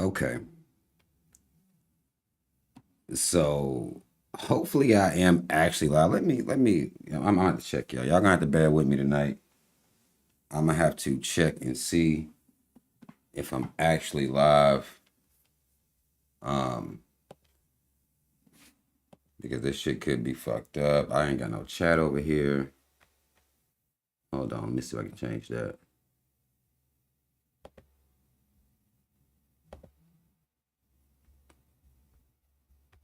Okay. So hopefully I am actually live. I'm gonna have to check y'all. Y'all gonna have to bear with me tonight. I'm gonna have to check and see if I'm actually live. Um, because this shit could be fucked up. I ain't got no chat over here. Hold on, let me see if I can change that.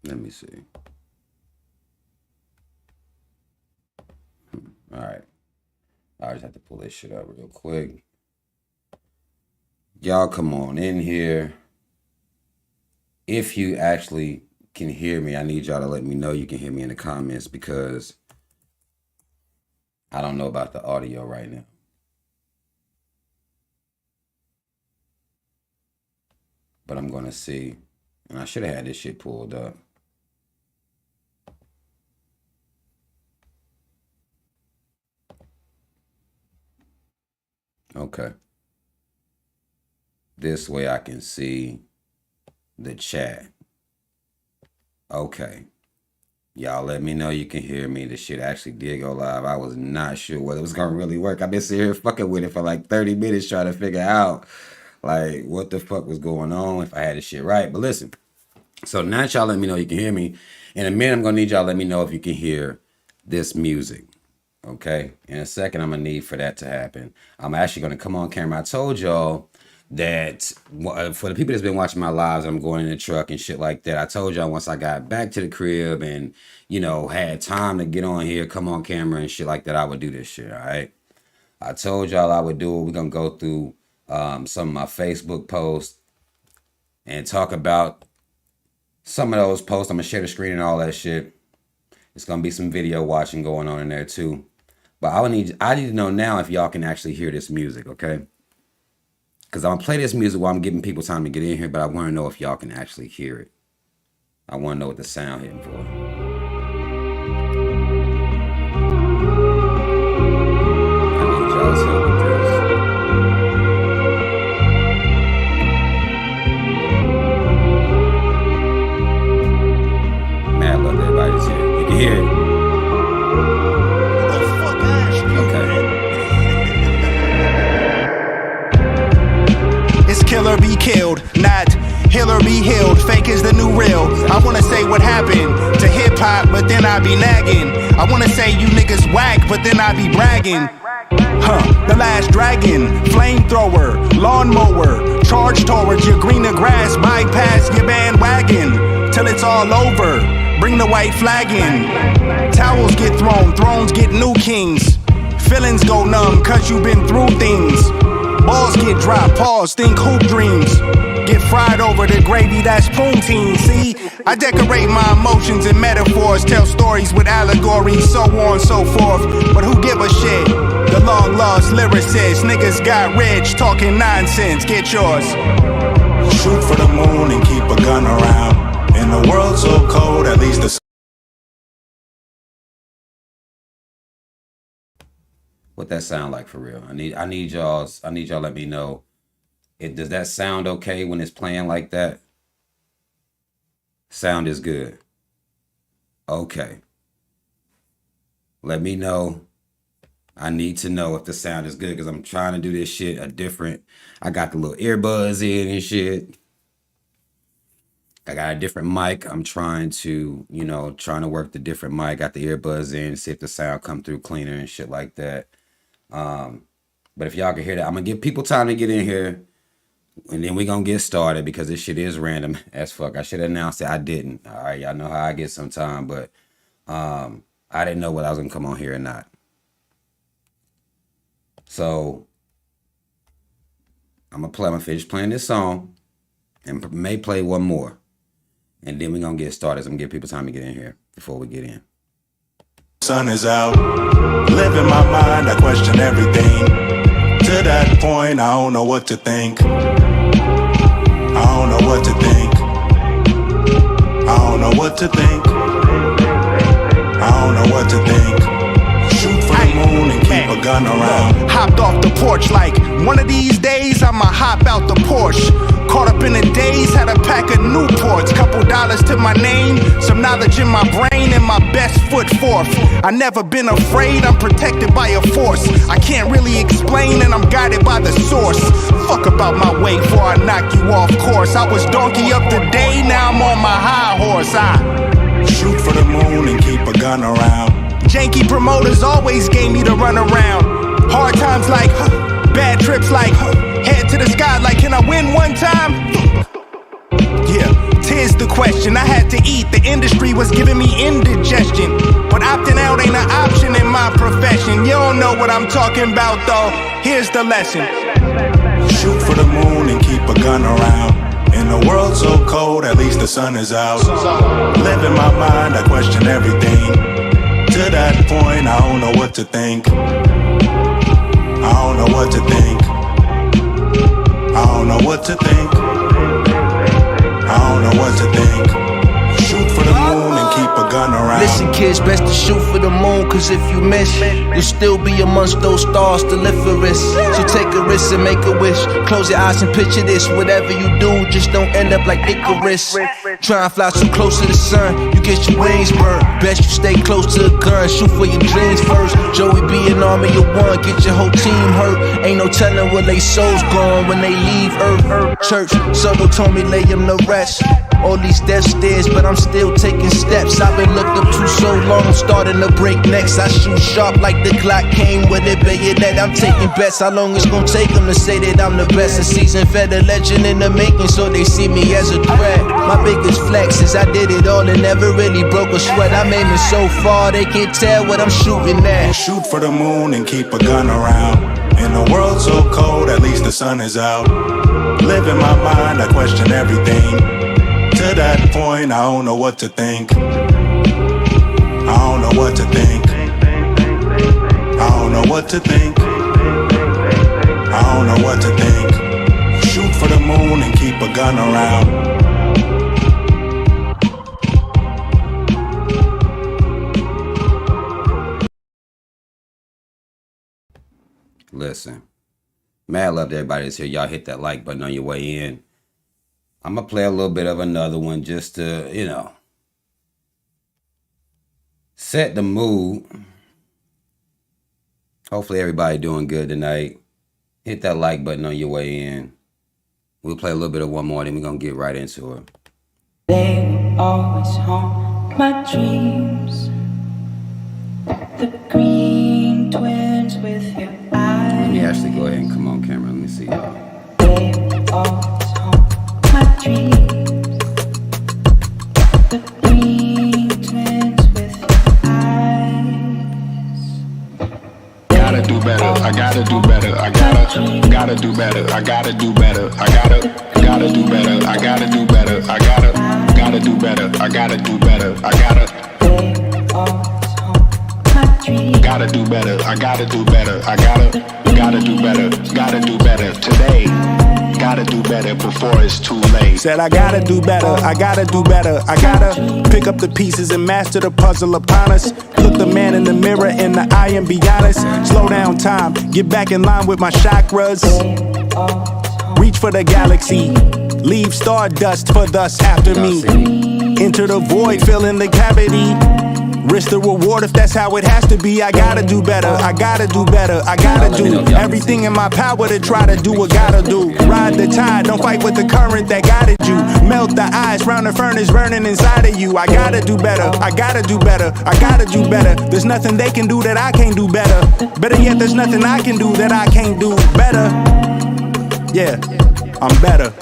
Let me see. All right. I just have to pull this shit up real quick. Y'all come on in here. If you actually can hear me, I need y'all to let me know you can hear me in the comments because I don't know about the audio right now. But I'm going to see. And I should have had this shit pulled up. Okay. This way I can see the chat. Okay. Y'all let me know you can hear me. This shit actually did go live. I was not sure whether it was going to really work. I've been sitting here fucking with it for like 30 minutes trying to figure out like what the fuck was going on, if I had this shit right. But listen, so now that y'all let me know you can hear me, in a minute I'm going to need y'all to let me know if you can hear this music. Okay? In a second I'm going to need for that to happen. I'm actually going to come on camera. I told y'all that for the people that's been watching my lives, I'm going in the truck and shit like that. I told y'all once I got back to the crib and, you know, had time to get on here, come on camera and shit like that, I would do this shit, all right? I told y'all I would do it. We're going to go through some of my Facebook posts and talk about some of those posts. I'm going to share the screen and all that shit. It's going to be some video watching going on in there too. But I need to know now if y'all can actually hear this music, okay? Because I'm going to play this music while I'm giving people time to get in here, but I want to know if y'all can actually hear it. I want to know what the sound hitting for. I need y'all's help with this. Man, I love everybody's here. You can hear it. Kill or be killed, not heal or be healed. Fake is the new real. I wanna say what happened to hip hop, but then I be nagging. I wanna say you niggas whack, but then I be bragging. The last dragon, flamethrower, lawnmower, charge towards your greener grass, bypass your bandwagon till it's all over. Bring the white flag in. Towels get thrown, thrones get new kings. Feelings go numb, cause you been through things. Balls get dropped, pause, think hoop dreams. Get fried over the gravy, that's poutine, see? I decorate my emotions and metaphors, tell stories with allegories, so on, so forth. But who give a shit? The long lost lyricist, niggas got rich, talking nonsense, get yours. Shoot for the moon and keep a gun around. In a world so cold, at least the What that sound like for real? I need y'all let me know. Does that sound okay when it's playing like that? Sound is good. Okay. Let me know. I need to know if the sound is good because I'm trying to do this shit I got the little earbuds in and shit. I got a different mic. I'm trying to work the different mic. Got the earbuds in, see if the sound come through cleaner and shit like that. But if y'all can hear that, I'm gonna give people time to get in here and then we're gonna get started because this shit is random as fuck. I should have announced it. I didn't. All right, y'all know how I get sometime, but I didn't know whether I was gonna come on here or not. So I'm gonna finish playing this song and may play one more. And then we're gonna get started. So I'm gonna give people time to get in here before we get in. sun is out. Live in my mind, I question everything. To that point, I don't know what to think. I don't know what to think. I don't know what to think. I don't know what to think. Shoot for the moon and keep a a gun around. Hopped off the porch like, one of these days I'ma hop out the Porsche. Caught up in the days, had a pack of Newports. Couple dollars to my name, some knowledge in my brain, and my best foot forth. I never been afraid, I'm protected by a force. I can't really explain, and I'm guided by the source. Fuck about my way before I knock you off course. I was donkey up today, now I'm on my high horse. I shoot for the moon and keep a gun around. Janky promoters always gave me the run around. Hard times like, bad trips like, head to the sky like, can I win one time? Yeah, tis the question. I had to eat, the industry was giving me indigestion. But opting out ain't an option in my profession. You don't know what I'm talking about though, here's the lesson. Shoot for the moon and keep a gun around. In a world so cold, at least the sun is out. Live in my mind, I question everything. To that point, I don't know what to think. I don't know what to think. I don't know what to think. I don't know what to think. Shoot for the moon and keep a gun around. Listen kids, best to shoot for the moon, cause if you miss, you'll still be amongst those stars to live for risk. So take a risk and make a wish. Close your eyes and picture this. Whatever you do, just don't end up like Icarus. Try and fly too close to the sun, you get your wings burnt. Best you stay close to the gun, shoot for your dreams first. Joey be an army of one, get your whole team hurt. Ain't no telling where they souls gone when they leave Earth. Church, Solo told me lay them to rest. All these death stairs, but I'm still taking steps. I've been looked up to so long, I'm starting to break necks. I shoot sharp like the Glock came with a bayonet. I'm taking bets, how long it's gonna take them to say that I'm the best? A seasoned fed, a legend in the making, so they see me as a threat. My biggest flex is I did it all and never really broke a sweat. I'm aiming so far, they can't tell what I'm shooting at. Shoot for the moon and keep a gun around. In a world so cold, at least the sun is out. Live in my mind, I question everything. To that point, I don't know what to think. I don't know what to think. I don't know what to think. I don't know what to think. Shoot for the moon and keep a gun around. Listen, mad love to everybody that's here. Y'all hit that like button on your way in. I'm going to play a little bit of another one just to, you know, set the mood. Hopefully everybody doing good tonight. Hit that like button on your way in. We'll play a little bit of one more, then we're going to get right into it. They will always haunt my dreams. The green twins with your eyes. Let me actually go ahead and come on camera. Let me see y'all. They will always haunt my dreams. The green twins with your eyes. Gotta do better, I gotta do better, I gotta do better, I gotta do better, I gotta do better, I gotta do better, I gotta do better, I gotta do better, I gotta do better, I gotta do better, I gotta do better today. Gotta do better before it's too late. Said I gotta do better, I gotta do better, I gotta pick up the pieces and master the puzzle upon us. Look the man in the mirror in the eye and be honest. Slow down time, get back in line with my chakras. Reach for the galaxy, leave stardust for thus after me. Enter the void, fill in the cavity. Risk the reward if that's how it has to be. I gotta do better, I gotta do better, I gotta do everything in my power to try to do what gotta do. Ride the tide, don't fight with the current that guided you. Melt the ice round the furnace burning inside of you. I gotta do better, I gotta do better, I gotta do better. There's nothing they can do that I can't do better. Better yet, there's nothing I can do that I can't do better. Yeah, I'm better.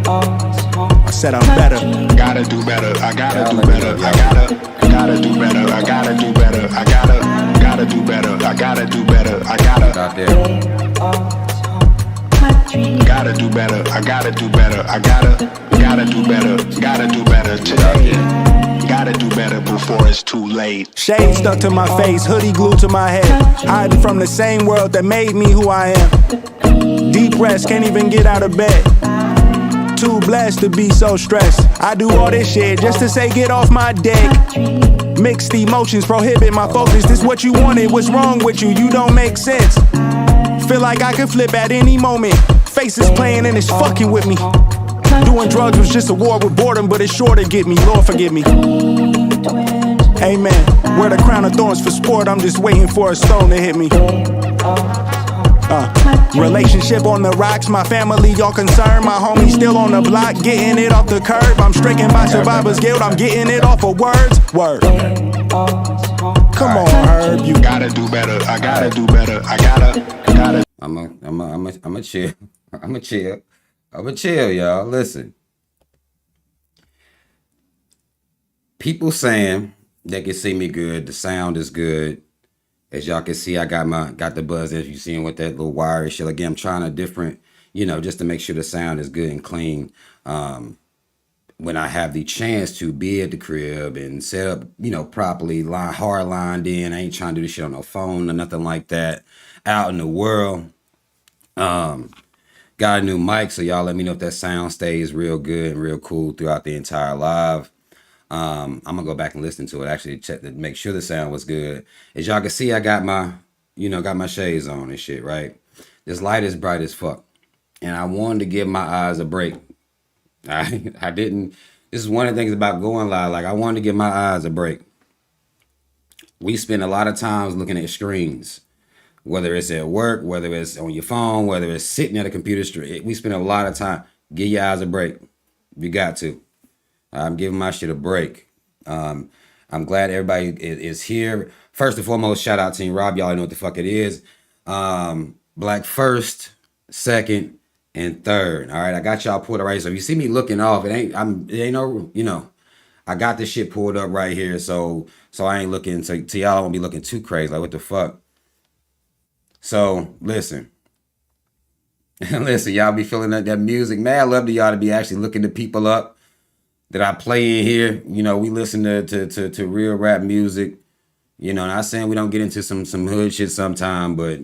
I said I'm better. Gotta do better, I gotta do better, I gotta do better, I gotta do better, I gotta do better, I gotta do better, I gotta do better, I gotta do better, I gotta do better today. Gotta do better before it's too late. Shade stuck to my face, hoodie glued to my head. Hiding from the same world that made me who I am. Deep rest, can't even get out of bed. Too blessed to be so stressed. I do all this shit just to say get off my dick. Mixed emotions prohibit my focus. This what you wanted, what's wrong with you? You don't make sense. Feel like I could flip at any moment. Faces playing and it's fucking with me. Doing drugs was just a war with boredom, but it's sure to get me. Lord forgive me. Amen. Wear the crown of thorns for sport. I'm just waiting for a stone to hit me. Relationship on the rocks. My family all concerned. My homie still on the block, getting it off the curb. I'm stricken by survivor's guilt. I'm getting it off of words. Word. Come on, Herb. You gotta do better. I gotta do better. I gotta. I'm a chill. I'm a chill, y'all. Listen. People saying they can see me good. The sound is good. As y'all can see, I got the buzz. As you seeing with that little wire shit. Again, I'm trying a different, just to make sure the sound is good and clean. When I have the chance to be at the crib and set up, properly, hard lined in. I ain't trying to do this shit on no phone or nothing like that. Out in the world. Got a new mic, so y'all let me know if that sound stays real good and real cool throughout the entire live. I'm gonna go back and listen to it, actually check to make sure the sound was good. As y'all can see, I got my shades on and shit, right? This light is bright as fuck. And I wanted to give my eyes a break. I didn't, this is one of the things about going live, like I wanted to give my eyes a break. We spend a lot of times looking at screens, whether it's at work, whether it's on your phone, whether it's sitting at a computer, we spend a lot of time. Give your eyes a break. You got to. I'm giving my shit a break. I'm glad everybody is here. First and foremost, shout out to Team Rob. Y'all know what the fuck it is. Black first, second, and third. All right, I got y'all pulled up right here. So if you see me looking off, it ain't no, I got this shit pulled up right here. So I ain't looking to y'all. I won't be looking too crazy. Like what the fuck? So listen. Listen, y'all be feeling that music. Man, I love to y'all to be actually looking the people up that I play in here. We listen to real rap music. Not saying we don't get into some hood shit sometime, but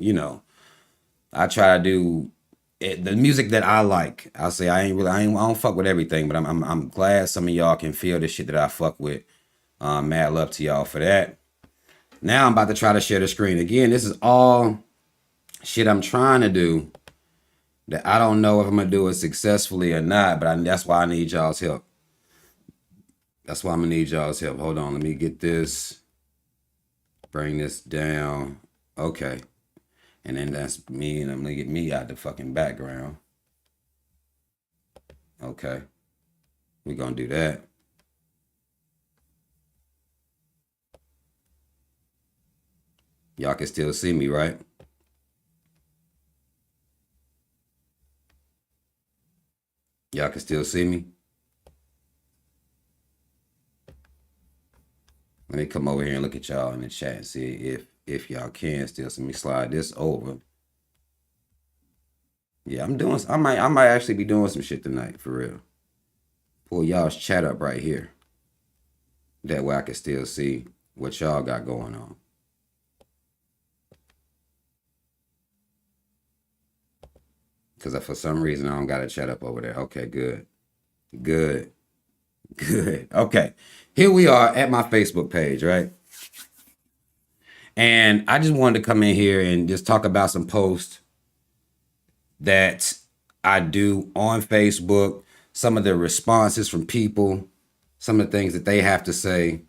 I try to do the music that I like. I'll say I don't fuck with everything, but I'm glad some of y'all can feel the shit that I fuck with. Mad love to y'all for that. Now I'm about to try to share the screen again. This is all shit I'm trying to do that I don't know if I'm gonna do it successfully or not, but that's why I need y'all's help. That's why I'm gonna need y'all's help. Hold on, let me get this. Bring this down. Okay. And then that's me, and I'm gonna get me out the fucking background. Okay. We're gonna do that. Y'all can still see me, right? Y'all can still see me? Let me come over here and look at y'all in the chat and see if y'all can still see me. Slide this over. Yeah, I might actually be doing some shit tonight, for real. Pull y'all's chat up right here. That way I can still see what y'all got going on. Because for some reason I don't got a chat up over there. Okay, good. Good. Okay. Here we are at my Facebook page, right? And I just wanted to come in here and just talk about some posts that I do on Facebook, some of the responses from people, some of the things that they have to say,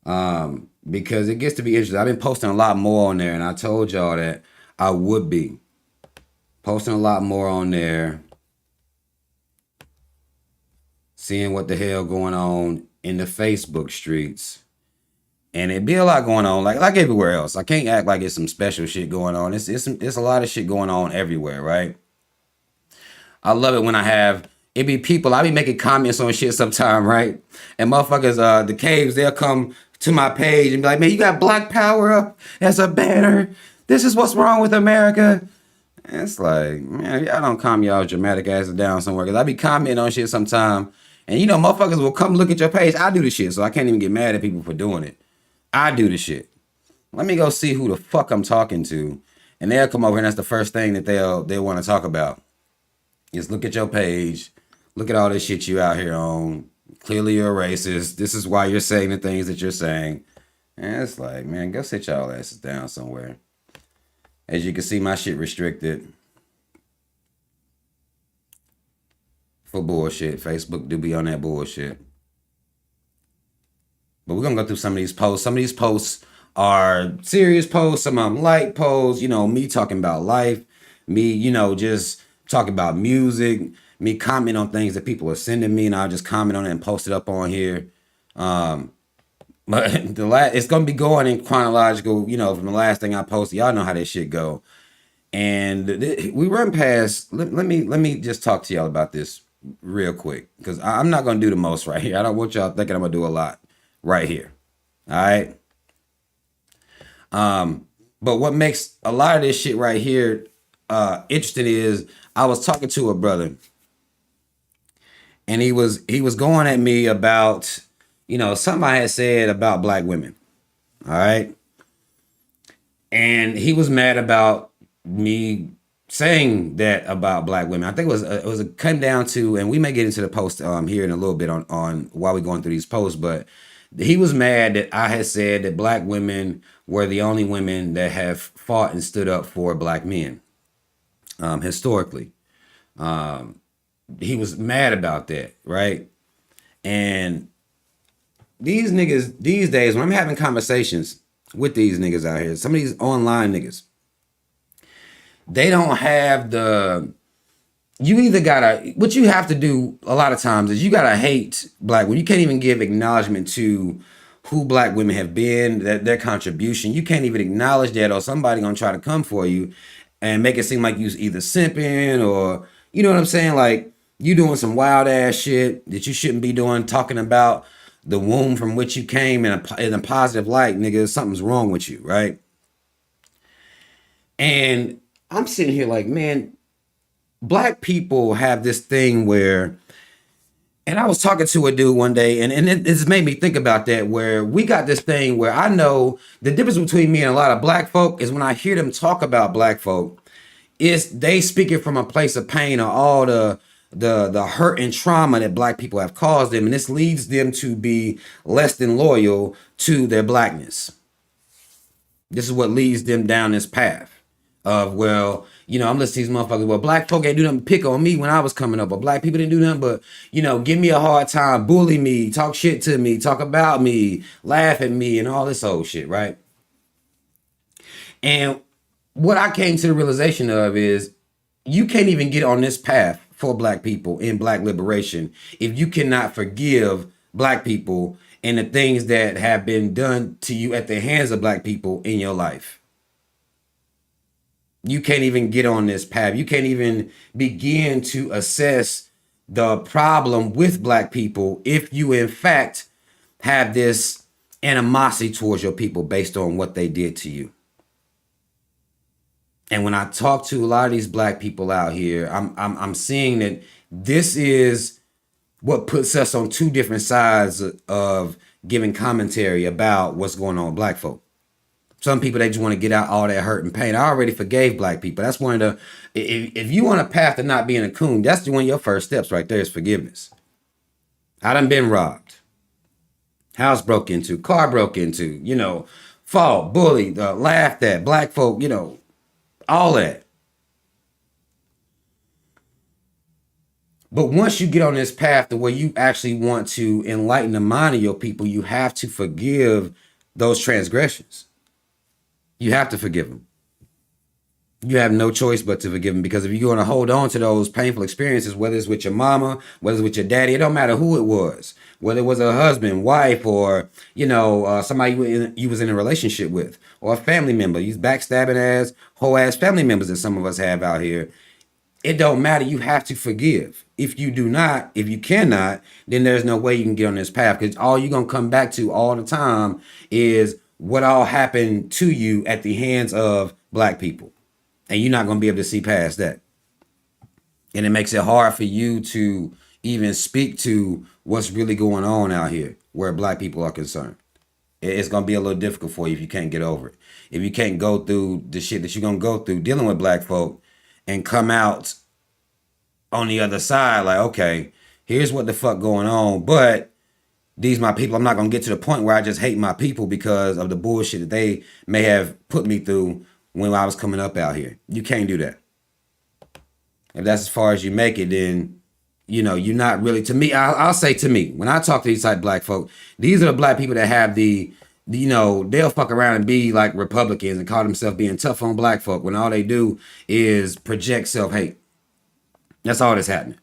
because it gets to be interesting. I've been posting a lot more on there, and I told y'all that I would be posting a lot more on there, seeing what the hell going on in the Facebook streets. And it be a lot going on, like everywhere else. I can't act like it's some special shit going on. It's a lot of shit going on everywhere, right? I love it when it be people, I be making comments on shit sometime, right? And motherfuckers, the caves, they'll come to my page and be like, man, you got Black Power up as a banner. This is what's wrong with America. And it's like, man, y'all don't calm y'all dramatic asses down somewhere. Because I be commenting on shit sometime. And motherfuckers will come look at your page. I do the shit, so I can't even get mad at people for doing it. I do the shit. Let me go see who the fuck I'm talking to. And they'll come over and that's the first thing that they'll want to talk about. Is look at your page. Look at all this shit you out here on. Clearly you're a racist. This is why you're saying the things that you're saying. And it's like, man, go sit y'all asses down somewhere. As you can see, my shit restricted for bullshit. Facebook do be on that bullshit. But we're gonna go through some of these posts. Some of these posts are serious posts, some of them light posts, me talking about life, me, just talking about music, me comment on things that people are sending me, and I'll just comment on it and post it up on here. But it's gonna be going in chronological, from the last thing I posted. Y'all know how that shit go. And we run past. Let me just talk to y'all about this real quick, because I'm not gonna do the most right here. I don't want y'all thinking I'm gonna do a lot right here. All right. But what makes a lot of this shit right here interesting is I was talking to a brother, and he was going at me about something I had said about black women. All right. And he was mad about me saying that about black women. I think it was a come down to, and we may get into the post here in a little bit on while we're going through these posts, but he was mad that I had said that black women were the only women that have fought and stood up for black men historically. He was mad about that, right? And these niggas these days, when I'm having conversations with these niggas out here, some of these online niggas, they don't have you either gotta, what you have to do a lot of times is you gotta hate black women. You can't even give acknowledgement to who black women have been, their contribution. You can't even acknowledge that, or somebody gonna try to come for you and make it seem like you either simping or, you know what I'm saying? Like you doing some wild ass shit that you shouldn't be doing, talking about the womb from which you came in a positive light, nigga. Something's wrong with you, right? And I'm sitting here like, man, black people have this thing where, and I was talking to a dude one day, and it's made me think about that, where we got this thing where I know the difference between me and a lot of black folk is when I hear them talk about black folk, is they speaking from a place of pain, or all the hurt and trauma that black people have caused them, and this leads them to be less than loyal to their blackness. This is what leads them down this path of, well, I'm listening to these motherfuckers, well, black folk ain't do nothing but pick on me when I was coming up, or black people didn't do nothing but, give me a hard time, bully me, talk shit to me, talk about me, laugh at me, and all this old shit, right? And what I came to the realization of is you can't even get on this path for black people in black liberation if you cannot forgive black people and the things that have been done to you at the hands of black people in your life. You can't even get on this path. You can't even begin to assess the problem with black people if you in fact have this animosity towards your people based on what they did to you. And when I talk to a lot of these black people out here, I'm seeing that this is what puts us on two different sides of giving commentary about what's going on with black folk. Some people, they just want to get out all that hurt and pain. I already forgave black people. That's one of the, if you want a path to not being a coon, that's one of your first steps right there is forgiveness. I done been robbed. House broke into, car broke into, fought, bullied, laughed at, black folk, all that. But once you get on this path to where you actually want to enlighten the mind of your people, you have to forgive those transgressions. You have to forgive them. You have no choice but to forgive them, because if you're going to hold on to those painful experiences, whether it's with your mama, whether it's with your daddy, it don't matter who it was, whether it was a husband, wife, or, somebody you was in a relationship with, or a family member, these backstabbing ass, whole ass family members that some of us have out here. It don't matter. You have to forgive. If you cannot, then there's no way you can get on this path, because all you're going to come back to all the time is what all happened to you at the hands of black people. And you're not going to be able to see past that. And it makes it hard for you to even speak to what's really going on out here where black people are concerned. It's going to be a little difficult for you if you can't get over it. If you can't go through the shit that you're going to go through dealing with black folk and come out on the other side like, okay, Here's what the fuck going on. But these my people. I'm not gonna get to the point where I just hate my people because of the bullshit that they may have put me through when I was coming up out here. You can't do that. If that's as far as you make it, then you're not really, to me. I'll say, to me, when I talk to these type black folk, these are the black people that have they'll fuck around and be like Republicans and call themselves being tough on black folk when all they do is project self-hate. That's all that's happening.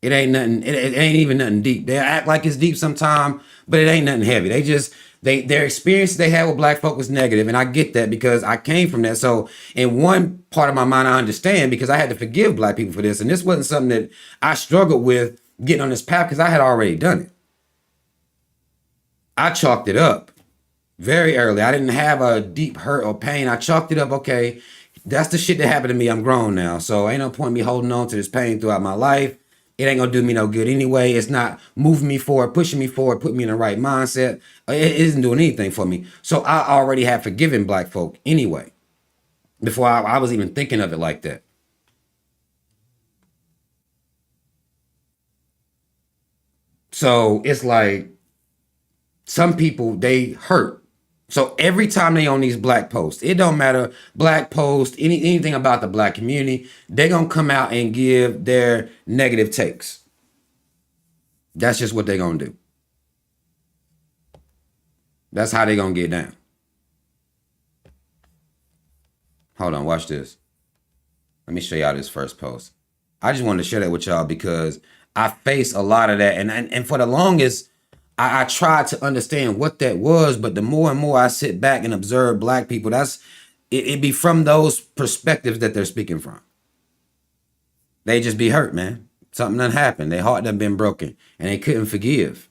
It ain't nothing. It ain't even nothing deep. They act like it's deep sometime, but it ain't nothing heavy. They just their experience they had with black folk was negative, and I get that because I came from that. So in one part of my mind, I understand because I had to forgive black people for this, and this wasn't something that I struggled with getting on this path because I had already done it. I chalked it up very early. I didn't have a deep hurt or pain. I chalked it up. Okay, that's the shit that happened to me. I'm grown now, so ain't no point in me holding on to this pain throughout my life. It ain't gonna do me no good anyway. It's not moving me forward, pushing me forward, putting me in the right mindset. It isn't doing anything for me. So I already have forgiven black folk anyway, before I was even thinking of it like that. So it's like some people, they hurt. So every time they on these black posts, it don't matter, black post, anything about the black community, they gonna come out and give their negative takes. That's just what they gonna do. That's how they gonna get down. Hold on, watch this. Let me show y'all this first post. I just wanted to share that with y'all because I face a lot of that, and for the longest, I tried to understand what that was, but the more and more I sit back and observe black people, it be from those perspectives that they're speaking from. They just be hurt, man. Something done happened. Their heart done been broken, and they couldn't forgive.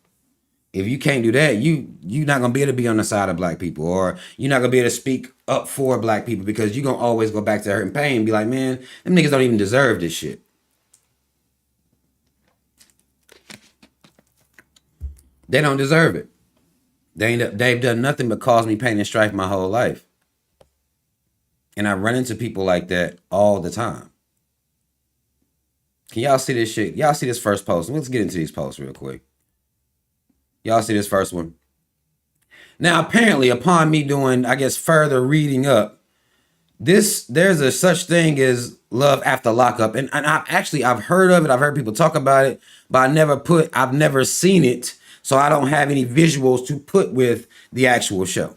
If you can't do that, you're not gonna be able to be on the side of black people, or you're not gonna be able to speak up for black people because you're gonna always go back to hurt and pain and be like, man, them niggas don't even deserve this shit. They don't deserve it. They've done nothing but cause me pain and strife my whole life. And I run into people like that all the time. Can y'all see this shit? Y'all see this first post? Let's get into these posts real quick. Y'all see this first one? Now, apparently, upon me doing, I guess, further reading up, there's a such thing as love after lockup. And I've heard of it. I've heard people talk about it, but I've never seen it. So I don't have any visuals to put with the actual show.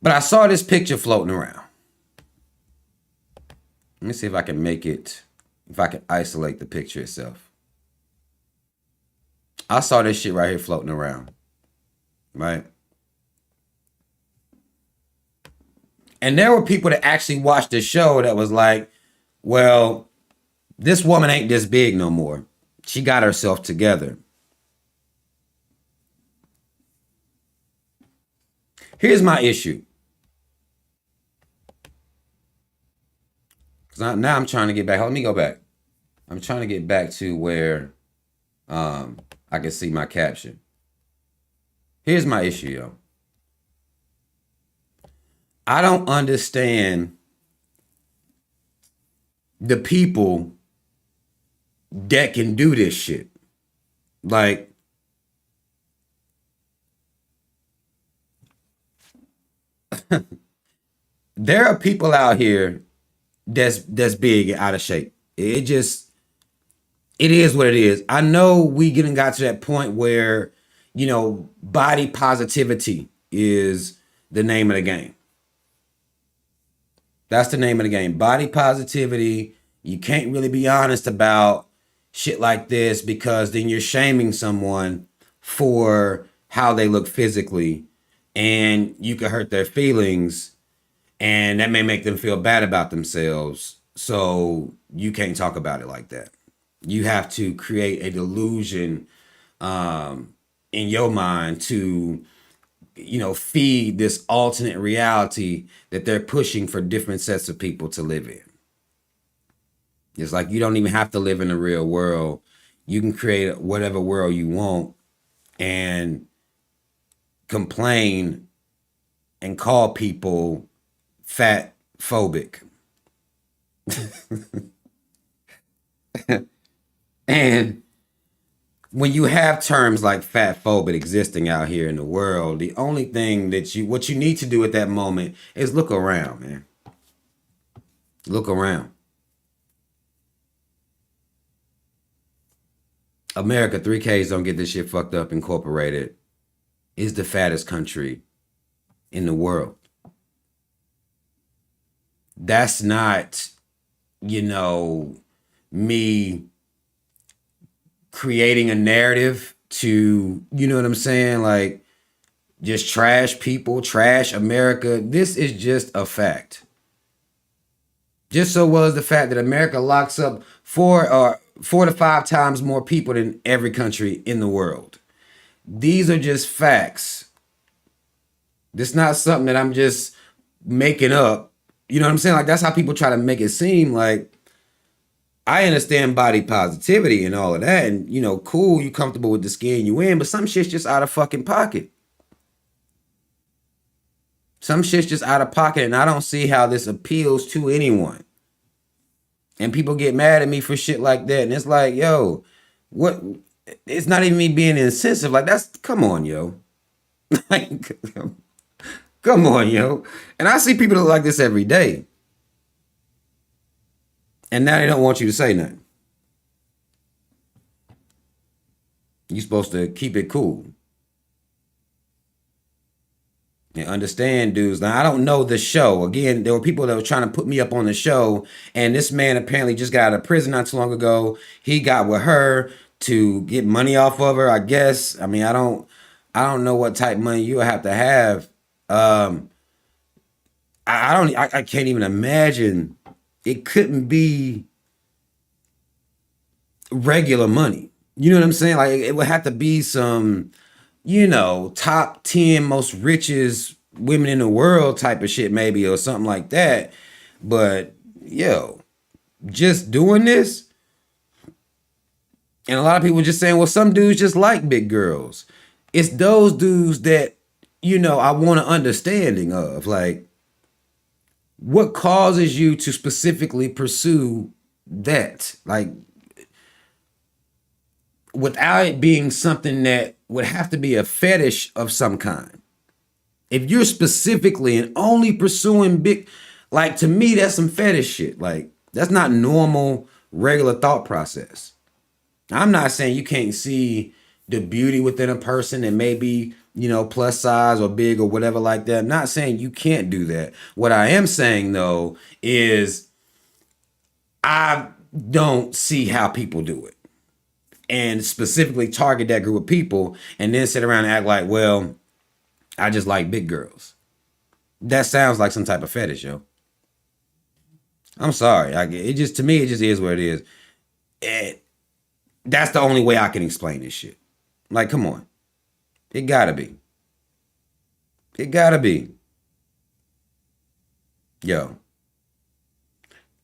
But I saw this picture floating around. Let me see if I can if I can isolate the picture itself. I saw this shit right here floating around, right? And there were people that actually watched the show that was like, well, this woman ain't this big no more. She got herself together. Here's my issue. Because now I'm trying to get back. Let me go back. I'm trying to get back to where I can see my caption. Here's my issue, yo. I don't understand the people that can do this shit. Like, there are people out here that's big and out of shape. It is what it is. I know we got to that point where, body positivity is the name of the game. That's the name of the game. Body positivity. You can't really be honest about shit like this because then you're shaming someone for how they look physically, and you could hurt their feelings, and that may make them feel bad about themselves. So you can't talk about it like that. You have to create a delusion in your mind to, feed this alternate reality that they're pushing for different sets of people to live in. It's like you don't even have to live in the real world. You can create whatever world you want and complain and call people fat phobic. And when you have terms like fat phobic existing out here in the world, the only thing that what you need to do at that moment is look around, man. Look around. America, 3Ks don't get this shit fucked up, Incorporated, is the fattest country in the world. That's not, me creating a narrative to, you know what I'm saying? Like, just trash people, trash America. This is just a fact. Just so well as the fact that America locks up 4 to 5 times more people than every country in the world. These are just facts. This is not something that I'm just making up. You know what I'm saying? Like, that's how people try to make it seem like, I understand body positivity and all of that. And, cool, you comfortable with the skin you in, but some shit's just out of fucking pocket. Some shit's just out of pocket, and I don't see how this appeals to anyone. And people get mad at me for shit like that. And it's like, yo, what? It's not even me being insensitive. Like, come on, yo. Like, come on, yo. And I see people like this every day. And now they don't want you to say nothing. You're supposed to keep it cool. And understand, dudes. Now, I don't know the show. Again, there were people that were trying to put me up on the show. And this man apparently just got out of prison not too long ago. He got with her to get money off of her, I guess. I mean, I don't know what type of money you have to have. I can't even imagine. It couldn't be regular money. You know what I'm saying? Like, it would have to be some, top 10 most richest women in the world type of shit, maybe, or something like that. But, just doing this. And a lot of people just saying, well, some dudes just like big girls. It's those dudes that, I want an understanding of. Like, what causes you to specifically pursue that? Like, without it being something that would have to be a fetish of some kind. If you're specifically and only pursuing big, like, to me, that's some fetish shit. Like, that's not normal, regular thought process. I'm not saying you can't see the beauty within a person that may be, plus size or big or whatever like that. I'm not saying you can't do that. What I am saying, though, is I don't see how people do it. And specifically target that group of people and then sit around and act like, well, I just like big girls. That sounds like some type of fetish, yo. I'm sorry. To me, it just is what it is. That's the only way I can explain this shit. Like, come on. It gotta be. It gotta be. Yo.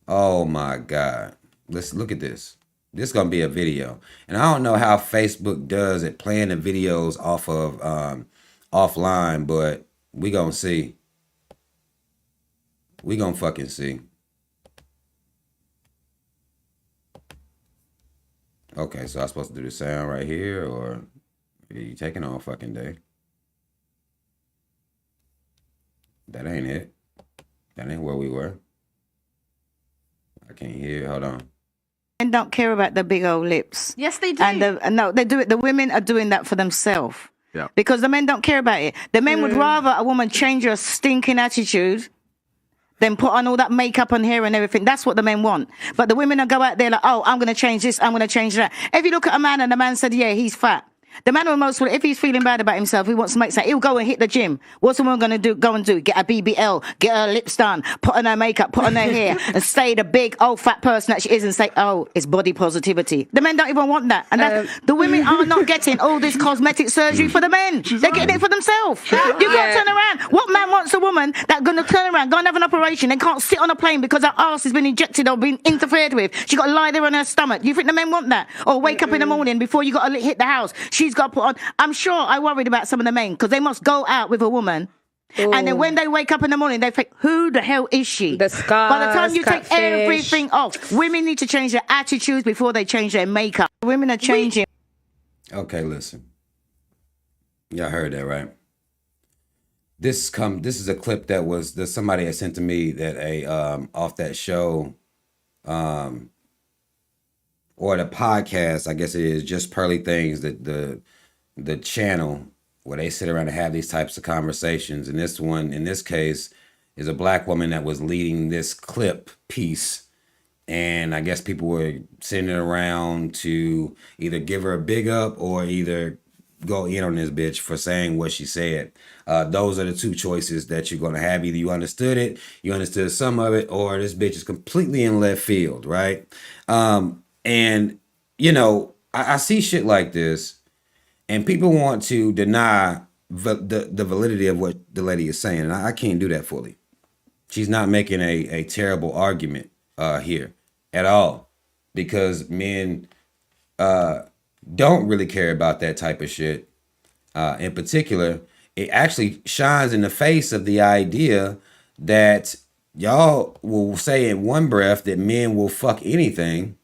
Oh my God. Let's look at this. This is gonna be a video. And I don't know how Facebook does it, playing the videos off of offline, but we gonna see. We gonna fucking see. Okay, so I'm supposed to do the sound right here, or are you taking all fucking day? That ain't it. That ain't where we were. I can't hear. Hold on. Men don't care about the big old lips. Yes, they do. And no, they do it. The women are doing that for themselves. Yeah. Because the men don't care about it. The men would rather a woman change her stinking attitude than put on all that makeup and hair and everything. That's what the men want. But the women will go out there like, oh, I'm going to change this, I'm going to change that. If you look at a man and the man said, yeah, he's fat. The man will if he's feeling bad about himself, he wants to make something, he'll go and hit the gym. What's the woman going to do? Go and do? Get a BBL, get her lips done, put on her makeup, put on her hair, and stay the big old fat person that she is and say, oh, it's body positivity. The men don't even want that. And the women are not getting all this cosmetic surgery for the men. They're getting it for themselves. You got to turn around. What man wants a woman that's going to turn around, go and have an operation, and can't sit on a plane because her arse has been injected or been interfered with? She got to lie there on her stomach. Do you think the men want that? Or wake up in the morning before you got to hit the house, she's got to put on. I'm sure I worried about some of the men because they must go out with a woman And then when they wake up in the morning, they think, who the hell is she? The scars, By the time you catfish. take everything off, women need to change their attitudes before they change their makeup. Women are changing. Okay, listen. Y'all heard that, right? This is a clip that somebody had sent to me that off that show, or the podcast, I guess it is, Just Pearly Things, that the channel where they sit around and have these types of conversations. And this one, in this case, is a black woman that was leading this clip piece. And I guess people were sending it around to either give her a big up or either go in on this bitch for saying what she said. Those are the two choices that you're going to have. Either you understood it, you understood some of it, or this bitch is completely in left field, right? And, you know, I see shit like this, and people want to deny the validity of what the lady is saying. And I can't do that fully. She's not making a terrible argument here at all, because men don't really care about that type of shit. In particular, it actually shines in the face of the idea that y'all will say in one breath that men will fuck anything.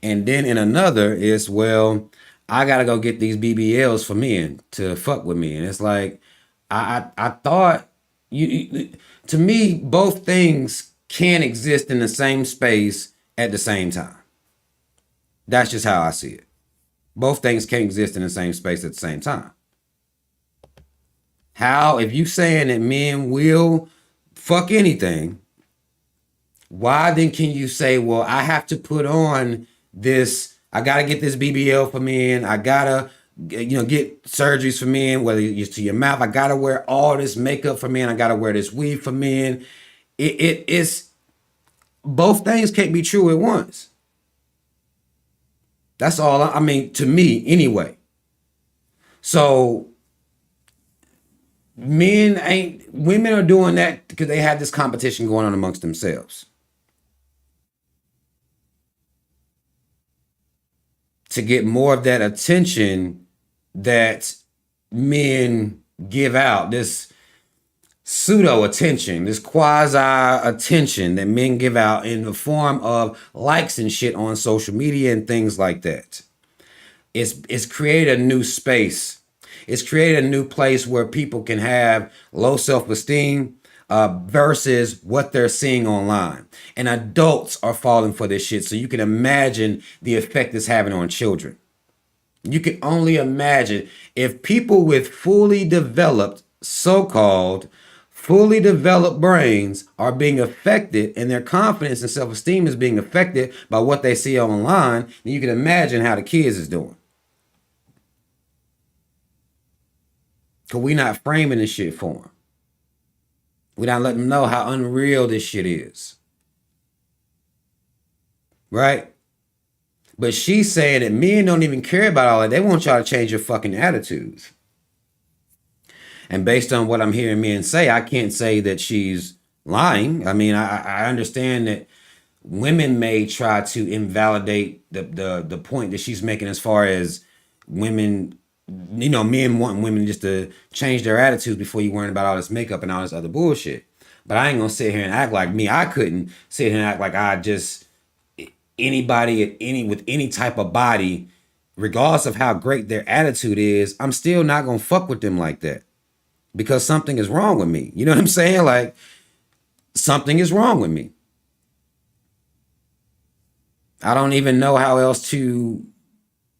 And then in another is, well, I got to go get these BBLs for men to fuck with me. And it's like, I thought, to me, both things can exist in the same space at the same time. That's just how I see it. Both things can exist in the same space at the same time. How, if you saying that men will fuck anything, why then can you say, well, I have to put on this, I gotta get this BBL for men, I gotta, get surgeries for men, whether it's to your mouth, I gotta wear all this makeup for men, I gotta wear this weave for men. It's both things can't be true at once. That's all. I mean, to me, anyway. So women are doing that because they have this competition going on amongst themselves. To get more of that attention that men give out, this pseudo attention, this quasi attention that men give out in the form of likes and shit on social media and things like that. It's created a new space. It's created a new place where people can have low self-esteem versus what they're seeing online. And adults are falling for this shit. So you can imagine the effect it's having on children. You can only imagine if people with fully developed, so-called fully developed brains are being affected and their confidence and self-esteem is being affected by what they see online, then you can imagine how the kids is doing. Because we're not framing this shit for them. We're not letting them know how unreal this shit is. Right? But she's saying that men don't even care about all that. They want y'all to change your fucking attitudes. And based on what I'm hearing men say, I can't say that she's lying. I mean, I understand that women may try to invalidate the point that she's making as far as women, men wanting women just to change their attitudes before you worrying about all this makeup and all this other bullshit. But I ain't gonna sit here and act like me. I couldn't sit here and act like anybody with any type of body, regardless of how great their attitude is, I'm still not gonna fuck with them like that. Because something is wrong with me. You know what I'm saying? Like, something is wrong with me. I don't even know how else to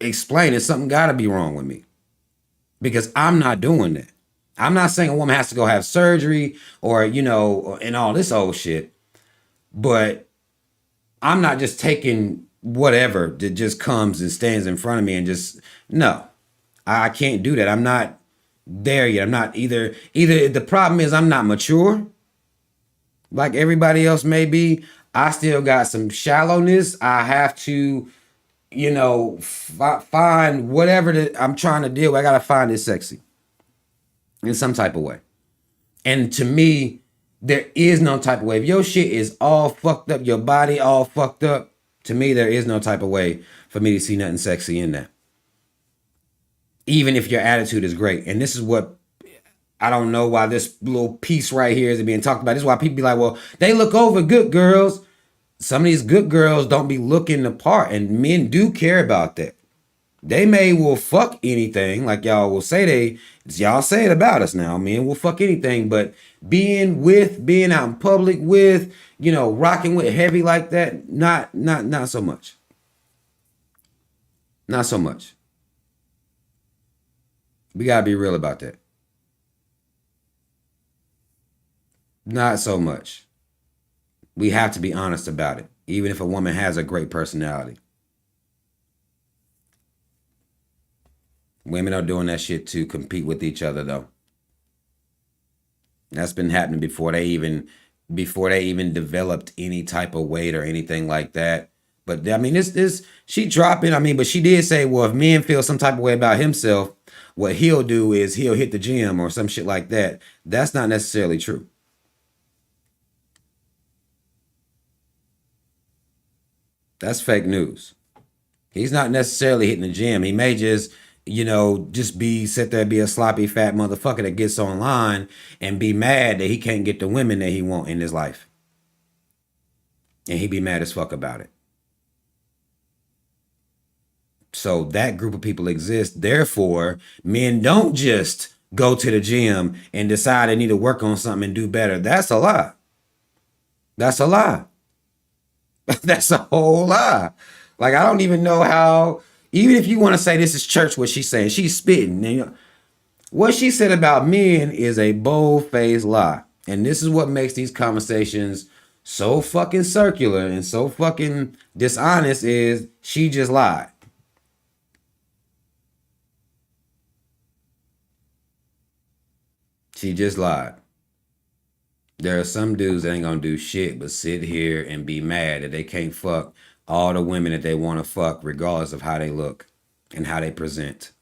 explain it. Something got to be wrong with me. Because I'm not doing that. I'm not saying a woman has to go have surgery or, and all this old shit. But I'm not just taking whatever that just comes and stands in front of me and just, no. I can't do that. I'm not there yet. I'm not either the problem is I'm not mature like everybody else may be. I still got some shallowness. I have to, find whatever that I'm trying to deal with. I gotta find it sexy in some type of way. And to me, there is no type of way. If your shit is all fucked up, your body all fucked up, to me, there is no type of way for me to see nothing sexy in that. Even if your attitude is great. And this is what I don't know why this little piece right here is being talked about. This is why people be like, well, they look over good girls. Some of these good girls don't be looking the part, and men do care about that. They will fuck anything, like y'all will say y'all say it about us now. Men will fuck anything, but being out in public with, rocking with heavy like that, not so much. Not so much. We gotta be real about that. Not so much. We have to be honest about it, even if a woman has a great personality. Women are doing that shit to compete with each other, though. That's been happening before they even developed any type of weight or anything like that. But I mean, this she dropping. I mean, but she did say, well, if men feel some type of way about himself, what he'll do is he'll hit the gym or some shit like that. That's not necessarily true. That's fake news. He's not necessarily hitting the gym. He may just, sit there and be a sloppy fat motherfucker that gets online and be mad that he can't get the women that he want in his life. And he be mad as fuck about it. So that group of people exists. Therefore, men don't just go to the gym and decide they need to work on something and do better. That's a lie. That's a lie. That's a whole lie. Like, I don't even know how, even if you want to say this is church, what she's saying, she's spitting. What she said about men is a bold-faced lie. And this is what makes these conversations so fucking circular and so fucking dishonest is she just lied. She just lied. There are some dudes that ain't gonna do shit but sit here and be mad that they can't fuck all the women that they want to fuck regardless of how they look and how they present.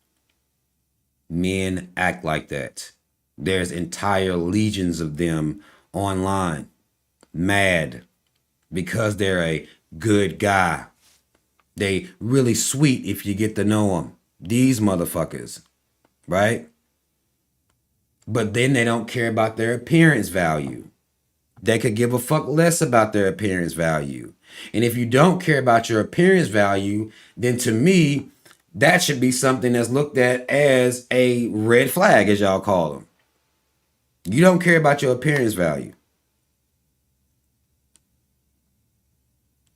Men act like that. There's entire legions of them online, mad because they're a good guy. They really sweet if you get to know them. These motherfuckers, right? But then they don't care about their appearance value. They could give a fuck less about their appearance value. And if you don't care about your appearance value, then to me, that should be something that's looked at as a red flag, as y'all call them. You don't care about your appearance value.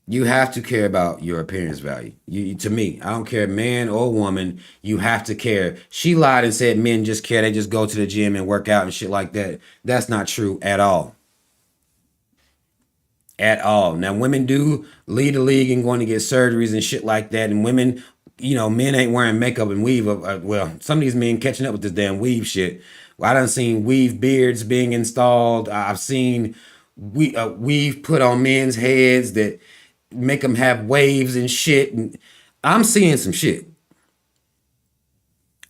You have to care about your appearance value. To me, I don't care, man or woman, you have to care. She lied and said men just care. They just go to the gym and work out and shit like that. That's not true at all. At all. Now, women do lead the league and going to get surgeries and shit like that. And women, men ain't wearing makeup and weave. Well, some of these men catching up with this damn weave shit. Well, I done seen weave beards being installed. I've seen weave put on men's heads that make them have waves and shit. And I'm seeing some shit.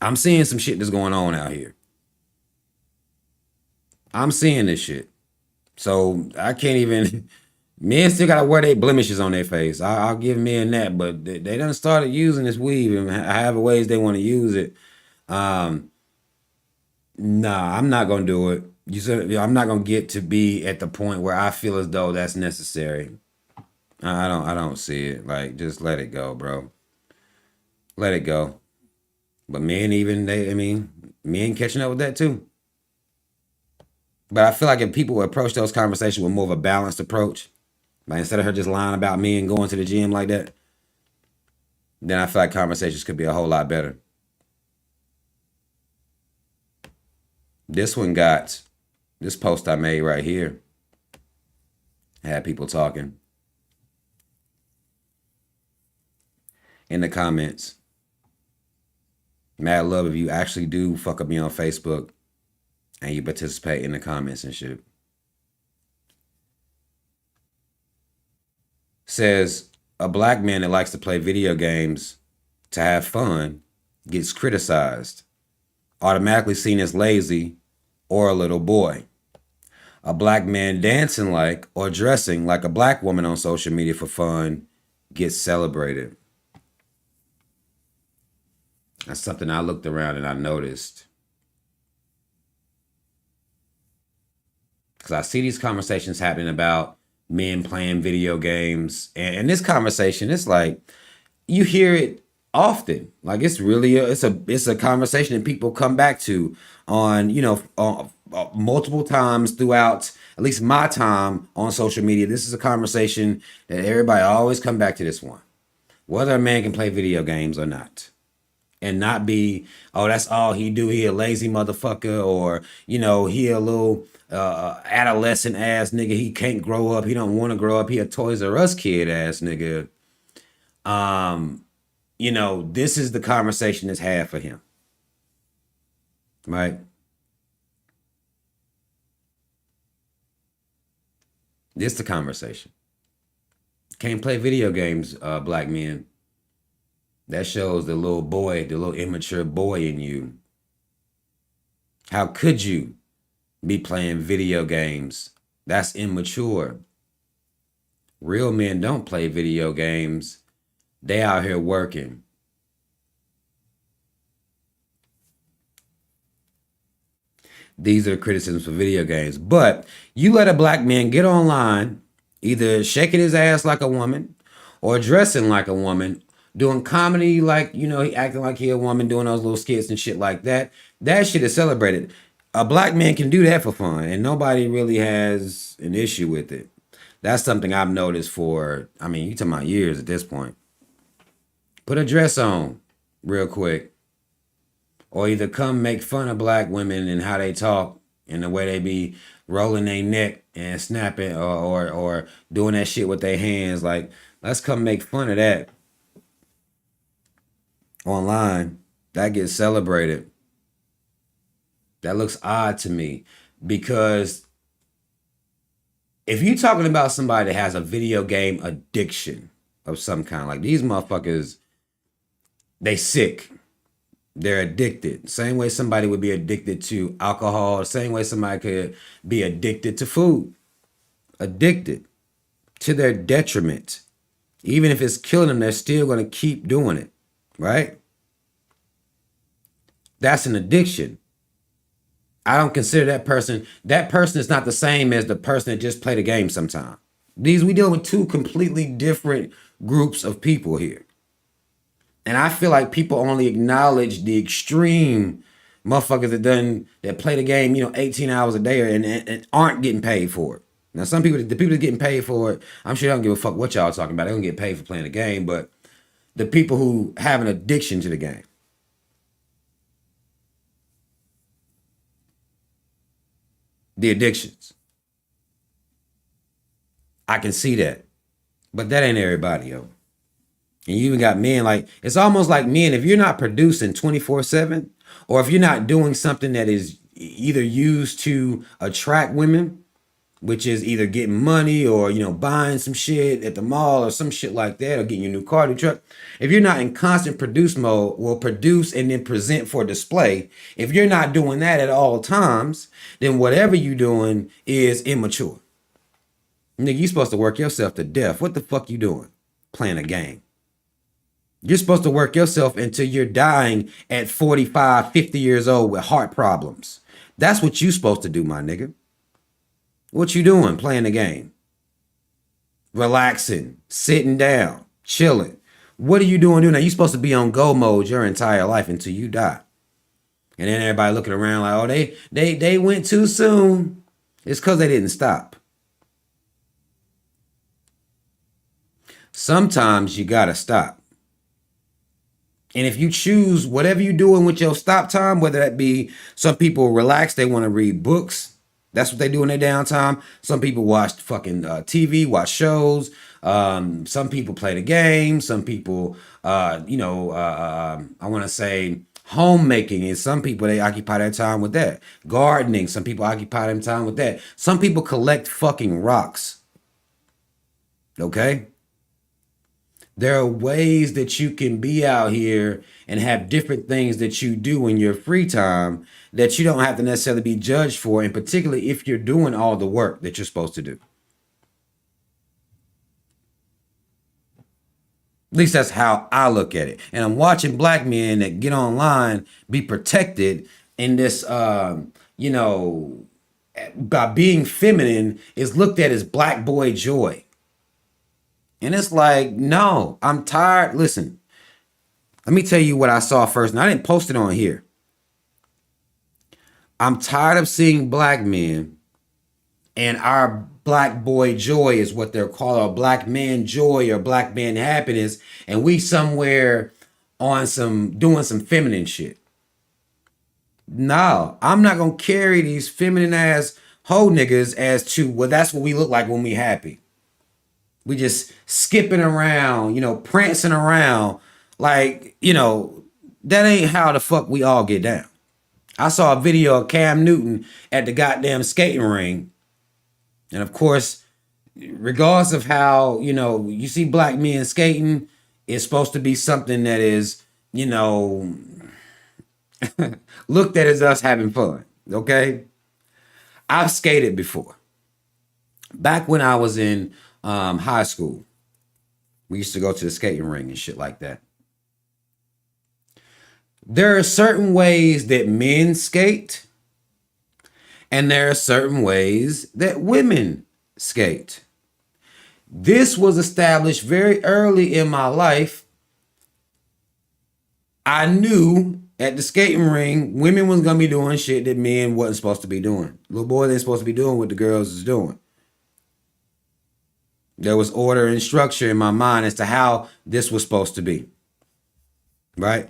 I'm seeing some shit that's going on out here. I'm seeing this shit. So I can't even... Men still gotta wear their blemishes on their face. I'll give men that, but they done started using this weave and however ways they want to use it. Nah, I'm not gonna do it. I'm not gonna get to be at the point where I feel as though that's necessary. I don't see it. Like, just let it go, bro. Let it go. But men men catching up with that too. But I feel like if people would approach those conversations with more of a balanced approach, like instead of her just lying about me and going to the gym like that, then I feel like conversations could be a whole lot better. This post I made right here had people talking in the comments. Mad love if you actually do fuck up me on Facebook and you participate in the comments and shit. Says a black man that likes to play video games to have fun gets criticized, automatically seen as lazy or a little boy. A black man dancing like or dressing like a black woman on social media for fun gets celebrated. That's something I looked around and I noticed. because I see these conversations happening about men playing video games, and this conversation, it's like you hear it often. Like it's really it's a conversation that people come back to on multiple times throughout at least my time on social media. This is a conversation that everybody always come back to this one, whether a man can play video games or not. And not be, oh, that's all he do. He a lazy motherfucker, or he a little adolescent ass nigga. He can't grow up. He don't want to grow up. He a Toys R Us kid ass nigga. This is the conversation that's had for him, right? This the conversation. Can't play video games, black men. That shows the little boy, the little immature boy in you. How could you be playing video games? That's immature. Real men don't play video games. They out here working. These are criticisms for video games. But you let a black man get online, either shaking his ass like a woman or dressing like a woman, doing comedy like, he acting like he a woman, doing those little skits and shit like that. That shit is celebrated. A black man can do that for fun, and nobody really has an issue with it. That's something I've noticed for, you talking about years at this point. Put a dress on real quick. Or either come make fun of black women and how they talk and the way they be rolling their neck and snapping or doing that shit with their hands. Like, let's come make fun of that online. That gets celebrated. That looks odd to me, because if you're talking about somebody that has a video game addiction of some kind, like these motherfuckers, they sick. They're addicted. Same way somebody would be addicted to alcohol. Same way somebody could be addicted to food. Addicted to their detriment. Even if it's killing them, they're still going to keep doing it. Right? That's an addiction. I don't consider that person is not the same as the person that just played a game sometime. We dealing with two completely different groups of people here. And I feel like people only acknowledge the extreme motherfuckers that play the game, 18 hours a day and aren't getting paid for it. Now, the people that getting paid for it, I'm sure they don't give a fuck what y'all talking about. They don't get paid for playing the game, but the people who have an addiction to the game. The addictions. I can see that. But that ain't everybody, yo. And you even got men, like, it's almost like men, if you're not producing 24/7, or if you're not doing something that is either used to attract women, which is either getting money or, buying some shit at the mall or some shit like that, or getting your new car, new truck. If you're not in constant produce mode, well, produce and then present for display. If you're not doing that at all times, then whatever you're doing is immature. Nigga, you supposed to work yourself to death. What the fuck you doing? Playing a game. You're supposed to work yourself until you're dying at 45, 50 years old with heart problems. That's what you supposed to do, my nigga. What you doing? Playing the game. Relaxing, sitting down, chilling. What are you doing now? You're supposed to be on go mode your entire life until you die. And then everybody looking around like, oh, they went too soon. It's because they didn't stop. Sometimes you gotta stop. And if you choose whatever you're doing with your stop time, whether that be some people relax, they want to read books. That's what they do in their downtime. Some people watch fucking TV, watch shows. Some people play the game. Some people, I want to say homemaking. And some people, they occupy their time with that. Gardening. Some people occupy their time with that. Some people collect fucking rocks. Okay? There are ways that you can be out here and have different things that you do in your free time that you don't have to necessarily be judged for, and particularly if you're doing all the work that you're supposed to do. At least that's how I look at it. And I'm watching black men that get online be protected in this, by being feminine is looked at as black boy joy. And it's like, no, I'm tired. Listen, let me tell you what I saw first. And I didn't post it on here. I'm tired of seeing black men, and our black boy joy is what they're called, or black man joy or black man happiness. And we somewhere on doing some feminine shit. No, I'm not going to carry these feminine ass hoe niggas as to, well, that's what we look like when we happy. We just skipping around, prancing around. Like, that ain't how the fuck we all get down. I saw a video of Cam Newton at the goddamn skating ring. And of course, regardless of how, you see black men skating, it's supposed to be something that is, looked at as us having fun. Okay? I've skated before. Back when I was in high school, we used to go to the skating ring and shit like that. There are certain ways that men skate, and there are certain ways that women skate. This was established very early in my life. I knew at the skating ring, women was going to be doing shit that men wasn't supposed to be doing. Little boys ain't supposed to be doing what the girls is doing. There was order and structure in my mind as to how this was supposed to be. Right?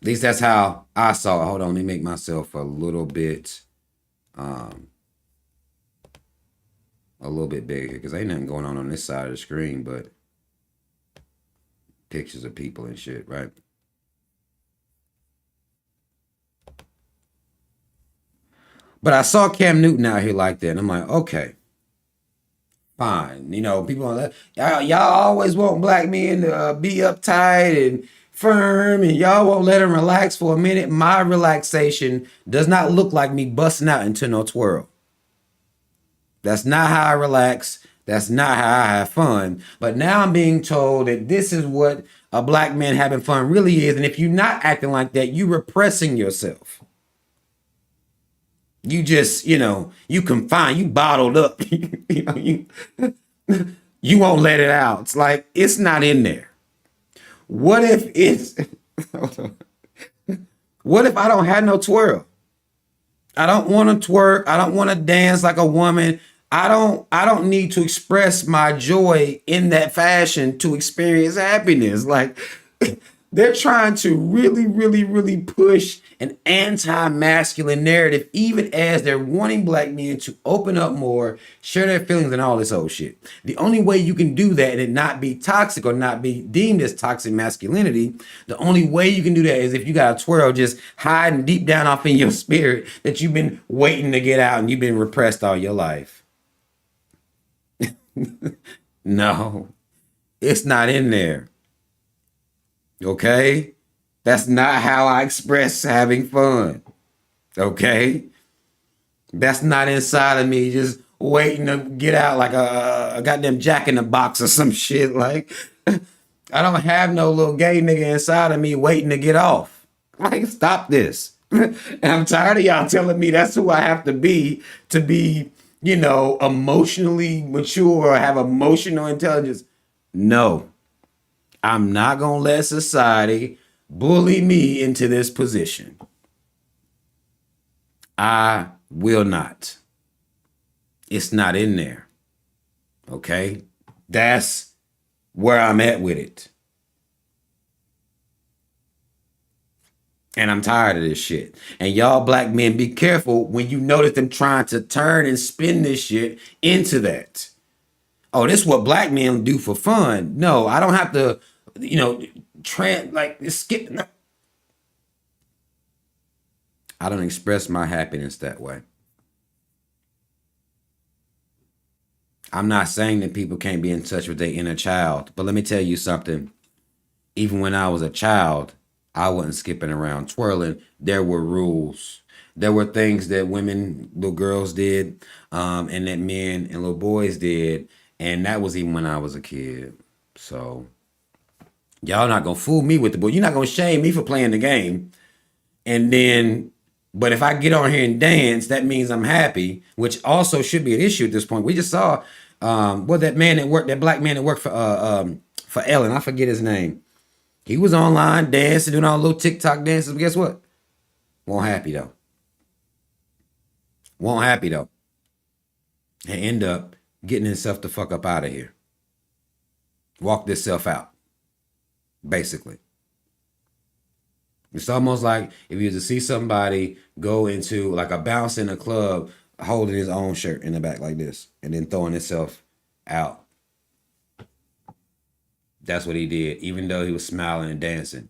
At least that's how I saw it. Hold on, let me make myself a little bit bigger, because ain't nothing going on this side of the screen but pictures of people and shit, right? But I saw Cam Newton out here like that, and I'm like, okay, fine. People are like, y'all always want black men to be uptight and firm, and y'all won't let them relax for a minute. My relaxation does not look like me busting out into no twirl. That's not how I relax. That's not how I have fun. But now I'm being told that this is what a black man having fun really is. And if you're not acting like that, you're repressing yourself. You just, you confined, you bottled up. You won't let it out. It's like, it's not in there. What if I don't have no twirl? I don't want to twerk. I don't want to dance like a woman. I don't need to express my joy in that fashion to experience happiness. Like, they're trying to really, really, really push an anti-masculine narrative, even as they're wanting black men to open up more, share their feelings and all this old shit. The only way you can do that and it not be toxic or not be deemed as toxic masculinity, the only way you can do that is if you got a twirl just hiding deep down off in your spirit that you've been waiting to get out and you've been repressed all your life. No, it's not in there. Okay? That's not how I express having fun. Okay? That's not inside of me just waiting to get out like a goddamn Jack in the Box or some shit. Like, I don't have no little gay nigga inside of me waiting to get off. Like, stop this. And I'm tired of y'all telling me that's who I have to be, emotionally mature or have emotional intelligence. No. I'm not going to let society bully me into this position. I will not. It's not in there. Okay? That's where I'm at with it. And I'm tired of this shit. And y'all black men, be careful when you notice them trying to turn and spin this shit into that. Oh, this is what black men do for fun. No, I don't have to, skip. No. I don't express my happiness that way. I'm not saying that people can't be in touch with their inner child, but let me tell you something. Even when I was a child, I wasn't skipping around twirling. There were rules. There were things that women, little girls did, and that men and little boys did. And that was even when I was a kid. So y'all not going to fool me with the boy. You're not going to shame me for playing the game. And then But if I get on here and dance, that means I'm happy, which also should be an issue at this point. We just saw that man that worked, that black man that worked for Ellen, I forget his name. He was online dancing, doing all little TikTok dances. But guess what? Won't happy though. Won't happy though. And end up getting himself the fuck up out of here. Walk this self out. Basically. It's almost like if you was to see somebody go into like a bounce in a club holding his own shirt in the back like this and then throwing himself out. That's what he did, even though he was smiling and dancing.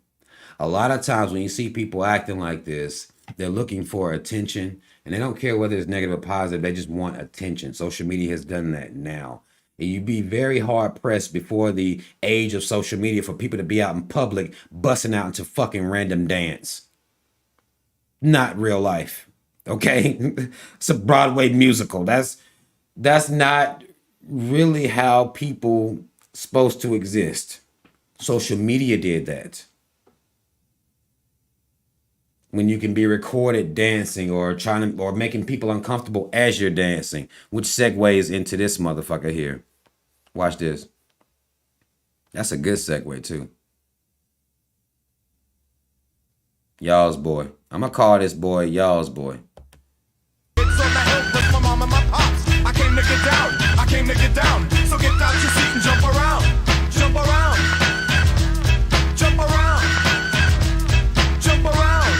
A lot of times when you see people acting like this, they're looking for attention and they don't care whether it's negative or positive. They just want attention. Social media has done that now. And you'd be very hard pressed before the age of social media for people to be out in public busting out into fucking random dance. Not real life. Okay? It's a Broadway musical. That's not really how people supposed to exist. Social media did that. When you can be recorded dancing or making people uncomfortable as you're dancing, which segues into this motherfucker here. Watch this. That's a good segue too. Y'all's boy. I'm gonna call this boy Y'all's boy. I came to get down. So get out your seat and jump around. Jump around. Jump around. Jump around.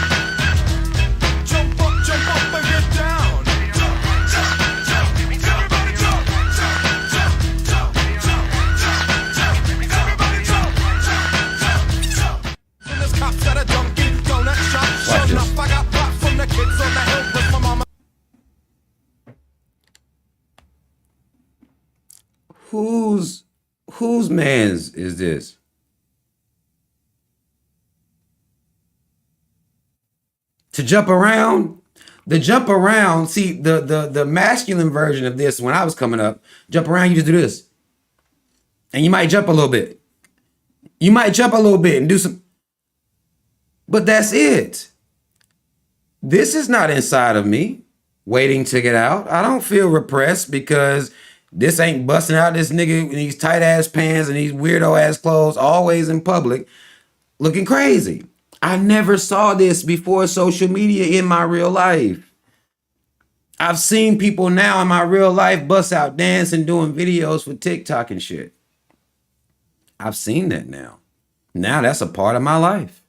Jump up and get down. Jump, jump, jump. Everybody jump. Jump, jump, jump. Jump, jump, jump. Everybody jump. Jump, jump, jump. From this cops at a Dunkin' Donut shop. Sure enough, I got props from the kids on the hill with my mama. Whose man's is this? To jump around? The jump around, see, the masculine version of this, when I was coming up, jump around, you just do this. And you might jump a little bit. You might jump a little bit and do some. But that's it. This is not inside of me waiting to get out. I don't feel repressed because this ain't busting out this nigga in these tight ass pants and these weirdo ass clothes, always in public, looking crazy. I never saw this before social media in my real life. I've seen people now in my real life bust out dancing, doing videos for TikTok and shit. I've seen that now. Now that's a part of my life.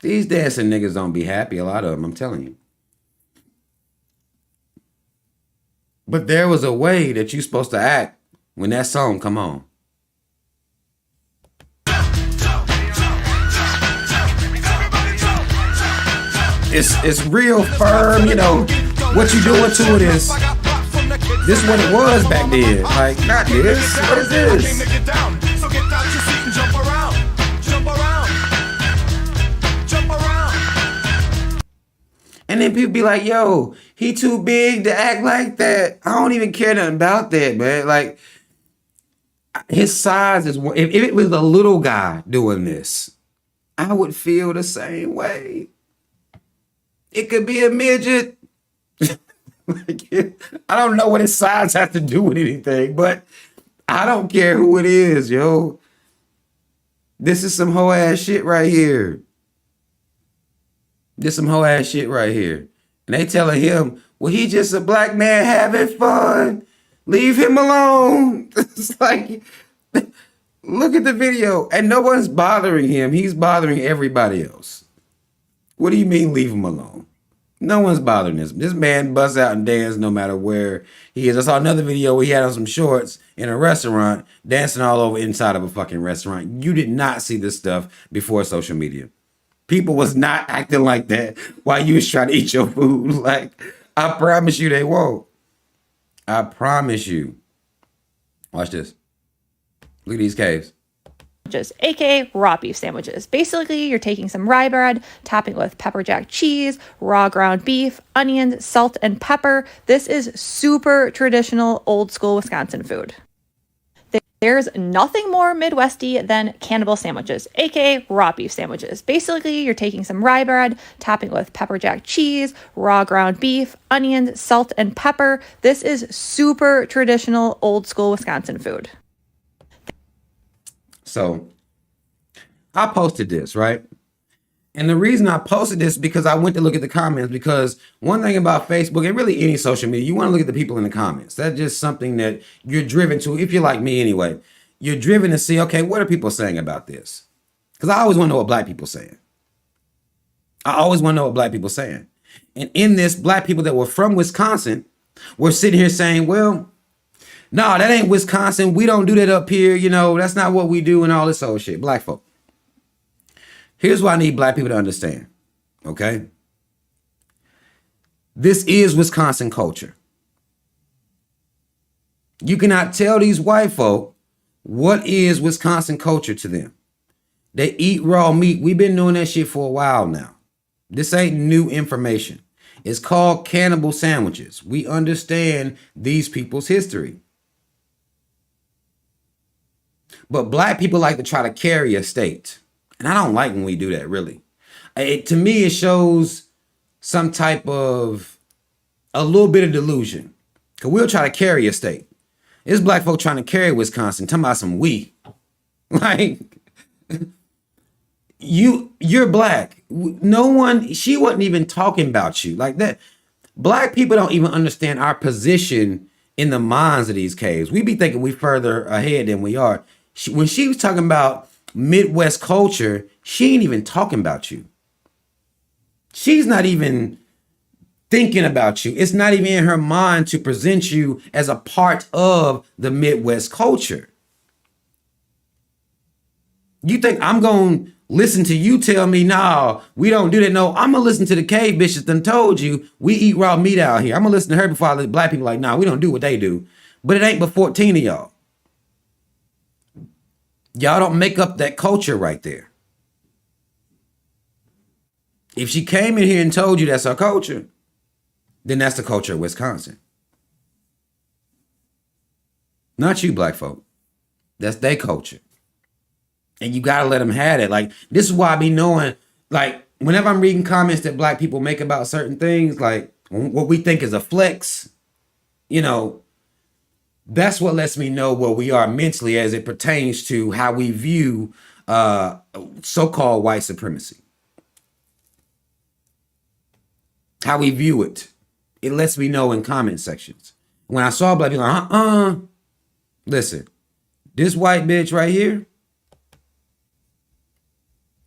These dancing niggas don't be happy, a lot of them, I'm telling you. But there was a way that you're supposed to act when that song come on. It's real firm, you know. What you doing to it is, this is what it was back then. Like, not this. What is this? And then people be like, yo, he too big to act like that. I don't even care nothing about that, man. Like, his size is, if it was a little guy doing this, I would feel the same way. It could be a midget. I don't know what his size has to do with anything, but I don't care who it is, yo. This is some hoe ass shit right here. This some hoe ass shit right here. And they telling him, well, he just a black man having fun. Leave him alone. It's like, look at the video. And no one's bothering him. He's bothering everybody else. What do you mean leave him alone? No one's bothering this. This man busts out and dances no matter where he is. I saw another video where he had on some shorts in a restaurant, dancing all over inside of a fucking restaurant. You did not see this stuff before social media. People was not acting like that while you was trying to eat your food. Like, I promise you they won't. I promise you. Watch this. Look at these caves. AKA raw beef sandwiches. Basically, you're taking some rye bread, topping it with pepper jack cheese, raw ground beef, onions, salt, and pepper. This is super traditional, old school Wisconsin food. There's nothing more Midwesty than cannibal sandwiches, aka raw beef sandwiches. Basically, you're taking some rye bread, topping it with pepper jack cheese, raw ground beef, onions, salt, and pepper. This is super traditional, old school Wisconsin food. So I posted this, right? And the reason I posted this because I went to look at the comments, because one thing about Facebook and really any social media, you want to look at the people in the comments. That's just something that you're driven to. If you're like me anyway, you're driven to see, okay, what are people saying about this? Because I always want to know what black people saying. I always want to know what black people saying. And in this, black people that were from Wisconsin were sitting here saying, well, no, that ain't Wisconsin. We don't do that up here. You know, that's not what we do and all this old shit. Black folk. Here's what I need black people to understand, okay? This is Wisconsin culture. You cannot tell these white folk what is Wisconsin culture to them. They eat raw meat. We've been doing that shit for a while now. This ain't new information. It's called cannibal sandwiches. We understand these people's history. But black people like to try to carry a state. And I don't like when we do that, really. To me, it shows some type of a little bit of delusion. Because we'll try to carry a state. It's black folk trying to carry Wisconsin, talking about some we. Like, you're black. No one, she wasn't even talking about you like that. Black people don't even understand our position in the minds of these caves. We be thinking we further ahead than we are. When she was talking about Midwest culture, she ain't even talking about you. She's not even thinking about you. It's not even in her mind to present you as a part of the Midwest culture. You think I'm going to listen to you tell me, no, we don't do that? No, I'm going to listen to the cave bitch that done told you we eat raw meat out here. I'm going to listen to her before I let black people like, nah, we don't do what they do. But it ain't but 14 of y'all. Y'all don't make up that culture right there. If she came in here and told you that's her culture, then that's the culture of Wisconsin. Not you, black folk. That's their culture. And you gotta let them have it. Like, this is why I be knowing, like, whenever I'm reading comments that black people make about certain things, like what we think is a flex, you know, that's what lets me know where we are mentally as it pertains to how we view so-called white supremacy. How we view it. It lets me know in comment sections. When I saw black people, like, listen, this white bitch right here,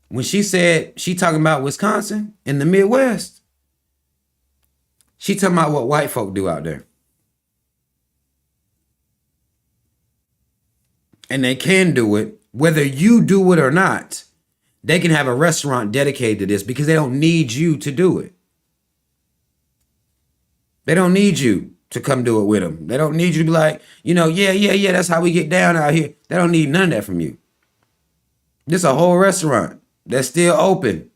when she said she talking about Wisconsin in the Midwest, she talking about what white folk do out there. And they can do it, whether you do it or not. They can have a restaurant dedicated to this because they don't need you to do it. They don't need you to come do it with them. They don't need you to be like, you know, yeah, that's how we get down out here. They don't need none of that from you. This a whole restaurant that's still open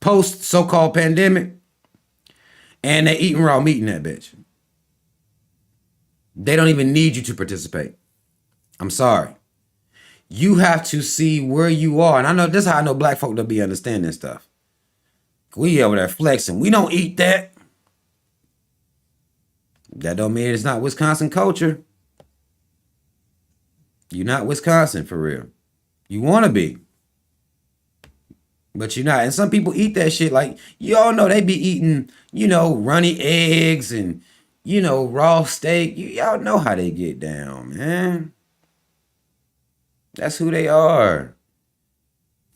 post so-called pandemic, and they eating raw meat in that bitch. They don't even need you to participate. I'm sorry. You have to see where you are. And I know this is how I know black folk don't be understanding stuff. We over there flexing. We don't eat that. That don't mean it's not Wisconsin culture. You're not Wisconsin for real. You want to be. But you're not. And some people eat that shit like, you all know they be eating, you know, runny eggs and, you know, raw steak. Y'all know how they get down, man. That's who they are.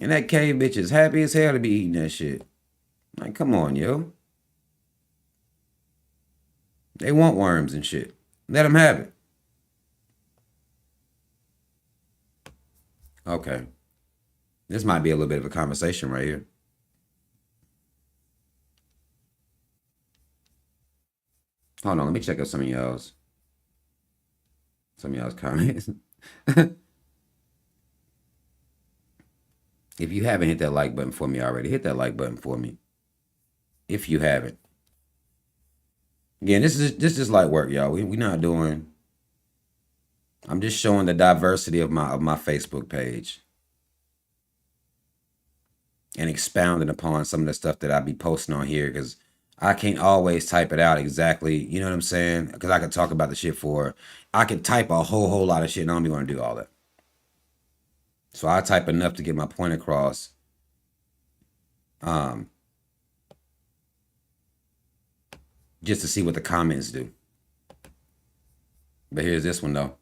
And that cave bitch is happy as hell to be eating that shit. Like, come on, yo. They want worms and shit. Let them have it. Okay. This might be a little bit of a conversation right here. Hold on, let me check out some of y'all's comments. If you haven't hit that like button for me already, hit that like button for me. If you haven't. Again, this is light work, y'all. We not doing I'm just showing the diversity of my Facebook page and expounding upon some of the stuff that I be posting on here, because I can't always type it out exactly. You know what I'm saying? Because I could talk about the shit I could type a whole lot of shit and I don't be want to do all that. So I type enough to get my point across. Just to see what the comments do. But here's this one though.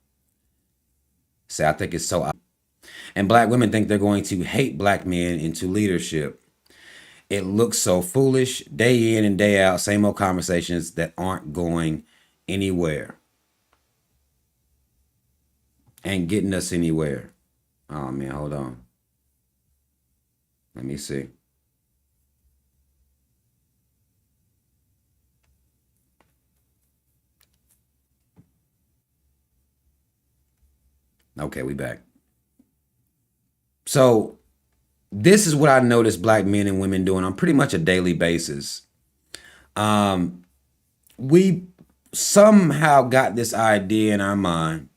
Say, I think it's so. And black women think they're going to hate black men into leadership. It looks so foolish, day in and day out, same old conversations that aren't going anywhere and getting us anywhere. Oh man, hold on. Let me see. Okay, we back. So this is what I notice black men and women doing on pretty much a daily basis. We somehow got this idea in our mind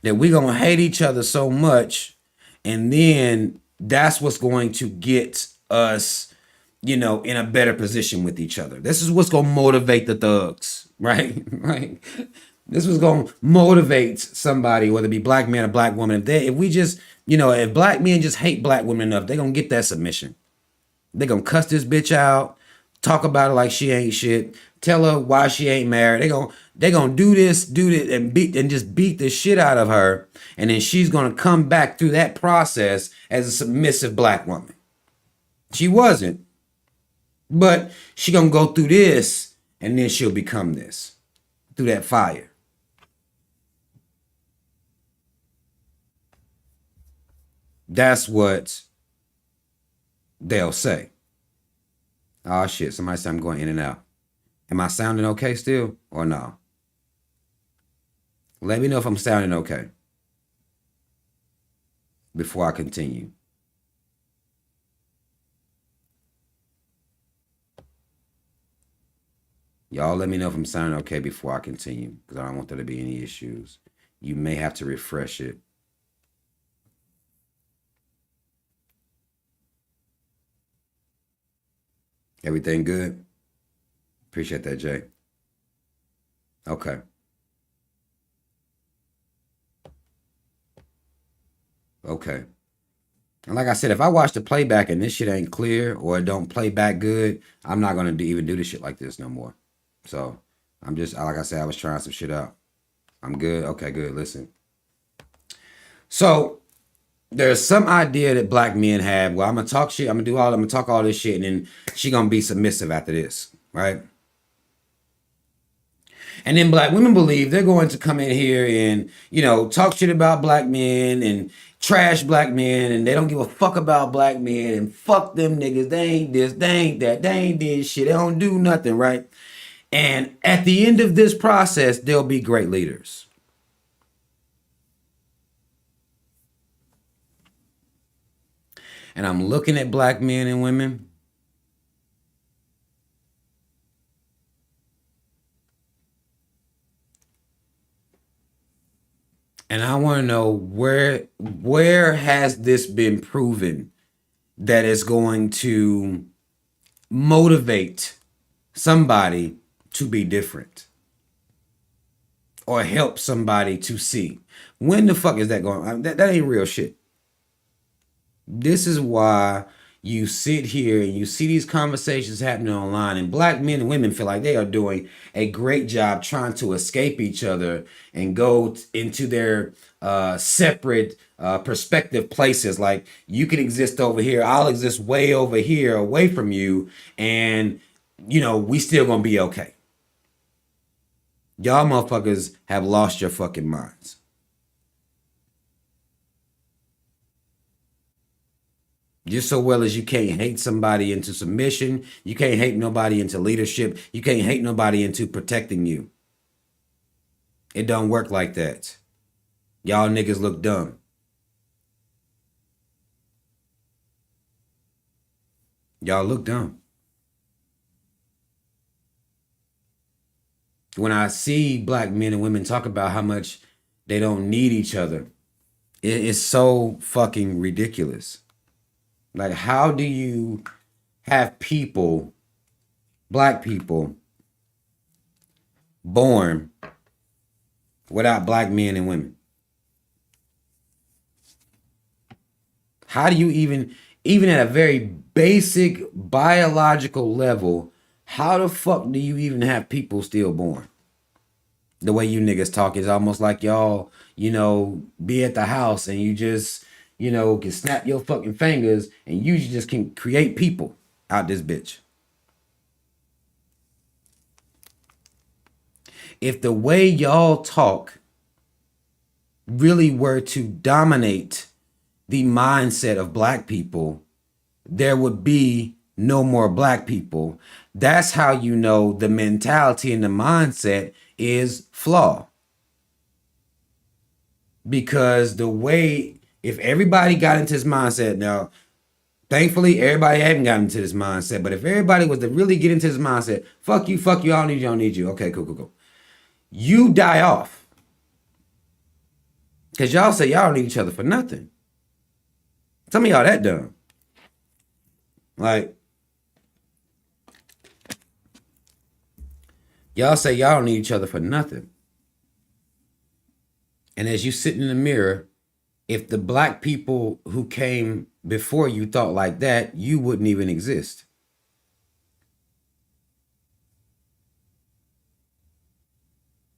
that we're going to hate each other so much, and then that's what's going to get us, in a better position with each other. This is what's going to motivate the thugs, right? Right. This was going to motivate somebody, whether it be black man or black woman. If black men just hate black women enough, they're going to get that submission. They're going to cuss this bitch out, talk about her like she ain't shit, tell her why she ain't married. They're going to do this, and just beat the shit out of her. And then she's going to come back through that process as a submissive black woman. She wasn't, but she going to go through this, and then she'll become this through that fire. That's what they'll say. Oh shit, somebody said I'm going in and out. Am I sounding okay still or no? Let me know if I'm sounding okay before I continue. Y'all let me know if I'm sounding okay before I continue, because I don't want there to be any issues. You may have to refresh it. Everything good? Appreciate that, Jay. Okay. Okay. And like I said, if I watch the playback and this shit ain't clear or it don't play back good, I'm not going to even do this shit like this no more. So I'm just, like I said, I was trying some shit out. I'm good. Okay, good. Listen. So there's some idea that black men have, well, I'm going to talk shit. I'm going to talk all this shit, and then she going to be submissive after this, right? And then black women believe they're going to come in here and, talk shit about black men and trash black men, and they don't give a fuck about black men, and fuck them niggas. They ain't this, they ain't that, they ain't this shit. They don't do nothing, right? And at the end of this process, they'll be great leaders. And I'm looking at black men and women. And I want to know where has this been proven that it's going to motivate somebody to be different or help somebody to see? When the fuck is that going on? That ain't real shit. This is why you sit here and you see these conversations happening online, and black men and women feel like they are doing a great job trying to escape each other and go into their separate perspective places. Like, you can exist over here, I'll exist way over here away from you, and we still gonna be okay. Y'all motherfuckers have lost your fucking minds. Just so well as you can't hate somebody into submission, you can't hate nobody into leadership, you can't hate nobody into protecting you. It don't work like that. Y'all niggas look dumb. Y'all look dumb. When I see black men and women talk about how much They don't need each other. It is so fucking ridiculous. Like, how do you have people, black people, born without black men and women? How do you even at a very basic biological level, how the fuck do you even have people still born? The way you niggas talk is almost like y'all, be at the house and you just, can snap your fucking fingers and you just can create people out this bitch. If the way y'all talk really were to dominate the mindset of black people, there would be no more black people. That's how you know the mentality and the mindset is flawed. Because if everybody got into this mindset, now, thankfully, everybody haven't gotten into this mindset, but if everybody was to really get into this mindset, fuck you, I don't need you. Okay, cool. You die off. Because y'all say y'all don't need each other for nothing. Some of y'all that dumb. Like, y'all say y'all don't need each other for nothing. And as you sit in the mirror, if the black people who came before you thought like that, you wouldn't even exist.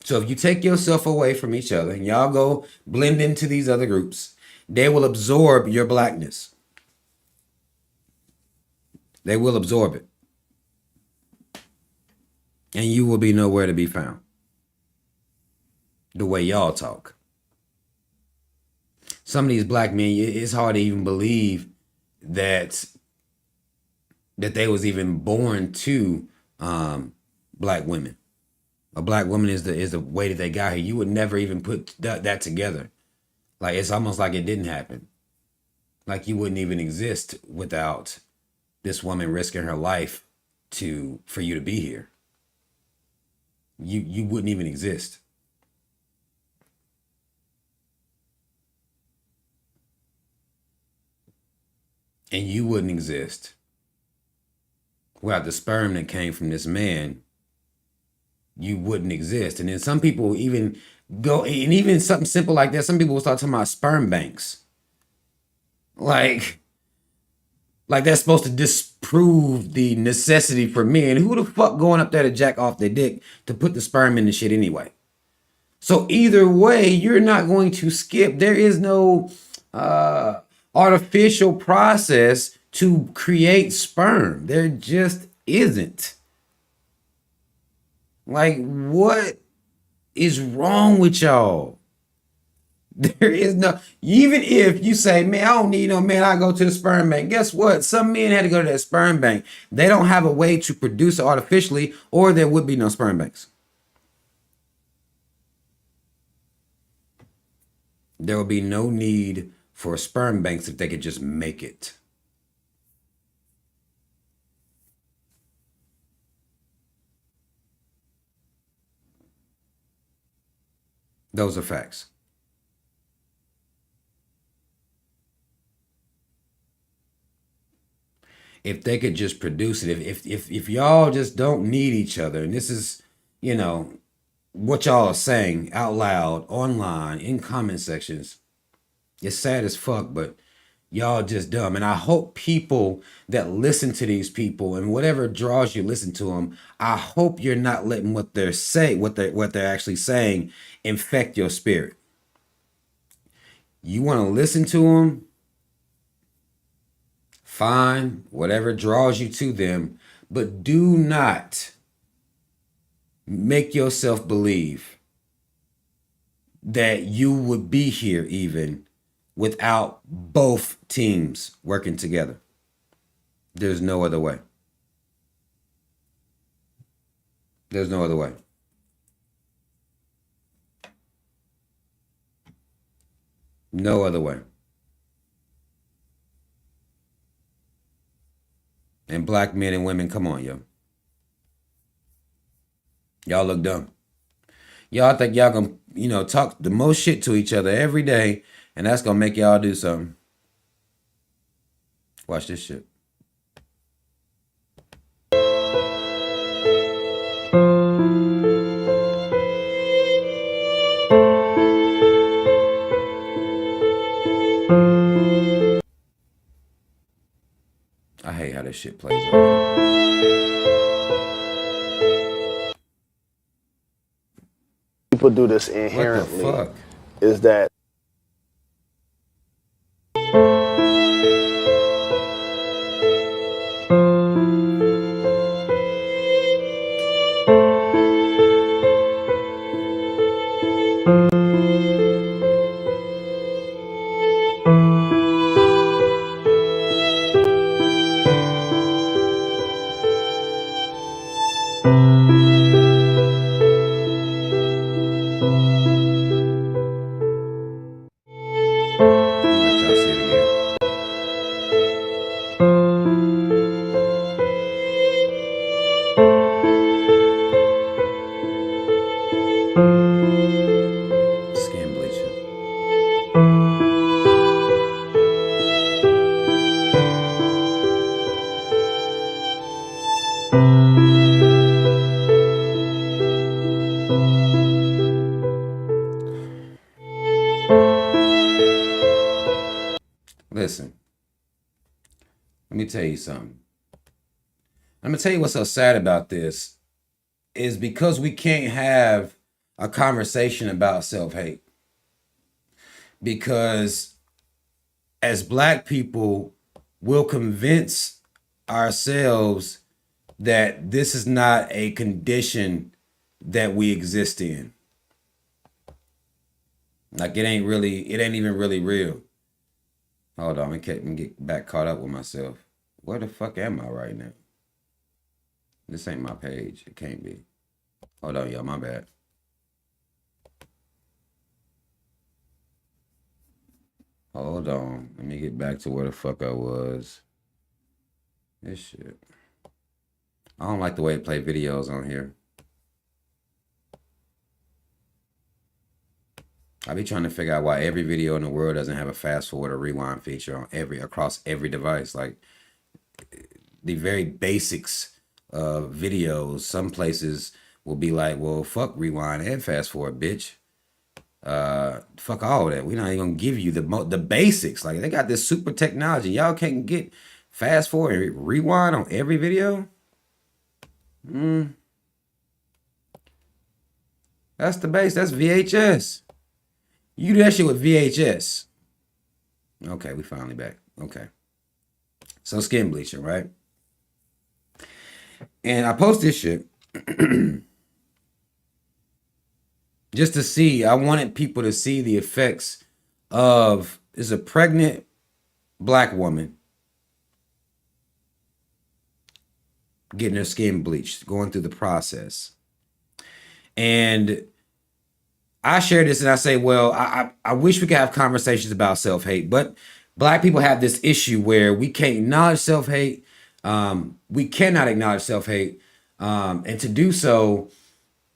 So if you take yourself away from each other and y'all go blend into these other groups, they will absorb your blackness. They will absorb it. And you will be nowhere to be found. The way y'all talk. Some of these black men, it's hard to even believe that they was even born to black women. A black woman is the way that they got here. You would never even put that together. Like, it's almost like it didn't happen. Like, you wouldn't even exist without this woman risking her life for you to be here. You wouldn't even exist. And you wouldn't exist without the sperm that came from this man. You wouldn't exist. And then some people even go, and even something simple like that, some people will start talking about sperm banks. Like that's supposed to disprove the necessity for men. Who the fuck going up there to jack off their dick to put the sperm in the shit anyway? So either way, you're not going to skip. There is no artificial process to create sperm. There just isn't. Like, what is wrong with y'all? There is no, even if you say, man, I don't need no man, I go to the sperm bank. Guess what? Some men had to go to that sperm bank. They don't have a way to produce it artificially, or there would be no sperm banks. There will be no need for sperm banks if they could just make it. Those are facts. If they could just produce it, if y'all just don't need each other, and this is, what y'all are saying out loud, online, in comment sections, it's sad as fuck, but y'all just dumb. And I hope people that listen to these people and whatever draws you listen to them, I hope you're not letting what they're actually saying infect your spirit. You want to listen to them? Fine, whatever draws you to them, but do not make yourself believe that you would be here even without both teams working together. There's no other way. There's no other way. No other way. And black men and women, come on, yo. Y'all look dumb. Y'all think y'all gonna, talk the most shit to each other every day, and that's gonna make y'all do something. Watch this shit. I hate how this shit plays out. People do this What the inherently. fuck? Is that Let y'all see it again. Skin bleaching. Listen, let me tell you something. I'm gonna tell you what's so sad about this is because we can't have a conversation about self-hate. Because as Black people, we'll convince ourselves that this is not a condition that we exist in. Like it ain't even really real. Hold on, let me get back caught up with myself. Where the fuck am I right now? This ain't my page. It can't be. Hold on, y'all, my bad. Hold on. Let me get back to where the fuck I was. This shit. I don't like the way it play videos on here. I be trying to figure out why every video in the world doesn't have a fast forward or rewind feature on across every device. Like the very basics of videos, some places will be like, well, fuck rewind and fast forward, bitch. Fuck all that. We're not even gonna give you the basics. Like they got this super technology. Y'all can't get fast forward and rewind on every video. That's the base. That's VHS. You do that shit with VHS. Okay, we finally back. Okay. So skin bleaching, right? And I post this shit just to see. I wanted people to see the effects of is a pregnant Black woman getting her skin bleached, going through the process. And I share this and I say, well, I wish we could have conversations about self-hate, but Black people have this issue where we can't acknowledge self-hate. We cannot acknowledge self-hate. And to do so,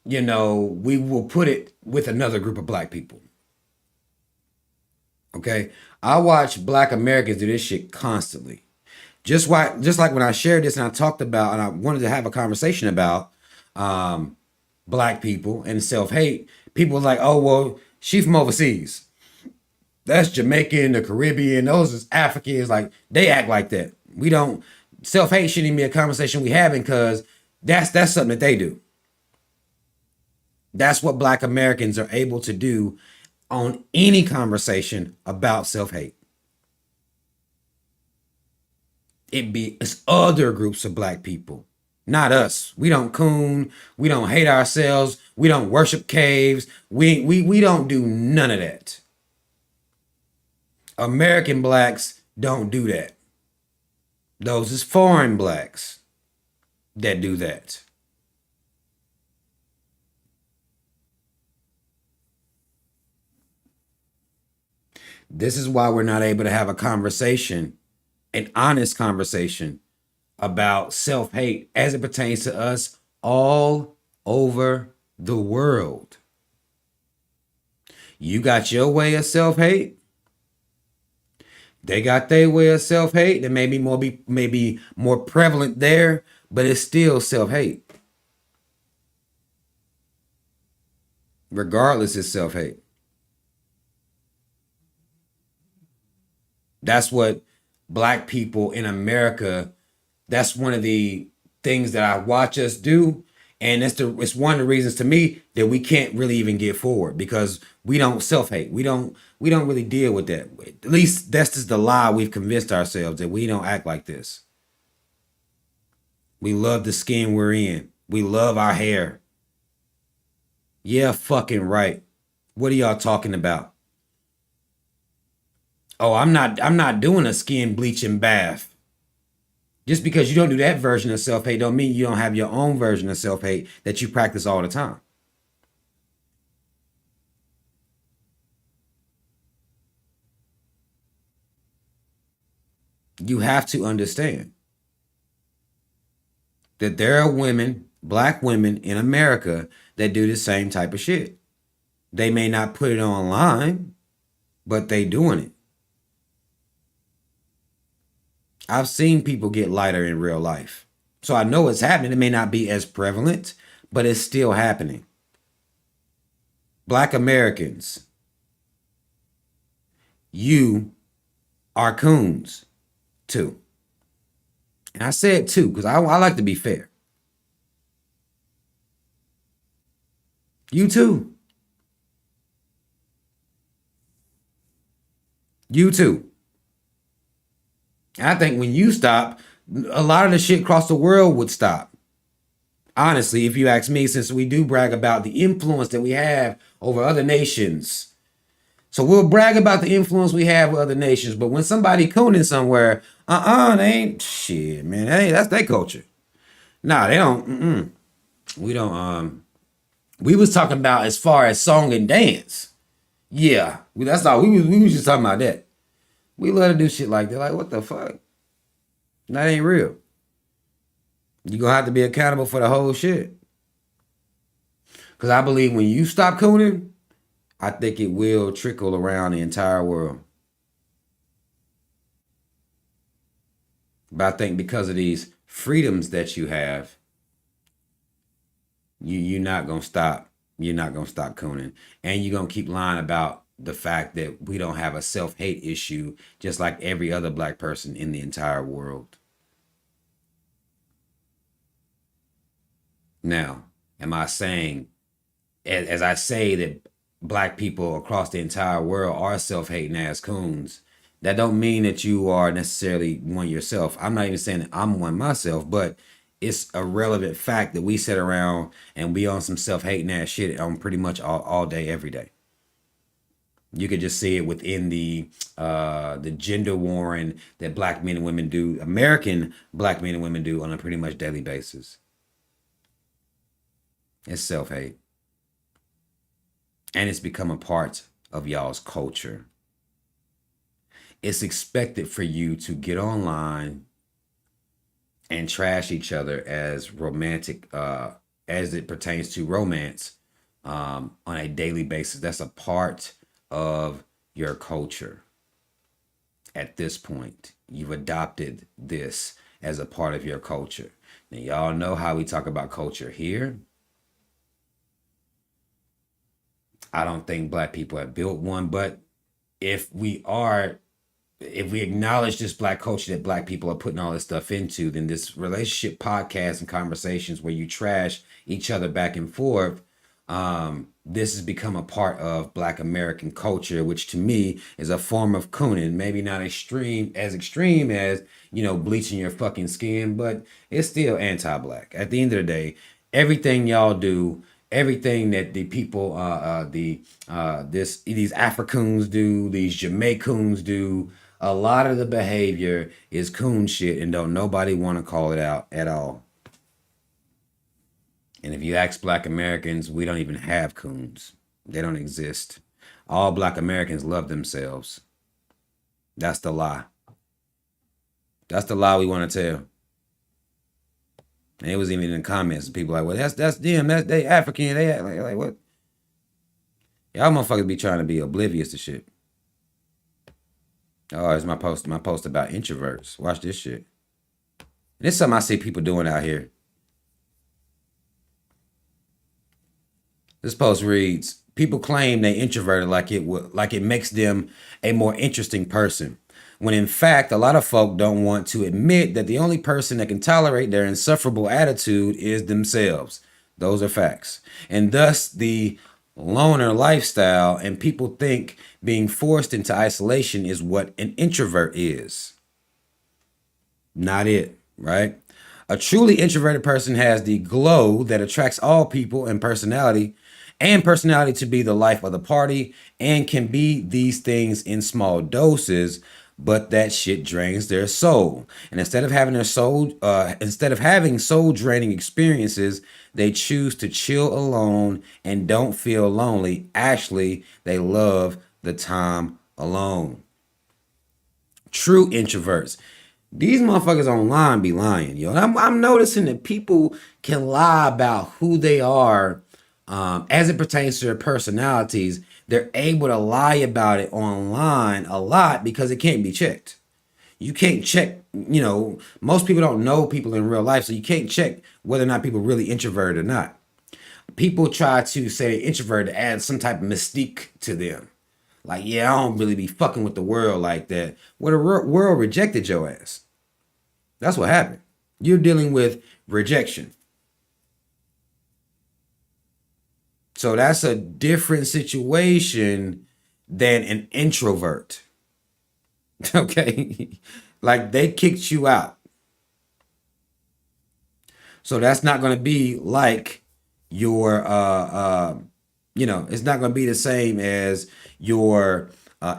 we will put it with another group of Black people. Okay? I watch Black Americans do this shit constantly. Just like when I shared this and I talked about and I wanted to have a conversation about Black people and self-hate, people were like, oh, well, she's from overseas. That's Jamaican, the Caribbean, those is Africans. Like, they act like that. We don't, self-hate shouldn't even be a conversation we having because that's something that they do. That's what Black Americans are able to do on any conversation about self-hate. It's other groups of Black people, not us. We don't coon. We don't hate ourselves. We don't worship caves. We don't do none of that. American Blacks don't do that. Those is foreign Blacks that do that. This is why we're not able to have a conversation, an honest conversation about self-hate as it pertains to us all over the world. You got your way of self-hate. They got their way of self-hate that may be more prevalent there, but it's still self-hate. Regardless, it's self-hate. That's what Black people in America, that's one of the things that I watch us do. And it's one of the reasons to me that we can't really even get forward, because we don't self-hate. We don't really deal with that. At least that's just the lie we've convinced ourselves, that we don't act like this. We love the skin we're in. We love our hair. Yeah, fucking right. What are y'all talking about? Oh, I'm not doing a skin bleaching bath. Just because you don't do that version of self-hate don't mean you don't have your own version of self-hate that you practice all the time. You have to understand that there are women, Black women in America, that do the same type of shit. They may not put it online, but they doing it. I've seen people get lighter in real life. So I know it's happening. It may not be as prevalent, but it's still happening. Black Americans, you are coons too. And I said too, because I like to be fair. You too. You too. I think when you stop, a lot of the shit across the world would stop. Honestly, if you ask me, since we do brag about the influence that we have over other nations. So we'll brag about the influence we have with other nations, but when somebody cooning somewhere, they ain't shit, man. Hey, that's their culture. Nah, they don't. We don't. We was talking about as far as song and dance. Yeah, that's all. We was just talking about that. We love to do shit like that. Like, what the fuck? That ain't real. You're gonna have to be accountable for the whole shit. Because I believe when you stop cooning, I think it will trickle around the entire world. But I think because of these freedoms that you have, you're not gonna stop. You're not gonna stop cooning. And you're gonna keep lying about the fact that we don't have a self-hate issue, just like every other Black person in the entire world. Now, am I saying, as I say that Black people across the entire world are self-hating ass coons, that don't mean that you are necessarily one yourself. I'm not even saying that I'm one myself, but it's a relevant fact that we sit around and be on some self-hating ass shit on pretty much all day, every day. You could just see it within the gender warring that Black men and women do, American Black men and women do on a pretty much daily basis. It's self-hate. And it's become a part of y'all's culture. It's expected for you to get online and trash each other as romantic, as it pertains to romance, on a daily basis. That's a part of your culture. At this point, you've adopted this as a part of your culture. Now, y'all know how we talk about culture here. I don't think Black people have built one, but if we acknowledge this Black culture that Black people are putting all this stuff into, then this relationship podcast and conversations where you trash each other back and forth, this has become a part of Black American culture, which to me is a form of cooning. Maybe not extreme as, bleaching your fucking skin, but it's still anti-Black. At the end of the day, everything y'all do, everything that the people, these Africans do, these Jamaicans do, a lot of the behavior is coon shit, and don't nobody want to call it out at all. And if you ask Black Americans, we don't even have coons. They don't exist. All Black Americans love themselves. That's the lie. That's the lie we want to tell. And it was even in the comments. People like, well, that's them. They African. They act like what? Y'all motherfuckers be trying to be oblivious to shit. Oh, it's my post about introverts. Watch this shit. And this is something I see people doing out here. This post reads, people claim they introverted like it makes them a more interesting person. When in fact, a lot of folk don't want to admit that the only person that can tolerate their insufferable attitude is themselves. Those are facts. And thus the loner lifestyle, and people think being forced into isolation is what an introvert is. Not it, right? A truly introverted person has the glow that attracts all people and personality to be the life of the party, and can be these things in small doses, but that shit drains their soul. And instead of having soul draining experiences, they choose to chill alone and don't feel lonely. Actually, they love the time alone. True introverts. These motherfuckers online be lying, yo. I'm noticing that people can lie about who they are as it pertains to their personalities. They're able to lie about it online a lot because it can't be checked. You can't check, most people don't know people in real life, so you can't check whether or not people really introverted or not. People try to say introverted to add some type of mystique to them. Like, yeah, I don't really be fucking with the world like that. Well, the world rejected your ass. That's what happened. You're dealing with rejection. So that's a different situation than an introvert. Okay? Like, they kicked you out. So that's not going to be like your, it's not going to be the same as your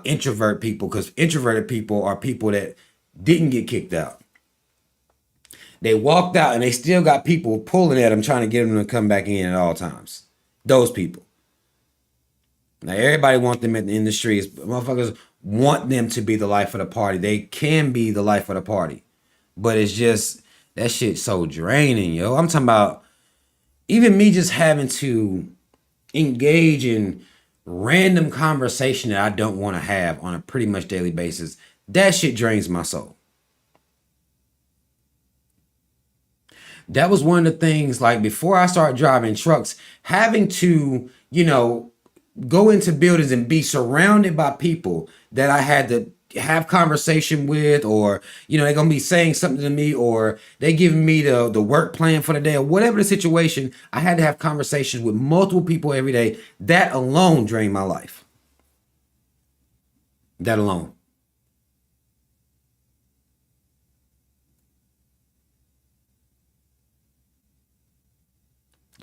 introvert people, because introverted people are people that didn't get kicked out. They walked out and they still got people pulling at them, trying to get them to come back in at all times. Those people. Now, everybody wants them in the streets. Motherfuckers want them to be the life of the party. They can be the life of the party. But it's just, that shit's so draining, yo. I'm talking about even me just having to engage in random conversation that I don't want to have on a pretty much daily basis. That shit drains my soul. That was one of the things, like, before I started driving trucks, having to, go into buildings and be surrounded by people that I had to have conversation with, or, they're going to be saying something to me, or they giving me the work plan for the day, or whatever the situation. I had to have conversations with multiple people every day. That alone drained my life. That alone.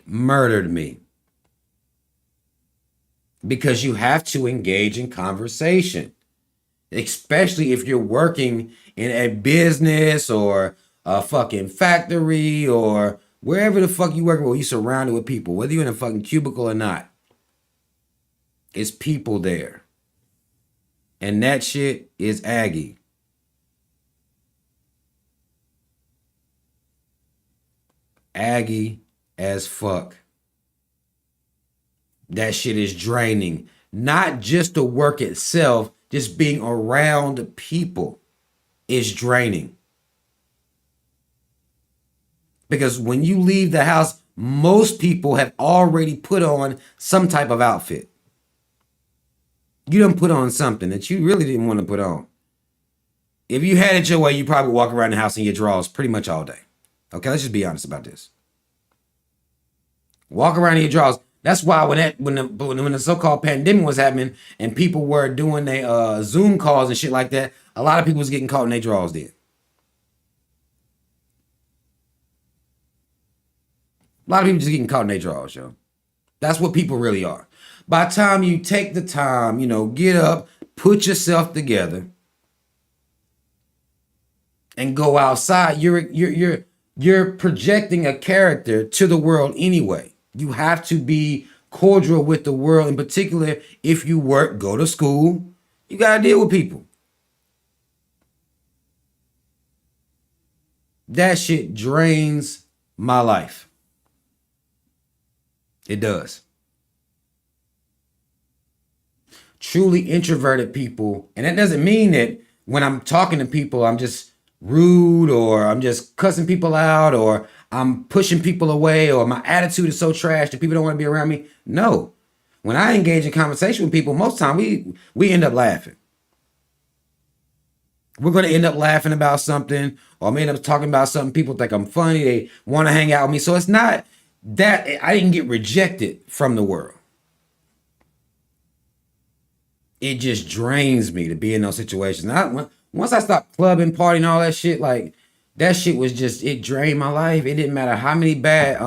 Murdered me. Because you have to engage in conversation, especially if you're working in a business or a fucking factory or wherever the fuck you working with. You're surrounded with people, whether you're in a fucking cubicle or not. It's people there. And that shit is aggy. Aggy as fuck. That shit is draining. Not just the work itself, just being around people is draining. Because when you leave the house, most people have already put on some type of outfit. You done put on something that you really didn't want to put on. If you had it your way, you probably walk around the house in your drawers pretty much all day. Okay, let's just be honest about this. Walk around in your drawers. That's why when the so-called pandemic was happening and people were doing their Zoom calls and shit like that, a lot of people was getting caught in their drawers then. A lot of people just getting caught in their drawers, yo. That's what people really are. By the time you take the time, get up, put yourself together, and go outside, you're projecting a character to the world anyway. You have to be cordial with the world, in particular if you work, go to school. You gotta deal with people. That shit drains my life. It does. truly introverted people, and that doesn't mean that when I'm talking to people, I'm just rude or I'm just cussing people out or I'm pushing people away or my attitude is so trash that people don't want to be around me. No. When I engage in conversation with people, most of the time we end up laughing. We're going to end up laughing about something, or I may end up talking about something. People think I'm funny. They want to hang out with me. So it's not that I didn't get rejected from the world. It just drains me to be in those situations. Once I stopped clubbing, partying, all that shit, like that shit was just, it drained my life. It didn't matter how many bad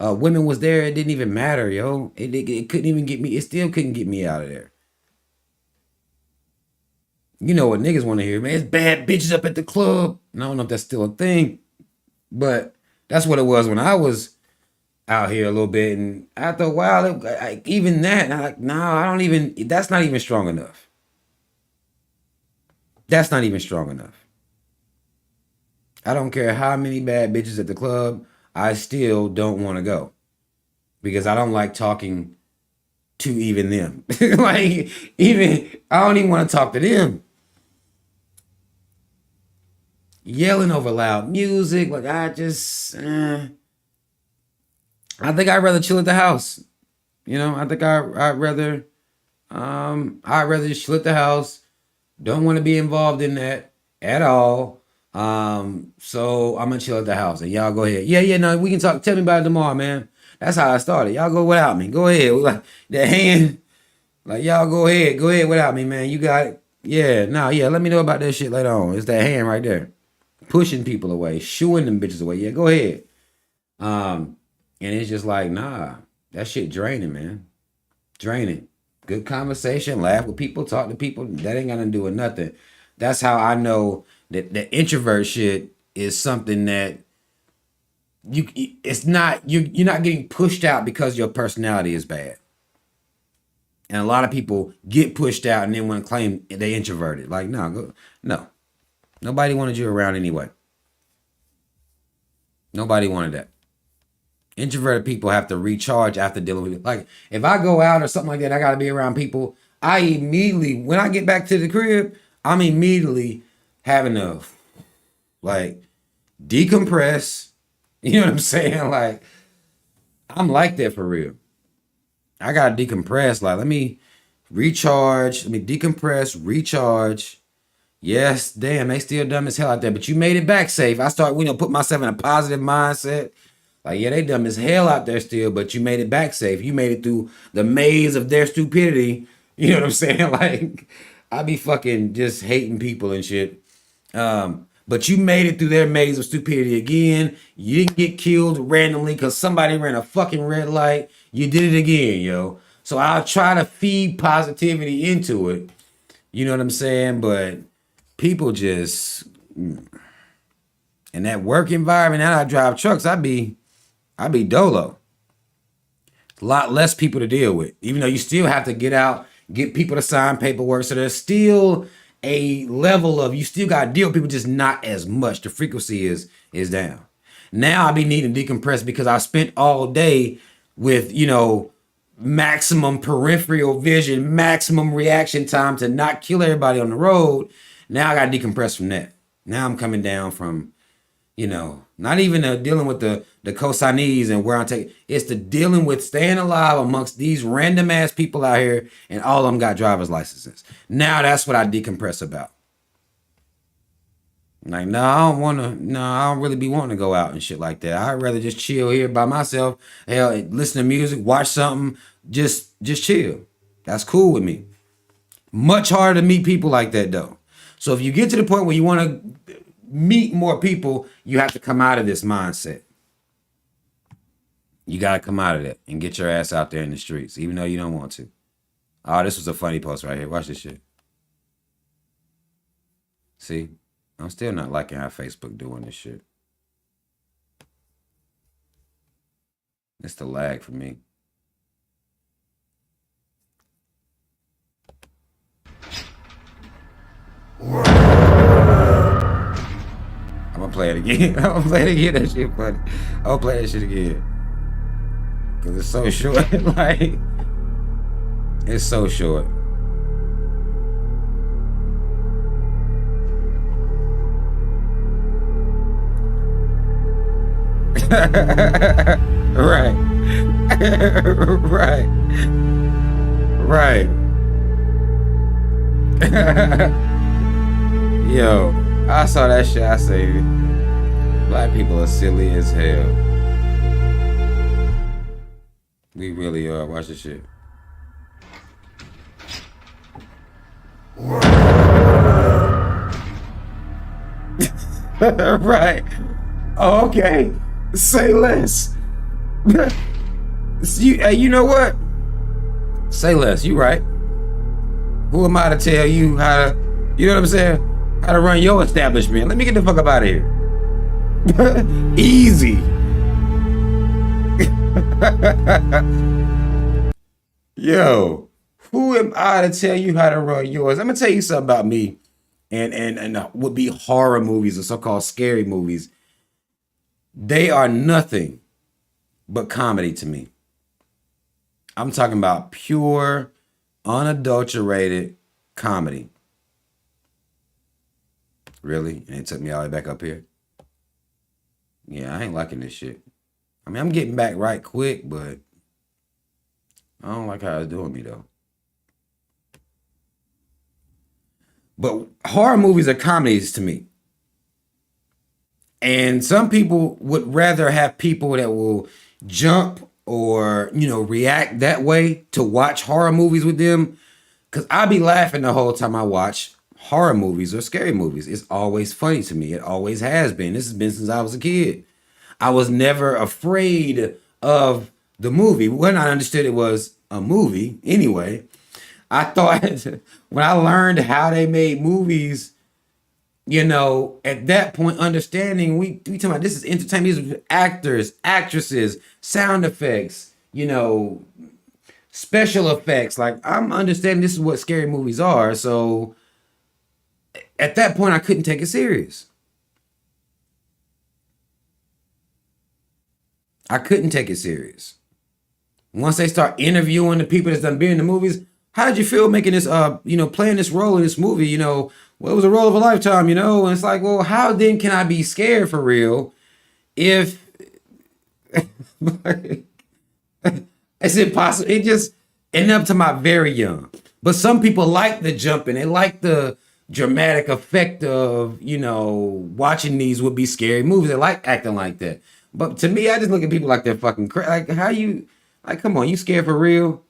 women was there. It didn't even matter, yo. It couldn't even get me. It still couldn't get me out of there. You know what niggas want to hear, man. It's bad bitches up at the club. And I don't know if that's still a thing, but that's what it was when I was out here a little bit. And after a while, even that, I'm like, no, I don't even, that's not even strong enough. That's not even strong enough. I don't care how many bad bitches at the club, I still don't want to go. Because I don't like talking to even them. I don't even want to talk to them. Yelling over loud music, like I think I'd rather chill at the house. You know, I think I'd rather just chill at the house. Don't want to be involved in that at all. So I'm gonna chill at the house and y'all go ahead. Yeah, no, we can talk. Tell me about it tomorrow, man. That's how I started. Y'all go without me. Go ahead. Like that hand, like y'all go ahead without me, man. You got it. Yeah, let me know about that shit later on. It's that hand right there. Pushing people away, shooing them bitches away. Yeah, go ahead. And it's just like, nah, that shit draining, man. Draining. Good conversation, laugh with people, talk to people. That ain't got nothing to do with nothing. That's how I know that the introvert shit is something that you're not getting pushed out because your personality is bad. And a lot of people get pushed out and then want to claim they introverted. Like, no. Nobody wanted you around anyway. Nobody wanted that. Introverted people have to recharge after dealing with it. Like, if I go out or something like that, I got to be around people. I immediately, when I get back to the crib, I'm immediately having to, like, decompress. You know what I'm saying? Like, I'm like that for real. I got to decompress. Like, let me recharge. Let me decompress, recharge. Yes, damn, they still dumb as hell out there, but you made it back safe. I start, put myself in a positive mindset. Like, yeah, they dumb as hell out there still, but you made it back safe. You made it through the maze of their stupidity. You know what I'm saying? Like, I be fucking just hating people and shit. But you made it through their maze of stupidity again. You didn't get killed randomly because somebody ran a fucking red light. You did it again, yo. So I'll try to feed positivity into it. You know what I'm saying? But people just, in that work environment, and I drive trucks, I be dolo. A lot less people to deal with, even though you still have to get out, get people to sign paperwork. So there's still a level of, you still got to deal with people, just not as much. The frequency is down. Now I be needing to decompress because I spent all day with, maximum peripheral vision, maximum reaction time to not kill everybody on the road. Now I got to decompress from that. Now I'm coming down from, not even dealing with the cosignees and where I'm taking. It's the dealing with staying alive amongst these random ass people out here, and all of them got driver's licenses. Now that's what I decompress about. Like, I don't really be wanting to go out and shit like that. I'd rather just chill here by myself. Hell, listen to music, watch something, just chill. That's cool with me. Much harder to meet people like that though. So if you get to the point where you want to meet more people, you have to come out of this mindset. You got to come out of that and get your ass out there in the streets, even though you don't want to. Oh, this was a funny post right here. Watch this shit. See, I'm still not liking how Facebook doing this shit. It's the lag for me. I'm gonna play it again. I'm gonna play it again. That shit funny. I'm gonna play that shit again. Cause it's so short. Like, it's so short. Right. Right. Right. Yo, I saw that shit. I say, black people are silly as hell. We really are. Watch this shit. Right. Oh, okay. Say less. You know what? Say less. You right. Who am I to tell you how to, you know what I'm saying? How to run your establishment. Let me get the fuck up out of here. Easy. Yo, who am I to tell you how to run yours? I'm gonna tell you something about me and would be horror movies or so-called scary movies. They are nothing but comedy to me. I'm talking about pure, unadulterated comedy. Really? And it took me all the way back up here? Yeah, I ain't liking this shit. I mean, I'm getting back right quick, but I don't like how it's doing me, though. But horror movies are comedies to me. And some people would rather have people that will jump or, react that way to watch horror movies with them. Because I be laughing the whole time I watch horror movies or scary movies. It's always funny to me. It always has been. This has been since I was a kid. I was never afraid of the movie. When I understood it was a movie anyway, I thought when I learned how they made movies, at that point, understanding, we talking about this is entertainment. These are actors, actresses, sound effects, special effects. Like, I'm understanding this is what scary movies are. So at that point, I couldn't take it serious. I couldn't take it serious. Once they start interviewing the people that's done been in the movies, how did you feel making this, playing this role in this movie? Well, it was a role of a lifetime, And it's like, well, how then can I be scared for real if it's impossible? It just ended up to my very young. But some people like the jumping. They like the dramatic effect of, watching these would be scary movies. They like acting like that. But to me, I just look at people like they're fucking crazy. Like, how you, like, come on, you scared for real?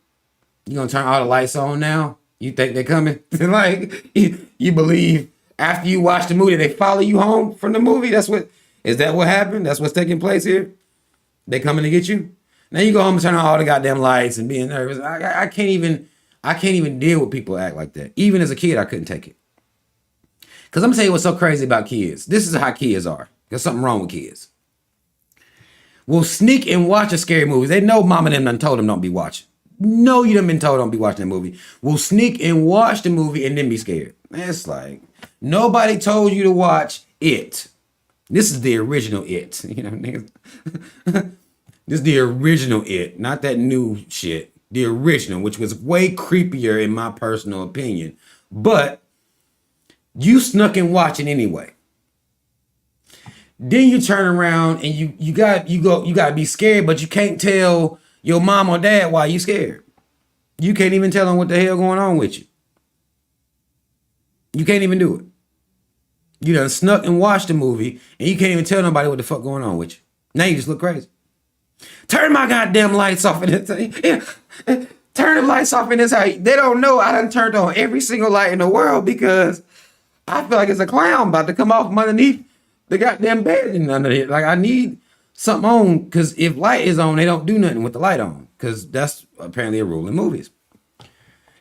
You gonna turn all the lights on now? You think they're coming? Like, you believe after you watch the movie, they follow you home from the movie? Is that what happened? That's what's taking place here? They coming to get you? Now you go home and turn on all the goddamn lights and being nervous. I can't even deal with people act like that. Even as a kid, I couldn't take it. Because I'm gonna tell you what's so crazy about kids. This is how kids are. There's something wrong with kids. Will sneak and watch a scary movie. They know mom and them done told them don't be watching. No, you done been told don't be watching that movie. Will sneak and watch the movie and then be scared. It's like, nobody told you to watch It. This is the original It. Niggas. This is the original It, not that new shit. The original, which was way creepier in my personal opinion. But you snuck and watching anyway. Then you turn around and you gotta be scared, but you can't tell your mom or dad why you scared. You can't even tell them what the hell going on with you. You can't even do it. You done snuck and watched the movie and you can't even tell nobody what the fuck going on with you. Now you just look crazy. Turn my goddamn lights off in this thing. Yeah. Turn the lights off in this house. They don't know I done turned on every single light in the world because I feel like it's a clown about to come off from underneath the goddamn bed and under it. Like, I need something on, because if light is on, they don't do nothing with the light on, because that's apparently a rule in movies.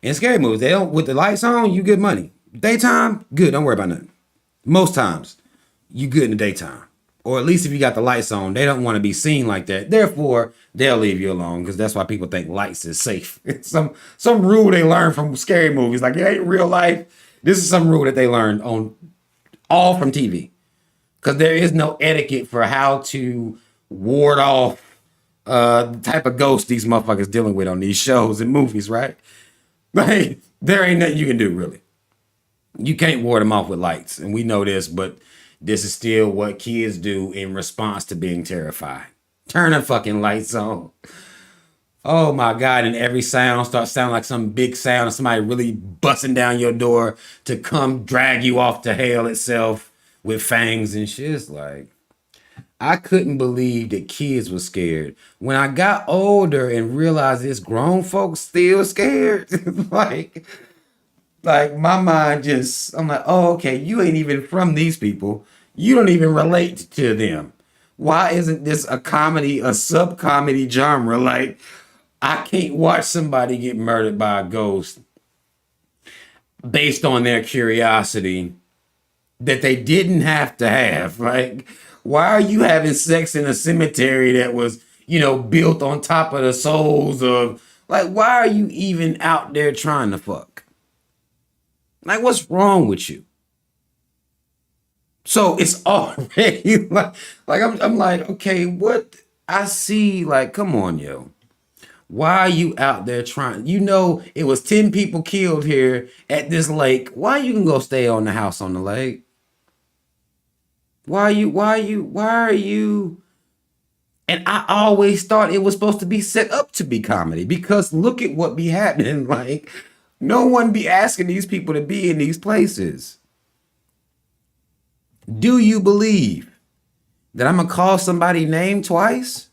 In scary movies, they don't, with the lights on, you get money. Daytime, good, don't worry about nothing. Most times, you good in the daytime. Or at least if you got the lights on, they don't want to be seen like that. Therefore, they'll leave you alone, because that's why people think lights is safe. It's some rule they learned from scary movies. Like, it ain't real life. This is some rule that they learned all from TV. Because there is no etiquette for how to ward off the type of ghost these motherfuckers dealing with on these shows and movies, right? Like, there ain't nothing you can do, really. You can't ward them off with lights, and we know this, but this is still what kids do in response to being terrified. Turn the fucking lights on. Oh my God, and every sound starts sounding like some big sound of somebody really busting down your door to come drag you off to hell itself with fangs and shit. It's like, I couldn't believe that kids were scared. When I got older and realized this grown folks still scared, like my mind just, I'm like, oh, okay, you ain't even from these people. You don't even relate to them. Why isn't this a comedy, a sub-comedy genre? Like, I can't watch somebody get murdered by a ghost based on their curiosity that they didn't have to have. Like, why are you having sex in a cemetery that was, built on top of the souls of, like, why are you even out there trying to fuck? Like, what's wrong with you? So it's already I'm like, okay, what I see, like, come on, yo. Why are you out there trying? It was 10 people killed here at this lake. Why you can go stay on the house on the lake? Why are you? And I always thought it was supposed to be set up to be comedy, because look at what be happening. Like, no one be asking these people to be in these places. Do you believe that I'm gonna call somebody name twice?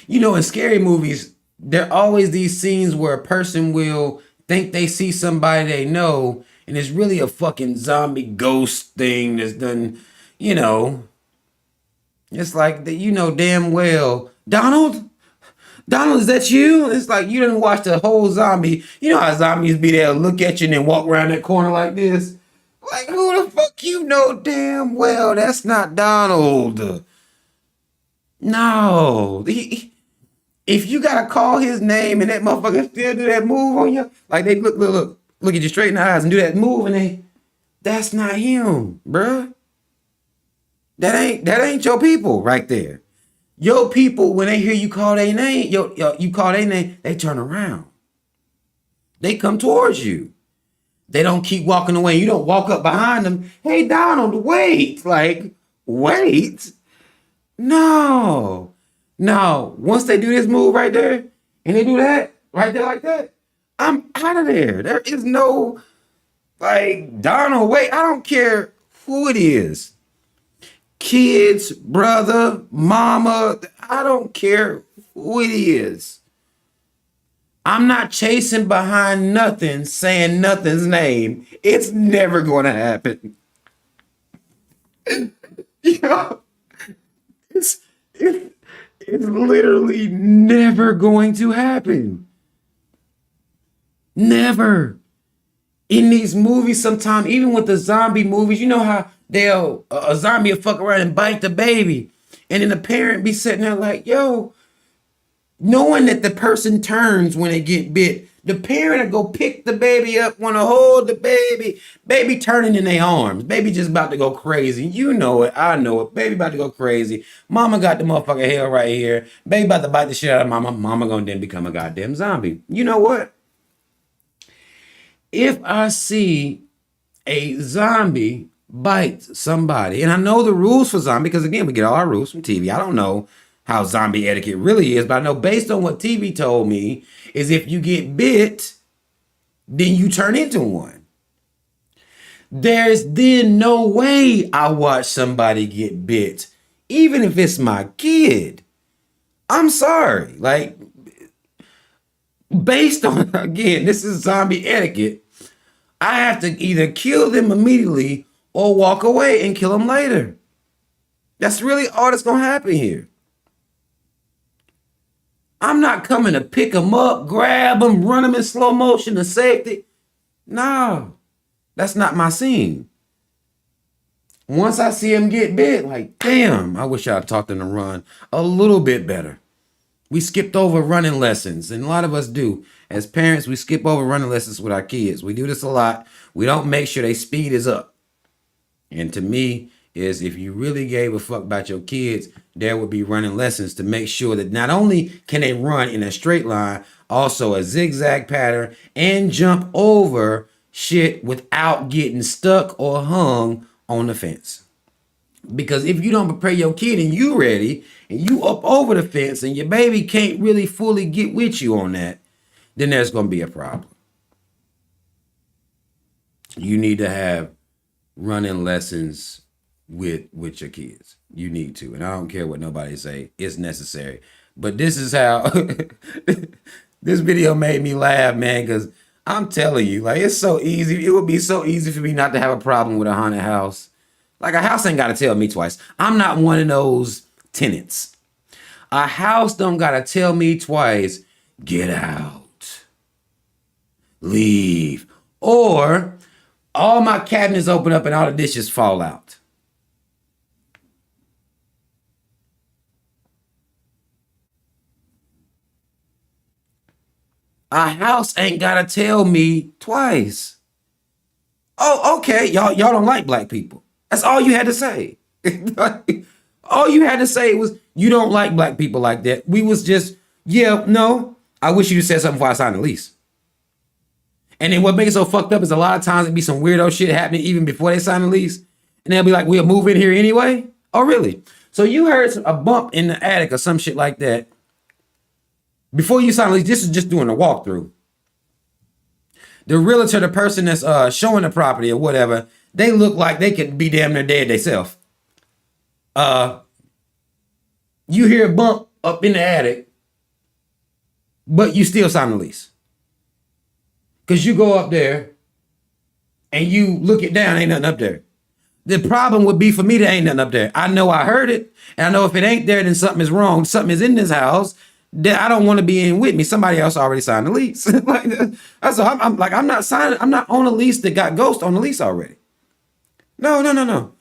In scary movies, there are always these scenes where a person will think they see somebody they know, and it's really a fucking zombie ghost thing that's done, it's like that, damn well, Donald, is that you? It's like you didn't watch the whole zombie. You know how zombies be there, look at you and then walk around that corner like this? Like, who the fuck damn well that's not Donald? No. If you gotta call his name and that motherfucker still do that move on you, like they look at you straight in the eyes and do that move, and that's not him, bruh. That ain't your people right there. Your people, when they hear you call their name, you call their name, they turn around. They come towards you. They don't keep walking away. You don't walk up behind them. Hey, Donald, wait. Like, wait. No. Once they do this move right there, and they do that right there like that, I'm out of there. There is no, like, Donald, wait. I don't care who it is. Kids, brother, mama, I don't care who it is. I'm not chasing behind nothing, saying nothing's name. It's never going to happen. It's literally never going to happen. Never. In these movies, sometimes, even with the zombie movies, you know how a zombie will fuck around and bite the baby, and then the parent be sitting there like, yo, knowing that the person turns when they get bit, the parent will go pick the baby up, want to hold the baby turning in their arms. Baby just about to go crazy. You know it. I know it. Baby about to go crazy. Mama got the motherfucking hell right here. Baby about to bite the shit out of mama. Mama gonna then become a goddamn zombie. You know what? If I see a zombie bite somebody, and I know the rules for zombie, because again, we get all our rules from TV. I don't know how zombie etiquette really is, but I know based on what TV told me is if you get bit, then you turn into one. There's then no way I watch somebody get bit, even if it's my kid. I'm sorry. Like, based on, again, this is zombie etiquette, I have to either kill them immediately or walk away and kill them later. That's really all that's going to happen here. I'm not coming to pick them up, grab them, run them in slow motion to safety. No, that's not my scene. Once I see them get bit, like, damn, I wish I'd taught them to run a little bit better. We skipped over running lessons, and a lot of us do. As parents, we skip over running lessons with our kids. We do this a lot. We don't make sure their speed is up. And to me, is if you really gave a fuck about your kids, there would be running lessons to make sure that not only can they run in a straight line, also a zigzag pattern and jump over shit without getting stuck or hung on the fence. Because if you don't prepare your kid and you ready and you up over the fence and your baby can't really fully get with you on that, then there's going to be a problem. You need to have running lessons with your kids. You need to. And I don't care what nobody say. It's necessary. But this is how this video made me laugh, man, because I'm telling you, like, it's so easy. It would be so easy for me not to have a problem with a haunted house. Like, a house ain't got to tell me twice. I'm not one of those tenants. A house don't got to tell me twice, get out, leave, or all my cabinets open up and all the dishes fall out. A house ain't got to tell me twice. Oh, okay, y'all don't like black people. That's all you had to say. All you had to say was, you don't like black people like that. We was just, yeah, no, I wish you said something before I signed the lease. And then what makes it so fucked up is a lot of times it'd be some weirdo shit happening even before they sign the lease. And they'll be like, we'll move in here anyway. Oh, really? So you heard a bump in the attic or some shit like that before you sign the lease. This is just doing a walkthrough. The realtor, the person that's showing the property or whatever, they look like they could be damn near dead themselves. You hear a bump up in the attic, but you still sign the lease. Because you go up there and you look it down, ain't nothing up there. The problem would be for me, there ain't nothing up there. I know I heard it, and I know if it ain't there, then something is wrong. Something is in this house that I don't want to be in with me. Somebody else already signed the lease. Like, that's all. I'm like, I'm not signing. I'm not on a lease that got ghost on the lease already. No.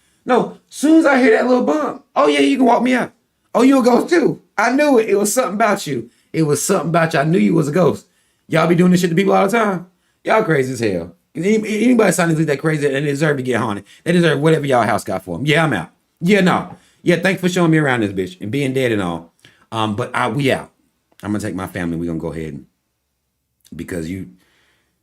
Soon as I hear that little bump, oh yeah, you can walk me out. Oh, you a ghost too. I knew it. It was something about you. It was something about you. I knew you was a ghost. Y'all be doing this shit to people all the time. Y'all crazy as hell. Anybody signing lease that crazy and they deserve to get haunted. They deserve whatever y'all house got for them. Yeah, I'm out. Yeah, no. Yeah, thanks for showing me around this bitch and being dead and all. But we out. I'm gonna take my family. We're gonna go ahead and, because you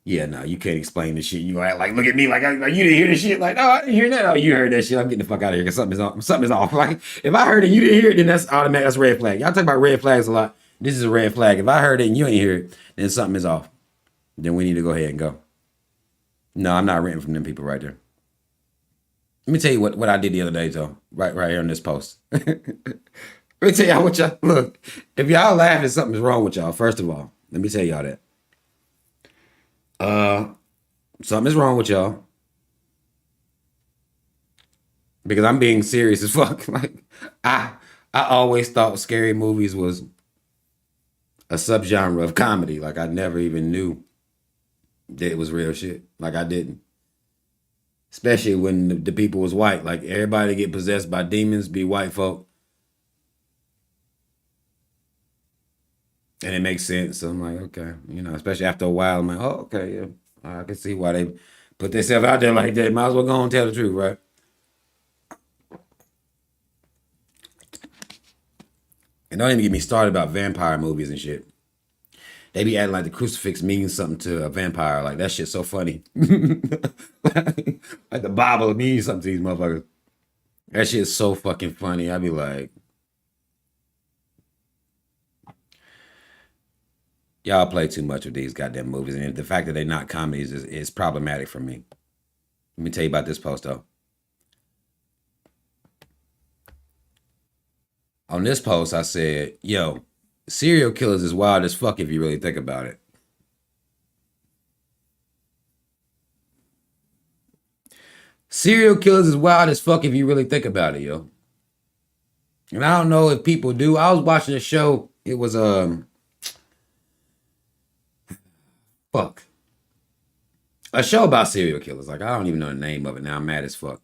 can't explain this shit. You act like, look at me like you didn't hear this shit. Like, oh, I didn't hear that. Oh, you heard that shit. I'm getting the fuck out of here because something is off. Like, if I heard it and you didn't hear it, then that's automatic. That's red flag. Y'all talk about red flags a lot. This is a red flag. If I heard it and you ain't hear it, then something is off. Then we need to go ahead and go. No, I'm not renting from them people right there. Let me tell you what I did the other day, though. Right here on this post. Let me tell y'all what y'all, look, if y'all laughing, something's wrong with y'all. First of all, let me tell y'all that. Something is wrong with y'all. Because I'm being serious as fuck. Like, I always thought scary movies was a subgenre of comedy. Like, I never even knew that it was real shit. Like, I didn't. Especially when the people was white. Like, everybody get possessed by demons be white folk. And it makes sense. So I'm like, okay. Especially after a while, I'm like, oh, okay, yeah. I can see why they put themselves out there like that. Might as well go and tell the truth, right? And don't even get me started about vampire movies and shit. They be acting like the crucifix means something to a vampire. Like, that shit's so funny. Like the Bible means something to these motherfuckers. That shit's so fucking funny. I be like, y'all play too much with these goddamn movies. And the fact that they're not comedies is problematic for me. Let me tell you about this post, though. On this post, I said, yo, serial killers is wild as fuck if you really think about it. Serial killers is wild as fuck if you really think about it, yo. And I don't know if people do. I was watching a show. It was, a show about serial killers. Like, I don't even know the name of it now. I'm mad as fuck.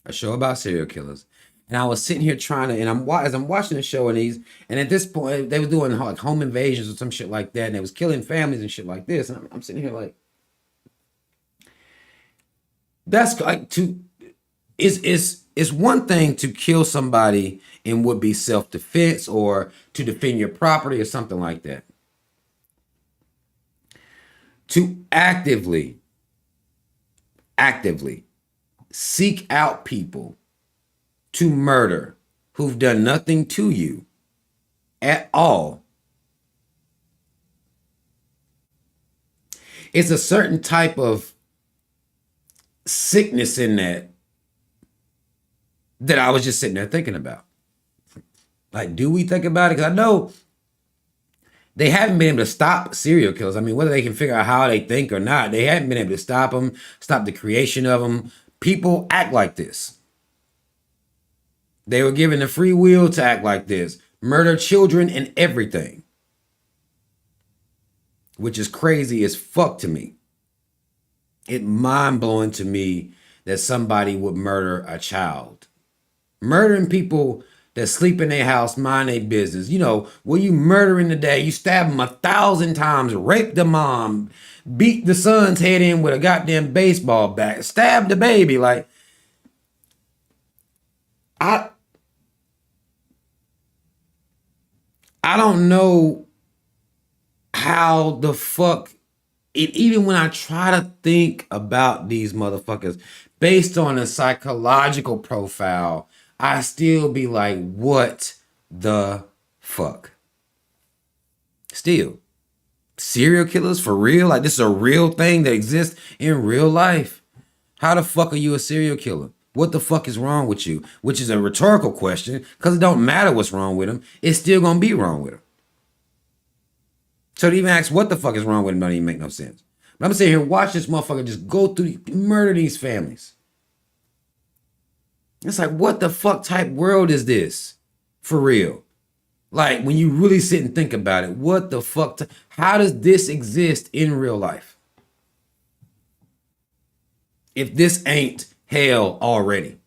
A show about serial killers. And I was sitting here trying to, and as I'm watching the show, and at this point, they were doing like home invasions or some shit like that, and they was killing families and shit like this. And I'm sitting here like, that's like it's one thing to kill somebody in would be self-defense or to defend your property or something like that. To actively actively seek out people to murder who've done nothing to you at all, it's a certain type of sickness in that I was just sitting there thinking about. Like, do we think about it? Because I know they haven't been able to stop serial killers. I mean, whether they can figure out how they think or not, they haven't been able to stop them, stop the creation of them. People act like this. They were given the free will to act like this, murder children and everything, which is crazy as fuck to me. It's mind-blowing to me that somebody would murder a child. Murdering people that sleep in their house, mind their business. You know, were you murdering the dad? You stab him 1,000 times, rape the mom, beat the son's head in with a goddamn baseball bat, stab the baby. Like, I don't know how the fuck even when I try to think about these motherfuckers based on a psychological profile, I still be like, what the fuck? Still, serial killers for real? Like, this is a real thing that exists in real life. How the fuck are you a serial killer? What the fuck is wrong with you? Which is a rhetorical question, because it don't matter what's wrong with them. It's still gonna be wrong with them. So to even ask what the fuck is wrong with them don't even make no sense. But I'm sitting here, watch this motherfucker just go through, murder these families. It's like, what the fuck type world is this? For real. Like, when you really sit and think about it, what the fuck? How does this exist in real life? If this ain't hell already.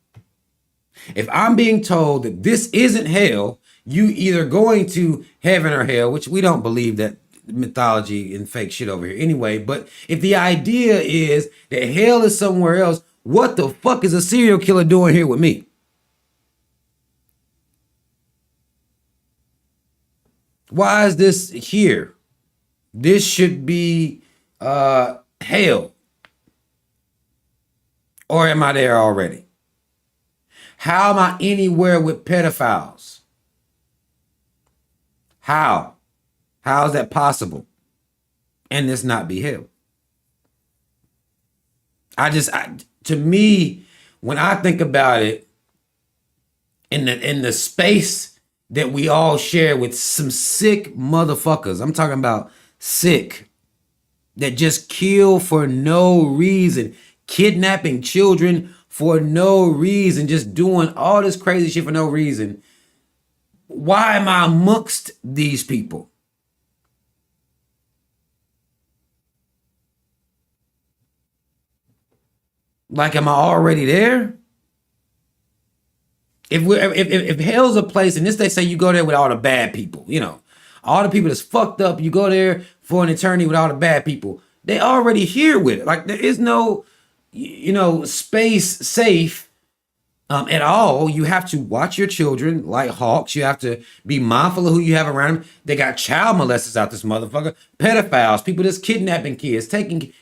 If I'm being told that this isn't hell, you either going to heaven or hell, which we don't believe that mythology and fake shit over here anyway. But if the idea is that hell is somewhere else, what the fuck is a serial killer doing here with me? Why is this here? This should be hell. Or am I there already? How am I anywhere with pedophiles? How? How is that possible? And this not be hell? To me, when I think about it, in the space that we all share with some sick motherfuckers, I'm talking about sick, that just kill for no reason, kidnapping children for no reason, just doing all this crazy shit for no reason. Why am I amongst these people? Like, am I already there? If hell's a place, and this they say you go there with all the bad people, you know, all the people that's fucked up, you go there for an eternity with all the bad people. They already here with it. Like, there is no, space safe at all. You have to watch your children like hawks. You have to be mindful of who you have around them. They got child molesters out this motherfucker, pedophiles, people that's kidnapping kids,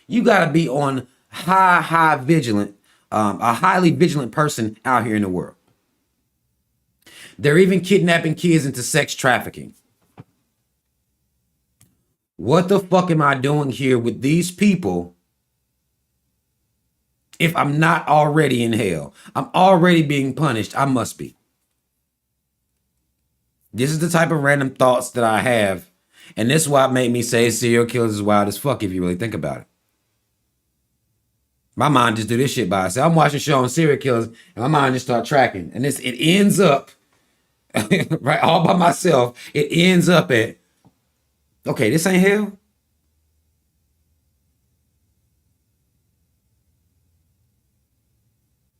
you got to be on high vigilant, a highly vigilant person out here in the world. They're even kidnapping kids into sex trafficking. What the fuck am I doing here with these people if I'm not already in hell? I'm already being punished. I must be. This is the type of random thoughts that I have. And this is why it made me say serial killers is wild as fuck if you really think about it. My mind just do this shit by itself. I'm watching a show on serial killers and my mind just start tracking. And it ends up, right, all by myself. It ends up at, okay, this ain't hell.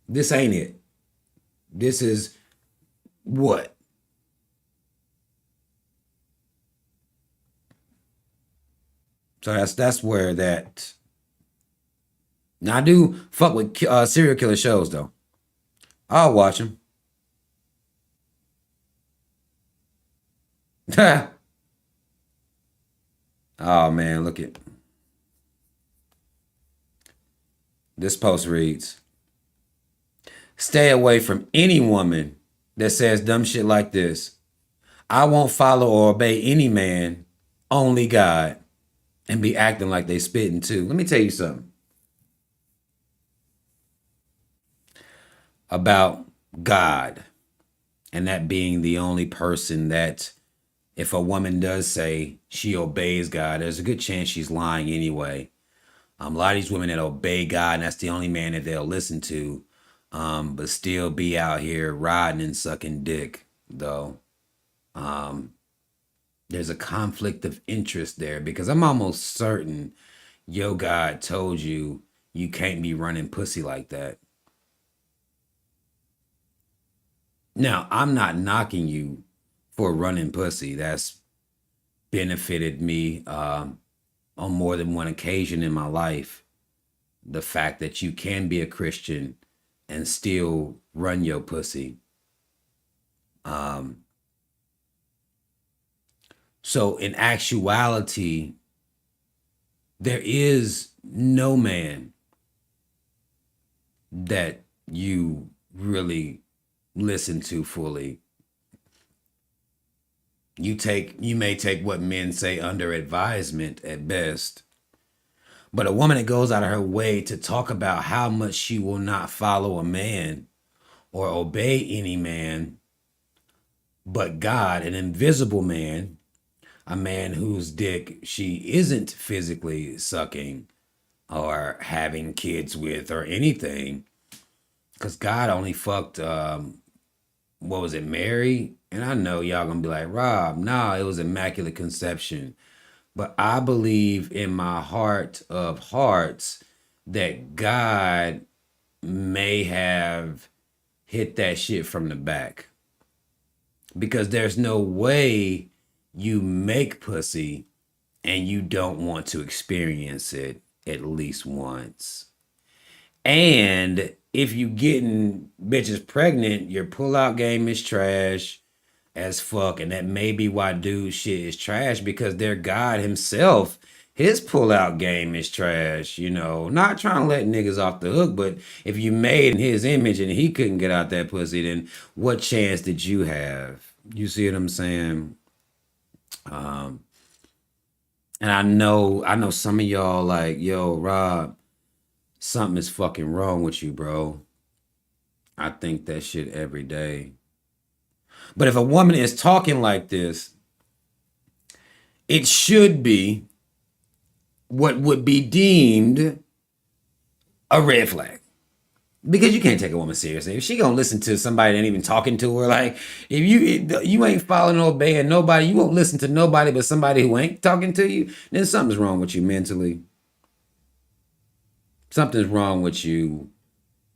This ain't it. This is what? So that's where that. Now I do fuck with serial killer shows though. I'll watch them. Oh man, look at This post reads, stay away from any woman that says dumb shit like this. I won't follow or obey any man, only God, and be acting like they spitting too. Let me tell you something about God, and that being the only person that, if a woman does say she obeys God, there's a good chance she's lying anyway. A lot of these women that obey God, and that's the only man that they'll listen to, but still be out here riding and sucking dick, though. There's a conflict of interest there, because I'm almost certain your God told you you can't be running pussy like that. Now, I'm not knocking you for running pussy. That's benefited me on more than one occasion in my life. The fact that you can be a Christian and still run your pussy. So in actuality, there is no man that you really listen to fully. You may take what men say under advisement at best. But a woman that goes out of her way to talk about how much she will not follow a man or obey any man but God, an invisible man, a man whose dick she isn't physically sucking or having kids with or anything, because God only fucked, what was it, Mary? And I know y'all gonna be like, Rob, nah, it was Immaculate Conception. But I believe in my heart of hearts that God may have hit that shit from the back. Because there's no way you make pussy and you don't want to experience it at least once. And if you getting bitches pregnant, your pullout game is trash as fuck. And that may be why dude shit is trash, because their God himself, his pullout game is trash, you know. Not trying to let niggas off the hook, but if you made in his image and he couldn't get out that pussy, then what chance did you have? You see what I'm saying? And I know some of y'all like, yo, Rob, something is fucking wrong with you, bro. I think that shit every day. But if a woman is talking like this, it should be what would be deemed a red flag. Because you can't take a woman seriously. If she gonna listen to somebody that ain't even talking to her, like, if you ain't following or obeying nobody, you won't listen to nobody but somebody who ain't talking to you, then something's wrong with you mentally. Something's wrong with you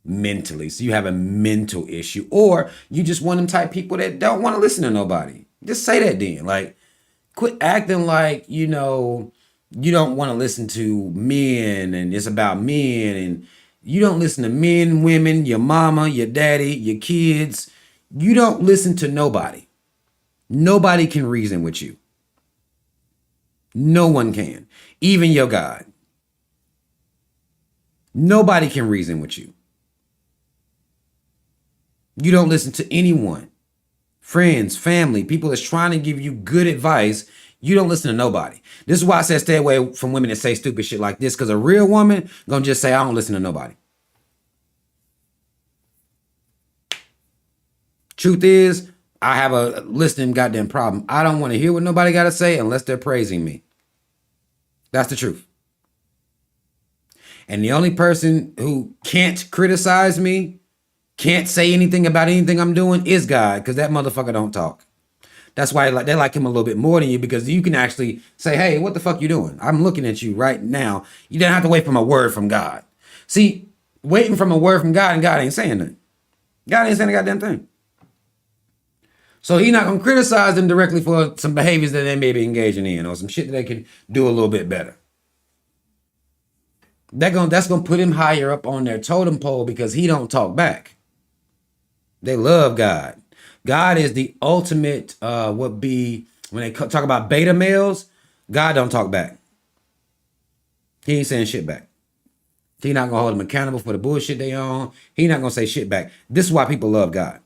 mentally. So you have a mental issue, or you just one of them type people that don't want to listen to nobody. Just say that then. Like, quit acting like, you know, you don't want to listen to men and it's about men, and you don't listen to men, women, your mama, your daddy, your kids. You don't listen to nobody. Nobody can reason with you. No one can. Even your God. Nobody can reason with you. You don't listen to anyone. Friends, family, people that's trying to give you good advice. You don't listen to nobody. This is why I said stay away from women that say stupid shit like this, because a real woman gonna just say, I don't listen to nobody. Truth is, I have a listening goddamn problem. I don't want to hear what nobody got to say unless they're praising me. That's the truth. And the only person who can't criticize me, can't say anything about anything I'm doing, is God, because that motherfucker don't talk. That's why they like him a little bit more than you, because you can actually say, hey, what the fuck you doing? I'm looking at you right now. You don't have to wait for a word from God. See, waiting from a word from God, and God ain't saying nothing. God ain't saying a goddamn thing. So he's not going to criticize them directly for some behaviors that they may be engaging in, or some shit that they can do a little bit better. That's going to put him higher up on their totem pole, because he don't talk back. They love God. God is the ultimate, when they talk about beta males, God don't talk back. He ain't saying shit back. He not gonna hold them accountable for the bullshit they on. He not gonna say shit back. This is why people love God.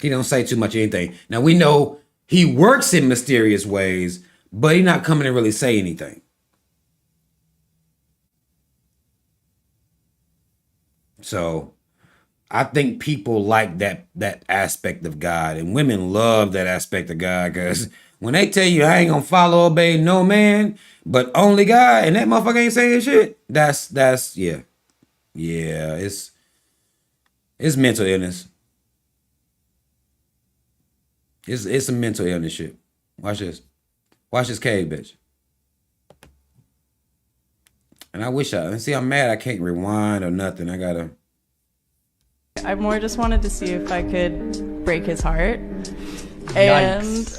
He don't say too much of anything. Now we know he works in mysterious ways, but he not coming to really say anything. So I think people like that aspect of God, and women love that aspect of God, because when they tell you I ain't gonna follow, obey no man, but only God, and that motherfucker ain't saying shit, that's yeah. It's mental illness. It's some mental illness shit. Watch this. Watch this cave, bitch. And I wish I'm mad I can't rewind or nothing. I more just wanted to see if I could break his heart. And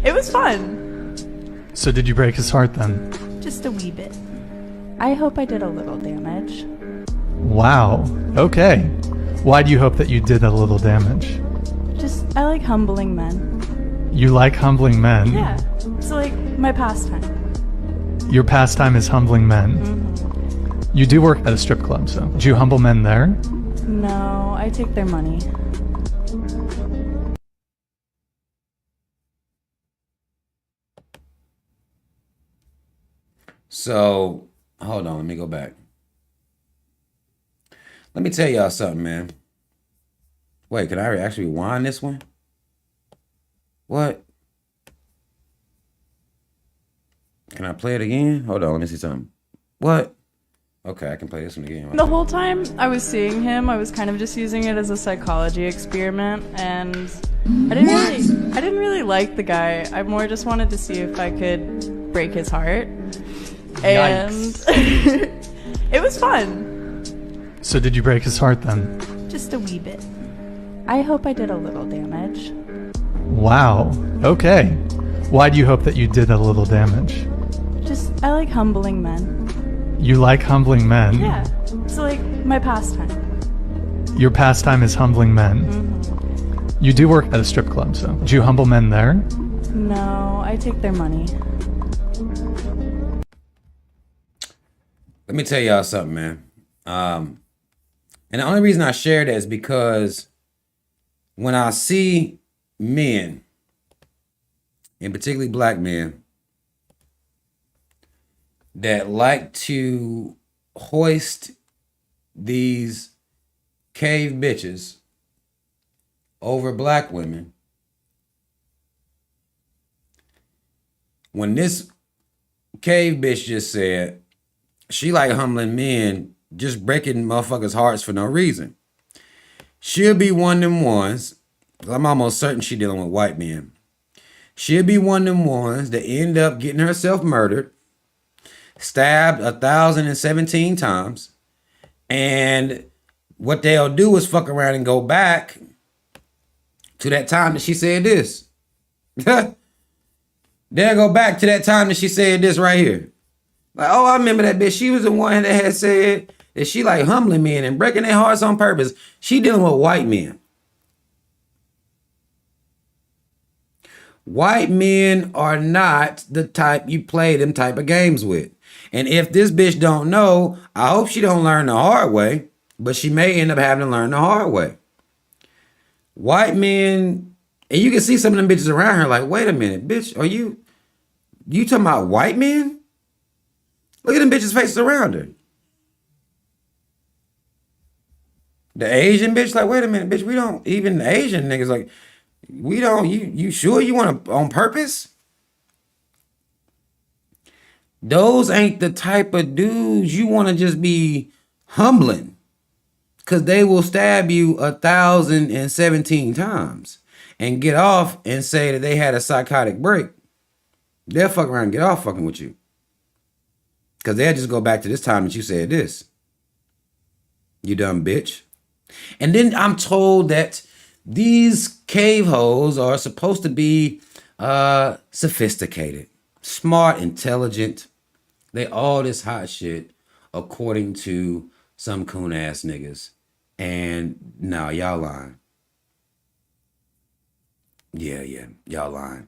it was fun. So did you break his heart then? Just a wee bit. I hope I did a little damage. Wow. Okay. Why do you hope that you did a little damage? I like humbling men. You like humbling men? Yeah. It's like my pastime. Your pastime is humbling men. Mm-hmm. You do work at a strip club, so do you humble men there? No, I take their money. So, hold on, let me go back. Let me tell y'all something, man. Wait, can I actually rewind this one? What? Can I play it again? Hold on, let me see something. What? Okay, I can play this one again. The whole time I was seeing him, I was kind of just using it as a psychology experiment, and I didn't really like the guy. I more just wanted to see if I could break his heart. And it was fun. So did you break his heart then? Just a wee bit. I hope I did a little damage. Wow. Okay. Why do you hope that you did a little damage? I like humbling men. You like humbling men? Yeah. It's like my pastime. Your pastime is humbling men. Mm-hmm. You do work at a strip club, so do you humble men there? No, I take their money. Let me tell y'all something, man. And the only reason I share that is because when I see men, and particularly black men, that like to hoist these cave bitches over black women, when this cave bitch just said she like humbling men, just breaking motherfuckers' hearts for no reason, she'll be one of them ones, I'm almost certain she dealing with white men, she'll be one of them ones that end up getting herself murdered, stabbed 1,017 times, and what they'll do is fuck around and go back to that time that she said this. They'll go back to that time that she said this right here. Like, oh, I remember that bitch. She was the one that had said that she like humbling men and breaking their hearts on purpose. She dealing with white men. White men are not the type you play them type of games with. And if this bitch don't know, I hope she don't learn the hard way, but she may end up having to learn the hard way. White men, and you can see some of them bitches around her like, wait a minute, bitch, are you talking about white men? Look at them bitches' faces around her. The Asian bitch, like, wait a minute, bitch, we don't, even the Asian niggas, like, we don't, you sure you want to, on purpose? Those ain't the type of dudes you want to just be humbling, because they will stab you 1,017 times and get off and say that they had a psychotic break. They'll fuck around and get off fucking with you, because they'll just go back to this time that you said this. You dumb bitch. And then I'm told that these cave hoes are supposed to be sophisticated, smart, intelligent. They all this hot shit according to some coon ass niggas. And no, y'all lying. Yeah, y'all lying.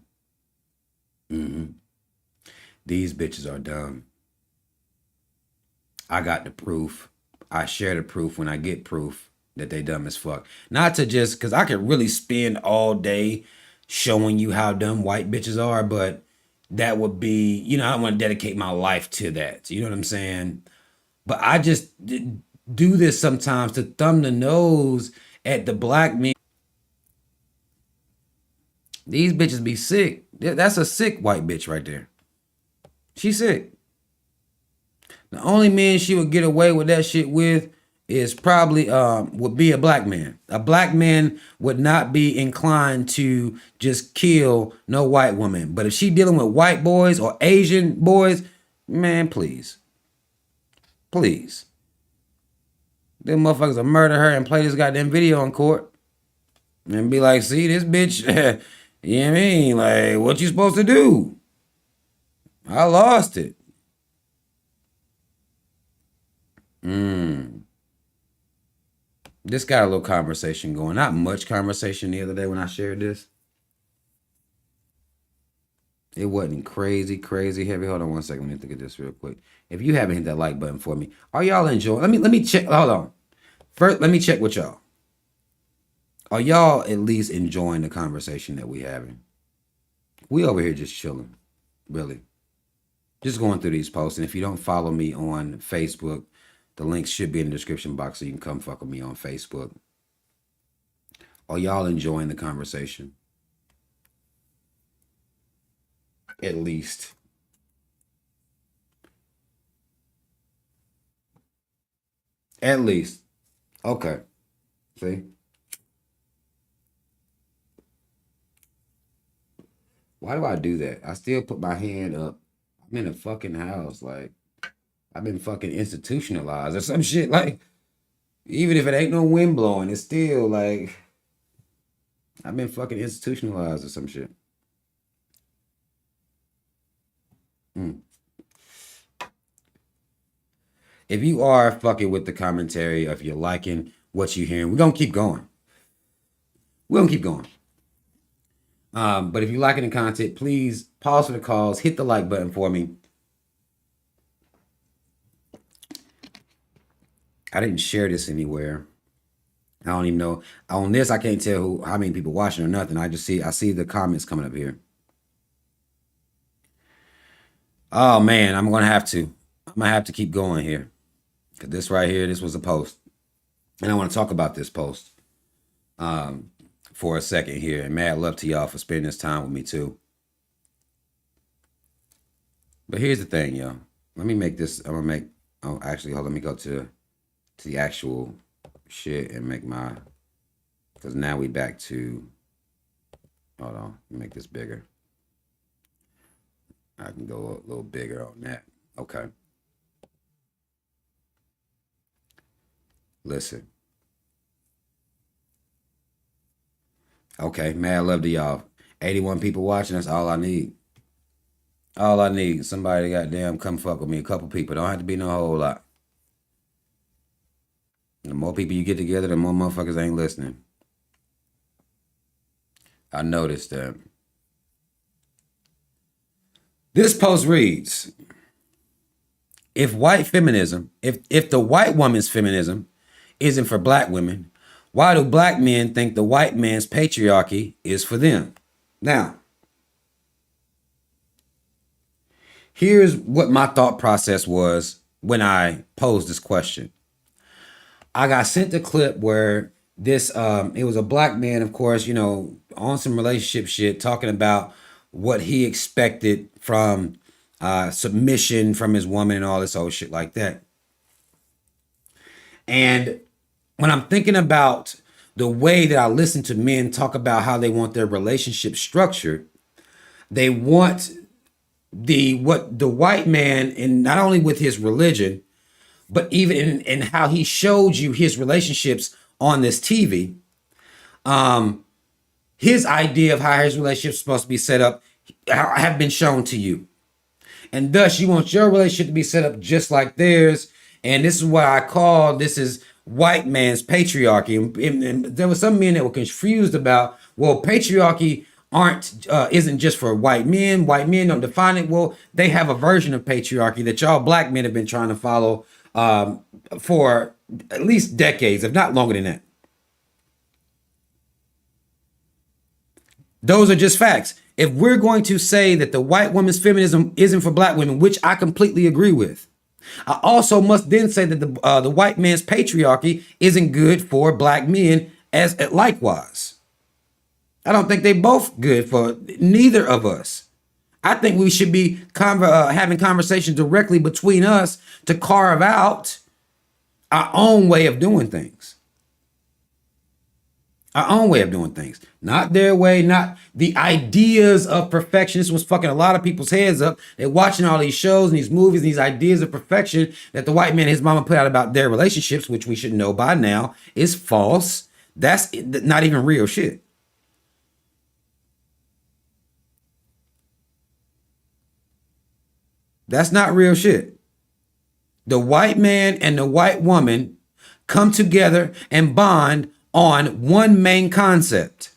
These bitches are dumb. I got the proof. I share the proof when I get proof that they dumb as fuck. Not to just, because I could really spend all day showing you how dumb white bitches are, but that would be, you know, I don't want to dedicate my life to that. You know what I'm saying? But I just do this sometimes to thumb the nose at the black men. These bitches be sick. That's a sick white bitch right there. She's sick. The only man she would get away with that shit with is probably would be a black man. A black man would not be inclined to just kill no white woman. But if she dealing with white boys or Asian boys, man, please. Please. Them motherfuckers will murder her and play this goddamn video in court. And be like, see this bitch, you know what I mean? Like, what you supposed to do? I lost it. This got a little conversation going. Not much conversation the other day when I shared this. It wasn't crazy heavy. Hold on one second. Let me think of this real quick. If you haven't hit that like button for me, are y'all enjoying? Let me check. Hold on. First, let me check with y'all. Are y'all at least enjoying the conversation that we having? We over here just chilling, really. Just going through these posts. And if you don't follow me on Facebook, the links should be in the description box so you can come fuck with me on Facebook. Are y'all enjoying the conversation? At least. At least. Okay. See? Why do I do that? I still put my hand up. I'm in a fucking house. Like, I've been fucking institutionalized or some shit. Like, even if it ain't no wind blowing, it's still like, I've been fucking institutionalized or some shit. If you are fucking with the commentary, if you're liking what you're hearing, we're gonna keep going. We're gonna keep going. But if you're liking the content, please pause for the calls, hit the like button for me. I didn't share this anywhere. I don't even know. On this, I can't tell how many people watching or nothing. I see the comments coming up here. Oh man, I'm gonna have to keep going here. Cause this right here, this was a post. And I want to talk about this post for a second here. And mad love to y'all for spending this time with me too. But here's the thing, y'all. Let me make this. Actually, hold on, let me go to the actual shit and make my, because now we back to, hold on, let me make this bigger. I can go a little bigger on that. Okay. Listen. Okay, mad love to y'all. 81 people watching, that's all I need. All I need, somebody goddamn come fuck with me. A couple people, don't have to be no whole lot. The more people you get together, the more motherfuckers ain't listening. I noticed that. This post reads, if white feminism, if the white woman's feminism isn't for black women, why do black men think the white man's patriarchy is for them? Now, here's what my thought process was when I posed this question. I got sent a clip where it was a black man, of course, you know, on some relationship shit, talking about what he expected from submission from his woman and all this old shit like that. And when I'm thinking about the way that I listen to men talk about how they want their relationship structured, they want the white man, and not only with his religion, but even in how he showed you his relationships on this TV, his idea of how his relationship is supposed to be set up have been shown to you. And thus you want your relationship to be set up just like theirs. And this is what I call, this is white man's patriarchy. And there were some men that were confused about, well, patriarchy isn't just for white men. White men don't define it. Well, they have a version of patriarchy that y'all black men have been trying to follow for at least decades, if not longer than that. Those are just facts. If we're going to say that the white woman's feminism isn't for black women, which I completely agree with, I also must then say that the white man's patriarchy isn't good for black men as likewise. I don't think they both good for neither of us. I think we should be having conversations directly between us to carve out our own way of doing things. Our own way of doing things. Not their way, not the ideas of perfection. This was fucking a lot of people's heads up. They're watching all these shows and these movies and these ideas of perfection that the white man and his mama put out about their relationships, which we should know by now is false. That's not even real shit. That's not real shit. The white man and the white woman come together and bond on one main concept,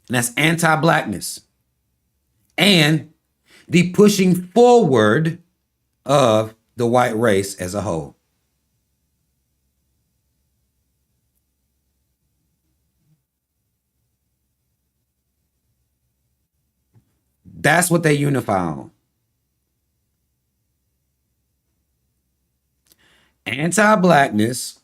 and that's anti-blackness and the pushing forward of the white race as a whole. That's what they unify on. Anti-blackness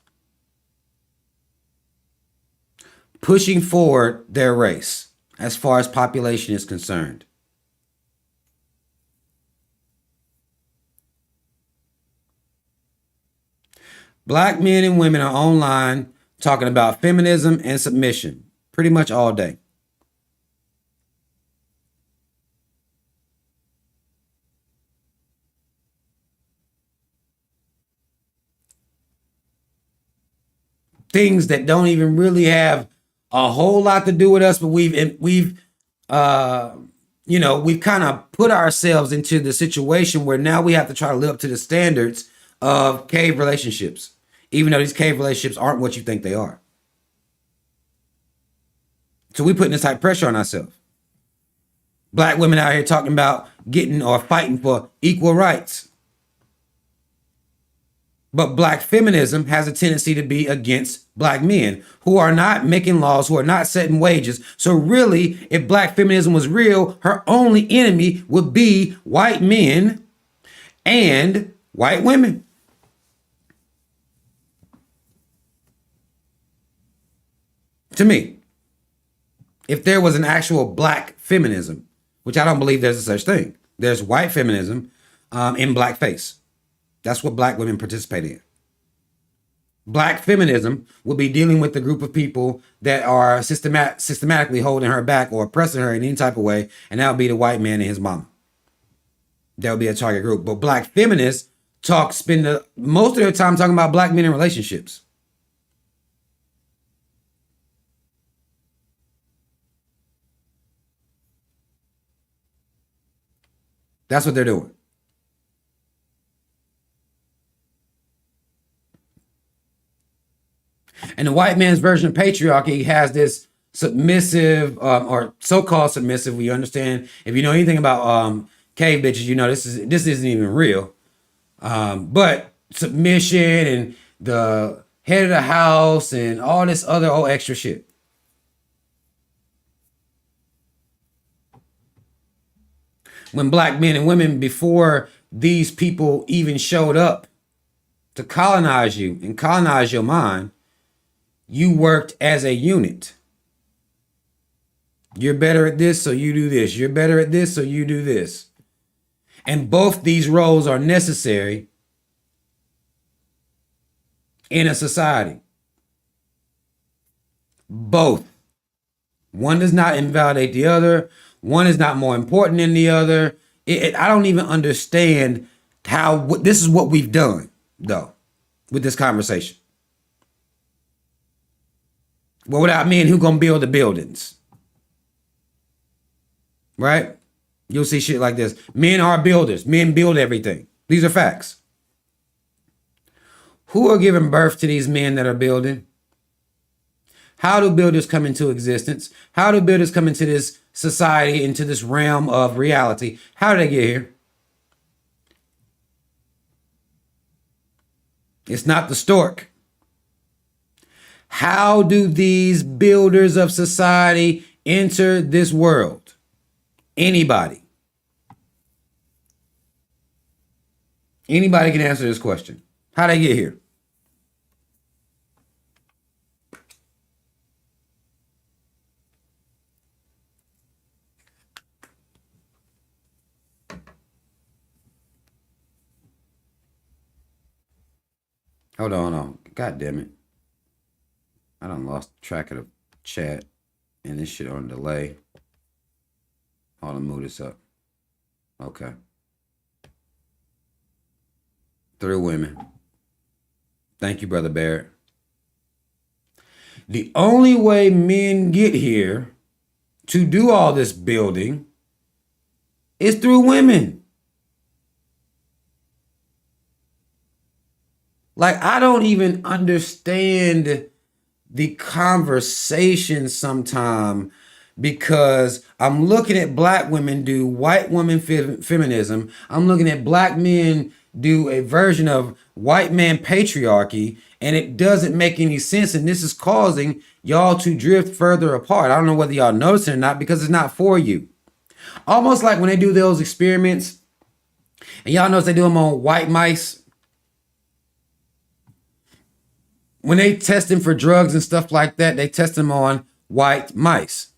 pushing forward their race as far as population is concerned. Black men and women are online talking about feminism and submission pretty much all day. Things that don't even really have a whole lot to do with us, but we've kind of put ourselves into the situation where now we have to try to live up to the standards of cave relationships, even though these cave relationships aren't what you think they are. So we putting this type of pressure on ourselves. Black women out here talking about getting or fighting for equal rights. But black feminism has a tendency to be against black men who are not making laws, who are not setting wages. So really, if black feminism was real, her only enemy would be white men and white women. To me, if there was an actual black feminism, which I don't believe there's a such thing, there's white feminism in blackface. That's what black women participate in. Black feminism will be dealing with the group of people that are systematically holding her back or oppressing her in any type of way, and that would be the white man and his mama. That would be a target group. But black feminists spend most of their time talking about black men in relationships. That's what they're doing. And the white man's version of patriarchy has this submissive or so-called submissive. We understand, if you know anything about cave bitches, you know this isn't even real. But submission and the head of the house and all this other old extra shit. When black men and women, before these people even showed up to colonize you and colonize your mind, you worked as a unit. You're better at this, so you do this. You're better at this, so you do this. And both these roles are necessary in a society. Both. One does not invalidate the other. One is not more important than the other. I don't even understand this is what we've done, though, with this conversation. Well, without men, who gonna build the buildings? Right? You'll see shit like this. Men are builders. Men build everything. These are facts. Who are giving birth to these men that are building? How do builders come into existence? How do builders come into this society, into this realm of reality? How did they get here? It's not the stork. How do these builders of society enter this world? Anybody. Anybody can answer this question. How they get here? Hold on. God damn it. I done lost track of the chat and this shit on delay. Hold on, move this up. Okay. Through women. Thank you, Brother Barrett. The only way men get here to do all this building is through women. Like, I don't even understand the conversation sometimes, because I'm looking at black women do white woman feminism. I'm looking at black men do a version of white man patriarchy, and it doesn't make any sense. And this is causing y'all to drift further apart. I don't know whether y'all notice it or not, because it's not for you. Almost like when they do those experiments, and y'all notice they do them on white mice. When they test them for drugs and stuff like that, they test them on white mice.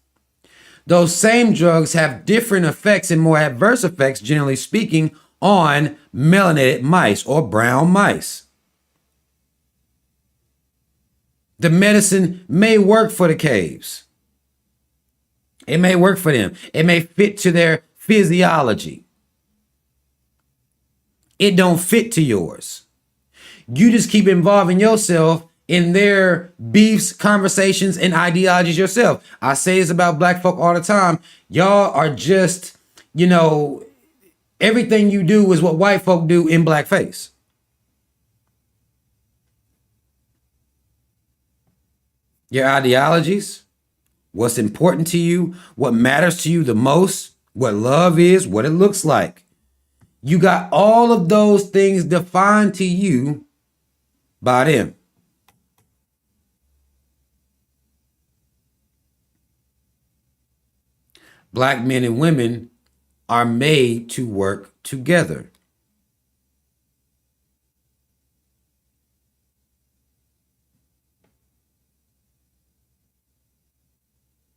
Those same drugs have different effects and more adverse effects, generally speaking, on melanated mice or brown mice. The medicine may work for the caves. It may work for them. It may fit to their physiology. It don't fit to yours. You just keep involving yourself in their beefs, conversations, and ideologies yourself. I say this about black folk all the time. Y'all are just, everything you do is what white folk do in blackface. Your ideologies, what's important to you, what matters to you the most, what love is, what it looks like. You got all of those things defined to you by them. Black men and women are made to work together.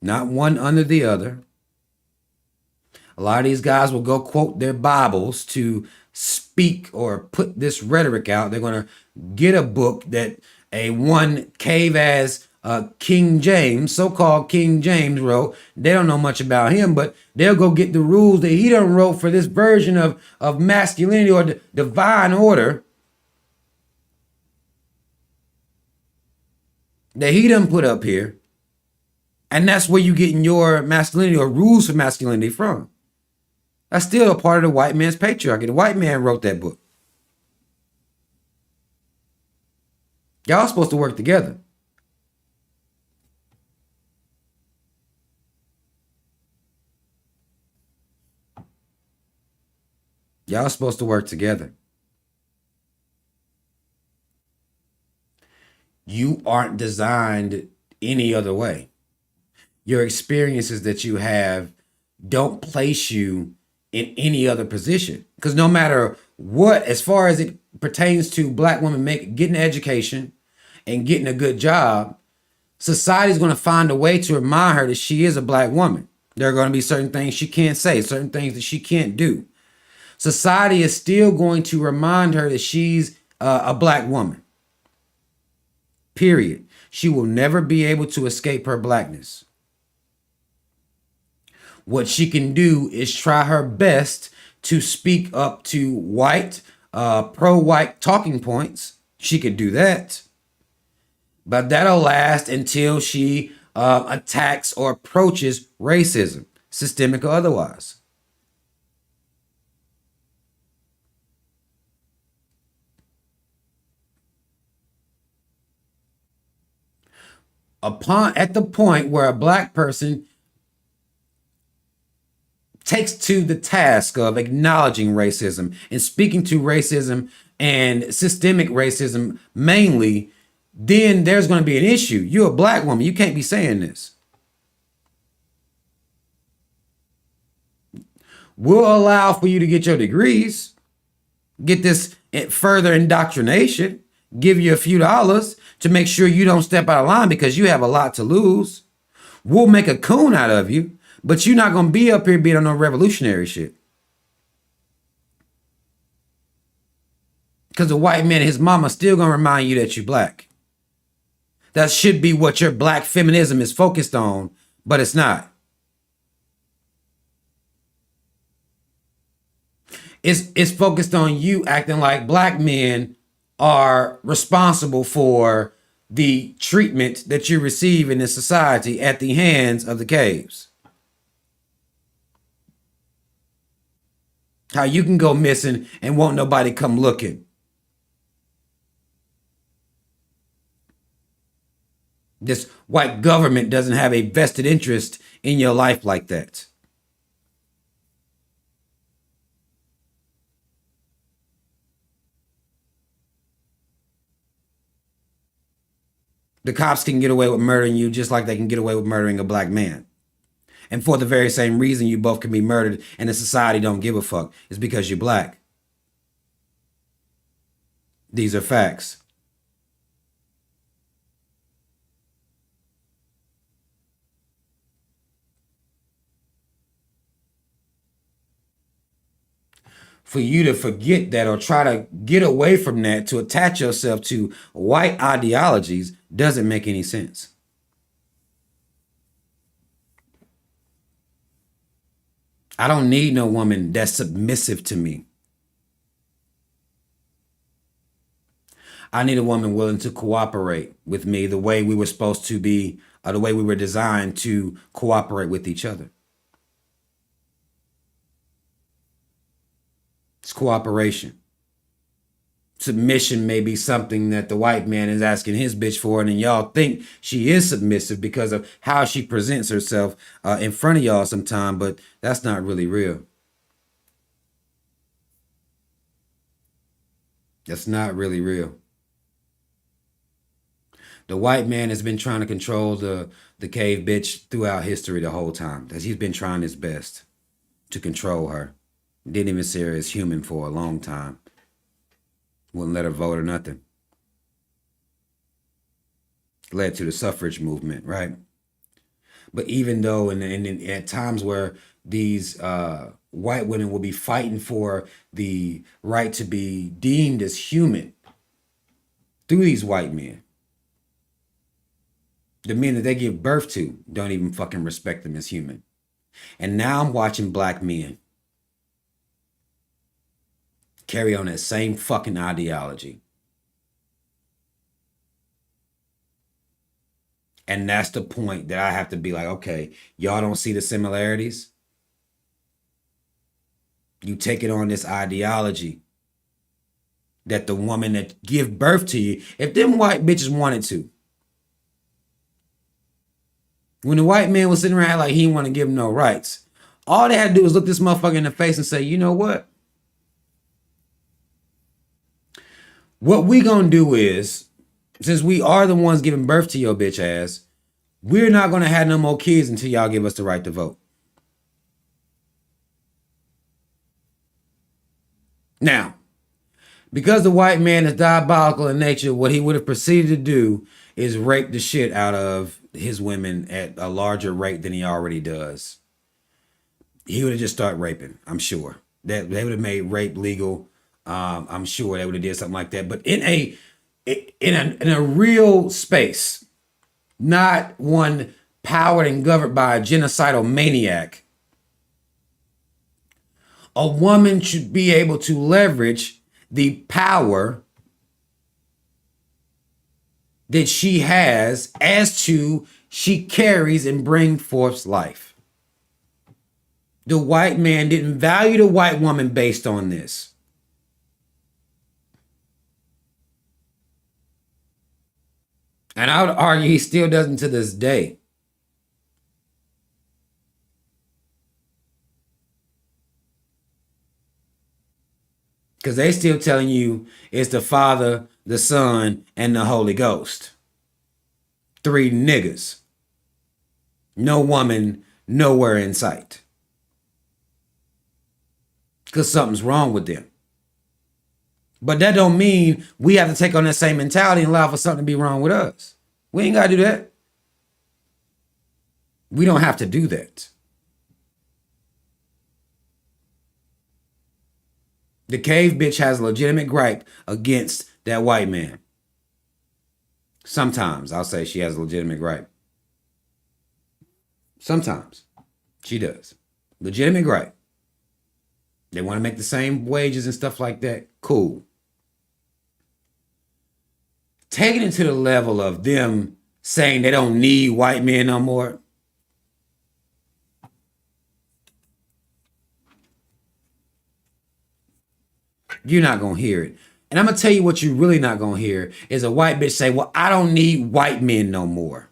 Not one under the other. A lot of these guys will go quote their Bibles to speak or put this rhetoric out. They're going to get a book that a one cave as King James, so-called King James, wrote. They don't know much about him, but they'll go get the rules that he done wrote for this version of masculinity or the divine order that he done put up here. And that's where you getting your masculinity or rules for masculinity from. That's still a part of the white man's patriarchy. The white man wrote that book. Y'all supposed to work together. Y'all supposed to work together. You aren't designed any other way. Your experiences that you have don't place you in any other position. Because no matter what, as far as it pertains to black women getting an education and getting a good job, society's going to find a way to remind her that she is a black woman. There are going to be certain things she can't say, certain things that she can't do. Society is still going to remind her that she's a black woman. Period. She will never be able to escape her blackness. What she can do is try her best to speak up to white, pro-white talking points. She could do that. But that'll last until she attacks or approaches racism, systemic or otherwise. at the point where a black person takes to the task of acknowledging racism and speaking to racism and systemic racism mainly, then there's going to be an issue. You're a black woman. You can't be saying this. We'll allow for you to get your degrees, get this further indoctrination, give you a few dollars to make sure you don't step out of line because you have a lot to lose. We'll make a coon out of you, but you're not going to be up here being on no revolutionary shit. Because the white man and his mama still going to remind you that you're black. That should be what your black feminism is focused on, but it's not. It's focused on you acting like black men are responsible for the treatment that you receive in this society at the hands of the caves. How you can go missing and won't nobody come looking. This white government doesn't have a vested interest in your life like that. The cops can get away with murdering you just like they can get away with murdering a black man. And for the very same reason you both can be murdered and the society don't give a fuck. It's because you're black. These are facts. For you to forget that or try to get away from that to attach yourself to white ideologies doesn't make any sense. I don't need no woman that's submissive to me. I need a woman willing to cooperate with me the way we were supposed to be, or the way we were designed to cooperate with each other. It's cooperation. Submission may be something that the white man is asking his bitch for, and then y'all think she is submissive because of how she presents herself in front of y'all sometime, but that's not really real. That's not really real. The white man has been trying to control the cave bitch throughout history the whole time. He's been trying his best to control her. Didn't even see her as human for a long time. Wouldn't let her vote or nothing. Led to the suffrage movement, right? But even though at times where these white women will be fighting for the right to be deemed as human through these white men, the men that they give birth to don't even fucking respect them as human. And now I'm watching black men carry on that same fucking ideology. And that's the point that I have to be like, okay, y'all don't see the similarities? You take it on this ideology that the woman that give birth to you, if them white bitches wanted to, when the white man was sitting around like he didn't want to give him no rights, all they had to do was look this motherfucker in the face and say, you know what? What we gonna do is, since we are the ones giving birth to your bitch ass, we're not gonna have no more kids until y'all give us the right to vote. Now, because the white man is diabolical in nature, what he would have proceeded to do is rape the shit out of his women at a larger rate than he already does. He would have just started raping, I'm sure. That they would have made rape legal. I'm sure they would have did something like that. But in a real space, not one powered and governed by a genocidal maniac, a woman should be able to leverage the power that she has as to she carries and brings forth life. The white man didn't value the white woman based on this. And I would argue he still doesn't to this day. Because they still telling you it's the Father, the Son, and the Holy Ghost. 3 niggas. No woman, nowhere in sight. Because something's wrong with them. But that don't mean we have to take on that same mentality and allow for something to be wrong with us. We ain't got to do that. We don't have to do that. The cave bitch has a legitimate gripe against that white man. Sometimes I'll say she has a legitimate gripe. Sometimes she does. Legitimate gripe. They want to make the same wages and stuff like that. Cool. Taking it to the level of them saying they don't need white men no more. You're not going to hear it. And I'm going to tell you what you're really not going to hear is a white bitch say, well, I don't need white men no more.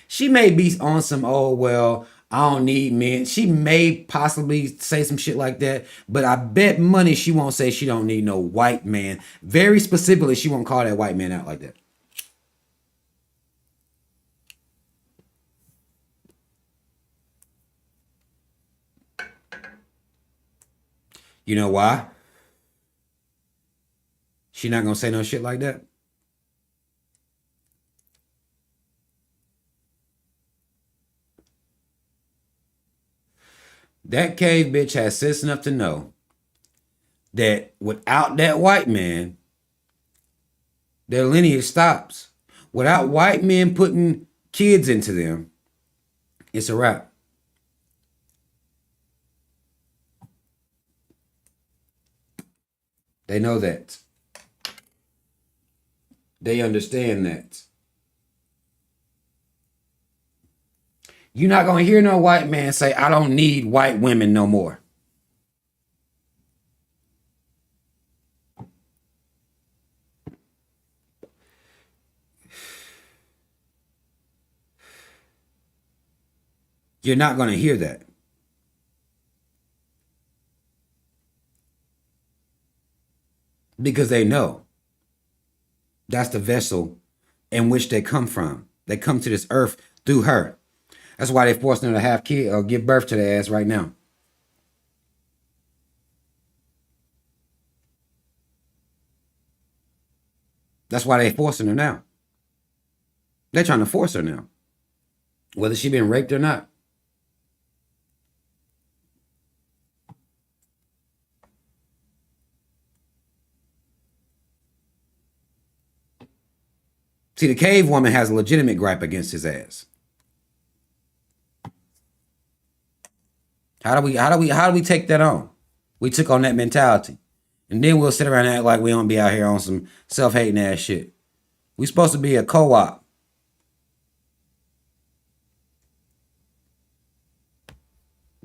She may be on some, oh, well, I don't need men. She may possibly say some shit like that, but I bet money she won't say she don't need no white man. Very specifically, she won't call that white man out like that. You know why? She not gonna say no shit like that. That cave bitch has sense enough to know that without that white man, their lineage stops. Without white men putting kids into them, it's a wrap. They know that. They understand that. You're not going to hear no white man say, I don't need white women no more. You're not going to hear that. Because they know that's the vessel in which they come from. They come to this earth through her. That's why they're forcing her to have kids or give birth to their ass right now. That's why they're forcing her now. They're trying to force her now. Whether she been raped or not. See, the cave woman has a legitimate gripe against his ass. How do we take that on? We took on that mentality. And then we'll sit around and act like we don't be out here on some self-hating ass shit. We supposed to be a co-op.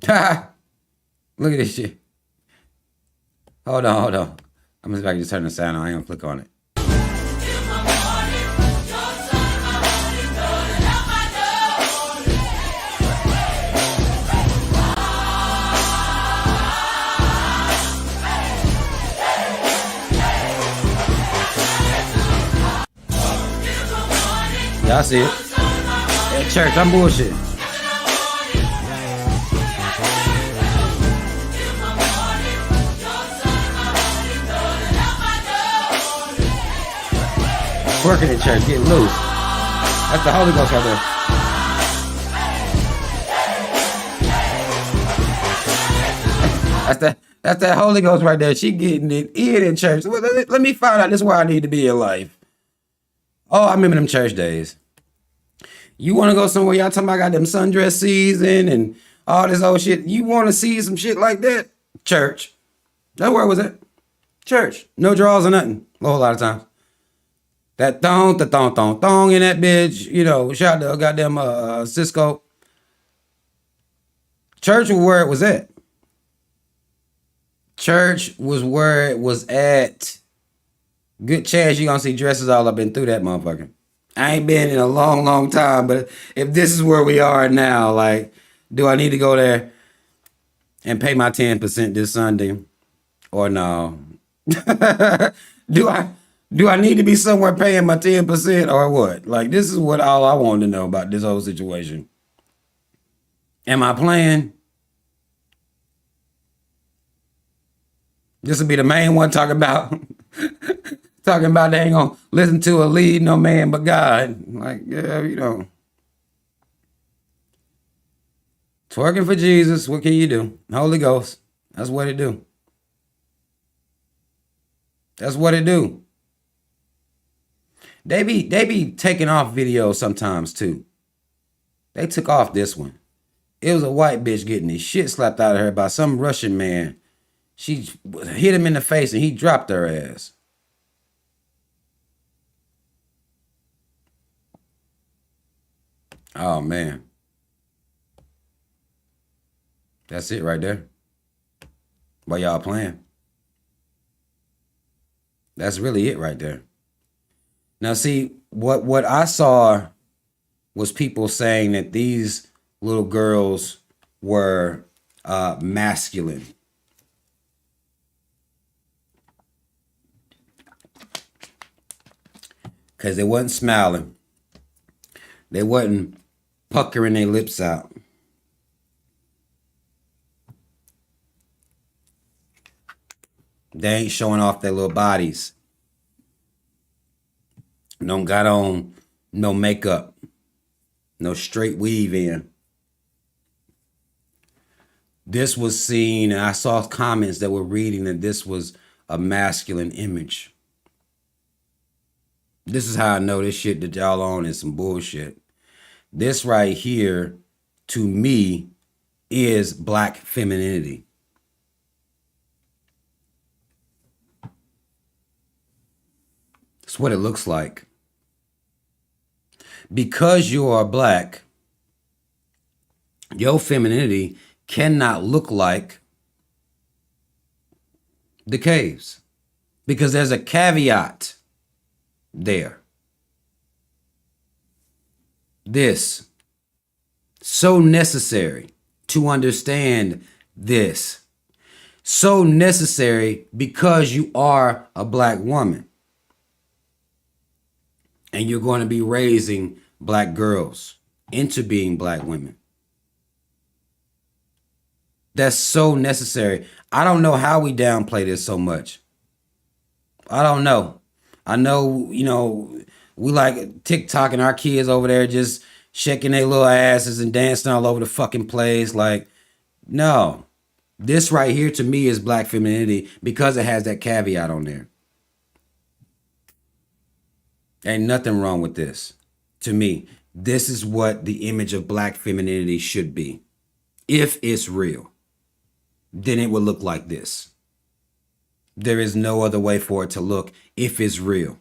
Look at this shit. Hold on. I'm just about to just turn the sound on. I ain't gonna click on it. Y'all see it. At church, I'm bullshit. Working in church, getting loose. That's the Holy Ghost right there. That's that Holy Ghost right there. She getting it in church. Let me find out this is where I need to be in life. Oh, I remember them church days. You want to go somewhere, y'all talking about got them sundress season and all this old shit. You want to see some shit like that? Church. That's where it was at. Church. No draws or nothing. A whole lot of times. That thong in that bitch. You know, shout out to goddamn Cisco. Church was where it was at. Church was where it was at. Good chance you gonna see dresses all up and through that motherfucker. I ain't been in a long, long time, but if this is where we are now, like, do I need to go there and pay my 10% this Sunday? Or no? do I need to be somewhere paying my 10% or what? Like, this is what all I wanted to know about this whole situation. Am I playing? This will be the main one talking about they ain't gonna listen to a lead no man but God. Like, yeah, you know. Twerking for Jesus, what can you do? Holy Ghost. That's what it do. That's what it do. They be taking off videos sometimes too. They took off this one. It was a white bitch getting his shit slapped out of her by some Russian man. She hit him in the face and he dropped her ass. Oh man. That's it right there. While y'all playing. That's really it right there. Now see, what I saw was people saying that these little girls were masculine. Because they wasn't smiling. They wasn't puckering their lips out. They ain't showing off their little bodies. Don't got on no makeup. No straight weave in. This was seen, and I saw comments that were reading that this was a masculine image. This is how I know this shit that y'all on is some bullshit. This right here, to me, is black femininity. That's what it looks like. Because you are black, your femininity cannot look like the caves. Because there's a caveat there. This. So necessary to understand this. So necessary because you are a black woman. And you're going to be raising black girls into being black women. That's so necessary. I don't know how we downplay this so much. I don't know. I know, you know, we like TikTok and our kids over there just shaking their little asses and dancing all over the fucking place. Like, no. This right here to me is black femininity because it has that caveat on there. Ain't nothing wrong with this. To me, this is what the image of black femininity should be. If it's real, then it would look like this. There is no other way for it to look if it's real.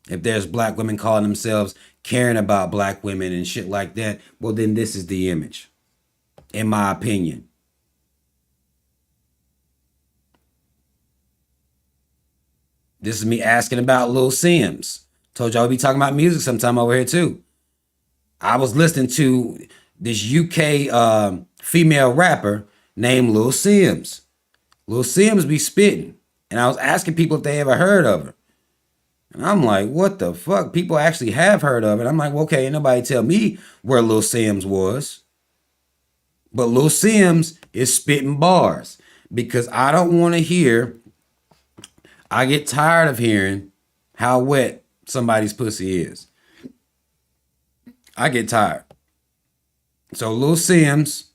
If there's black women calling themselves caring about black women and shit like that, well, then this is the image, in my opinion. This is me asking about Lil Sims. Told y'all we'll be talking about music sometime over here too. I was listening to this UK female rapper named Lil Sims. Lil Sims be spitting. And I was asking people if they ever heard of her. And I'm like, what the fuck? People actually have heard of it. I'm like, well, okay, ain't nobody tell me where Lil Sims was. But Lil Sims is spitting bars. Because I don't want to hear, I get tired of hearing how wet somebody's pussy is. I get tired. So Lil Sims,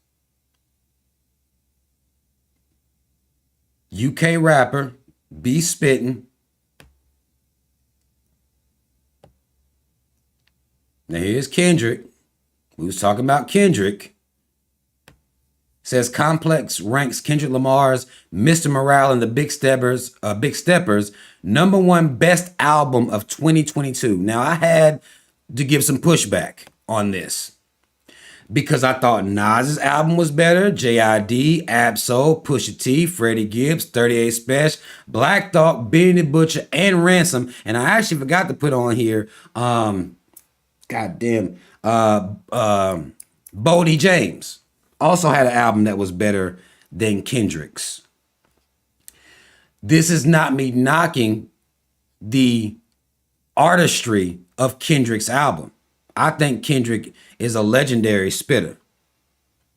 UK rapper, be spitting. Now here's Kendrick. We was talking about Kendrick. Says Complex ranks Kendrick Lamar's Mr. Morale and the Big Steppers #1 best album of 2022. Now I had to give some pushback on this because I thought Nas's album was better. J.I.D., Ab-Soul, Pusha T, Freddie Gibbs, 38 Special, Black Thought, Benny the Butcher, and Ransom. And I actually forgot to put on here goddamn, Bodie James also had an album that was better than Kendrick's. This is not me knocking the artistry of Kendrick's album. I think Kendrick is a legendary spitter.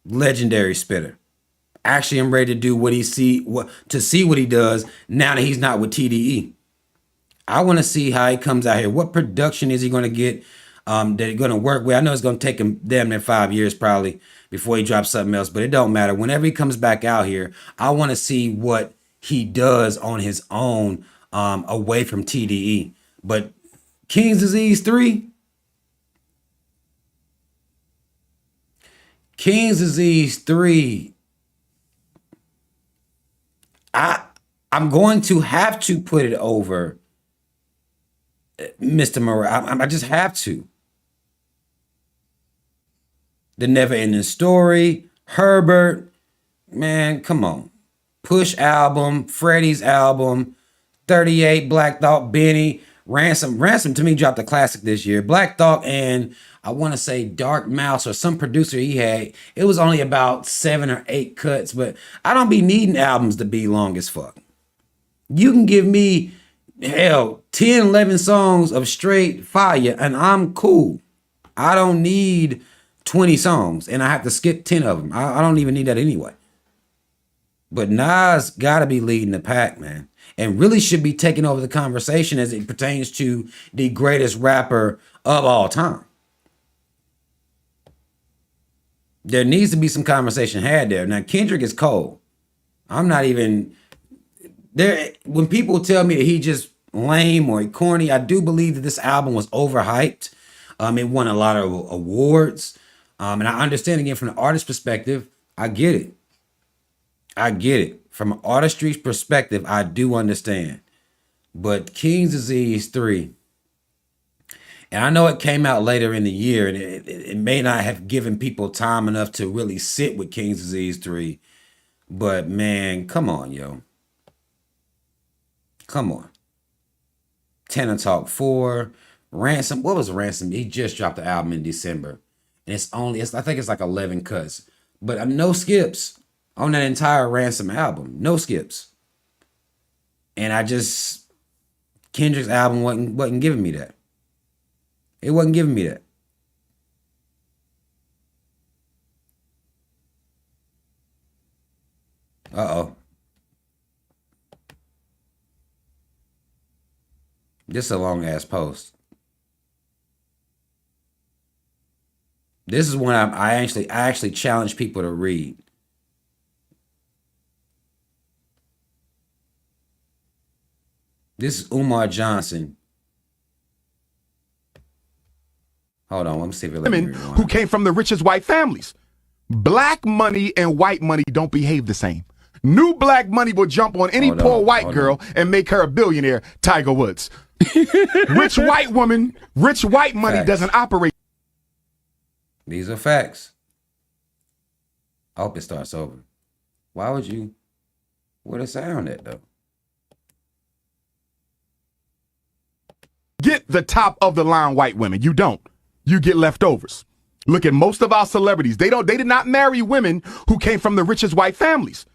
Legendary spitter. Actually, I'm ready to do what see what he does now that he's not with TDE. I want to see how he comes out here. What production is he going to get that he's going to work with? I know it's going to take him damn near 5 years probably before he drops something else, but it don't matter. Whenever he comes back out here, I want to see what he does on his own away from TDE. But King's Disease 3, King's Disease 3, I'm going to have to put it over Mr. Morale. I just have to. The Never Ending Story, Herbert, man, come on. Push album, Freddie's album, 38, Black Thought, Benny, Ransom. Ransom to me dropped a classic this year. Black Thought and I want to say Dark Mouse or some producer he had. It was only about 7 or 8 cuts, but I don't be needing albums to be long as fuck. You can give me, hell, 10, 11 songs of straight fire and I'm cool. I don't need 20 songs and I have to skip 10 of them. I don't even need that anyway. But Nas got to be leading the pack, man. And really should be taking over the conversation as it pertains to the greatest rapper of all time. There needs to be some conversation had there. Now, Kendrick is cold. I'm not even... there. When people tell me that he just lame or corny, I do believe that this album was overhyped. It won a lot of awards. And I understand, again, from the artist perspective, I get it. I get it. From an artistry's perspective, I do understand. But King's Disease 3, and I know it came out later in the year, and it may not have given people time enough to really sit with King's Disease 3. But man, come on, yo. Come on. Tenor Talk 4, Ransom. What was Ransom? He just dropped the album in December. And I think it's like 11 cuts. But no skips on that entire Ransom album. No skips. And Kendrick's album wasn't giving me that. It wasn't giving me that. Uh-oh. This is a long ass post. This is one I actually challenge people to read. This is Umar Johnson. Hold on, let me see if it let me Women who came from the richest white families. Black money and white money don't behave the same. New black money will jump on any poor white girl and make her a billionaire, Tiger Woods. Rich white woman, rich white money Facts. doesn't operate. These are facts. I hope it starts over. Why would you? Where the sound at though? Get the top of the line white women. You don't. You get leftovers. Look at most of our celebrities. They did not marry women who came from the richest white families.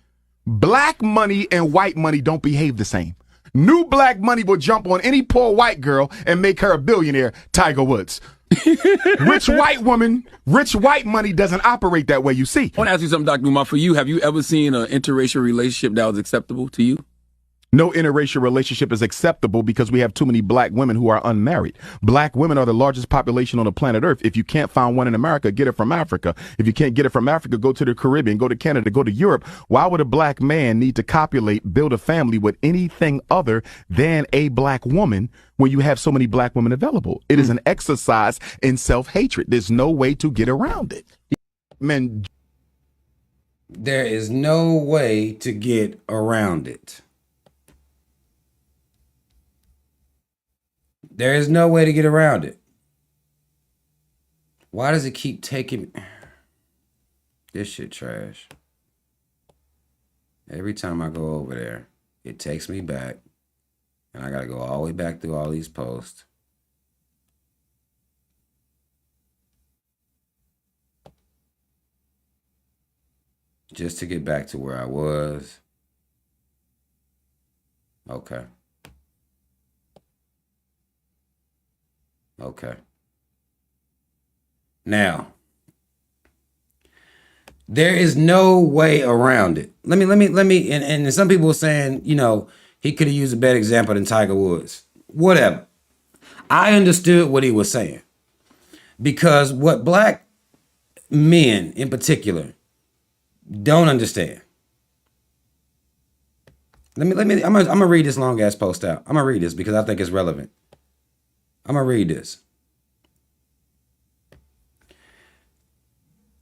Black money and white money don't behave the same. New black money will jump on any poor white girl and make her a billionaire, Tiger Woods. Rich white woman, rich white money doesn't operate that way, you see. I want to ask you something, Dr. Umar. For you, have you ever seen an interracial relationship that was acceptable to you? No interracial relationship is acceptable because we have too many black women who are unmarried. Black women are the largest population on the planet Earth. If you can't find one in America, get it from Africa. If you can't get it from Africa, go to the Caribbean, go to Canada, go to Europe. Why would a black man need to copulate, build a family with anything other than a black woman when you have so many black women available? It is an exercise in self-hatred. There's no way to get around it. Men. There is no way to get around it. There is no way to get around it. Why does it keep taking... This shit trash. Every time I go over there, it takes me back. And I gotta go all the way back through all these posts. Just to get back to where I was. Okay. Okay. Now, there is no way around it. Let me, and some people were saying, you know, he could have used a better example than Tiger Woods. Whatever. I understood what he was saying. Because what black men in particular don't understand. I'm gonna read this long ass post out. I'm gonna read this because I think it's relevant. I'm gonna read this.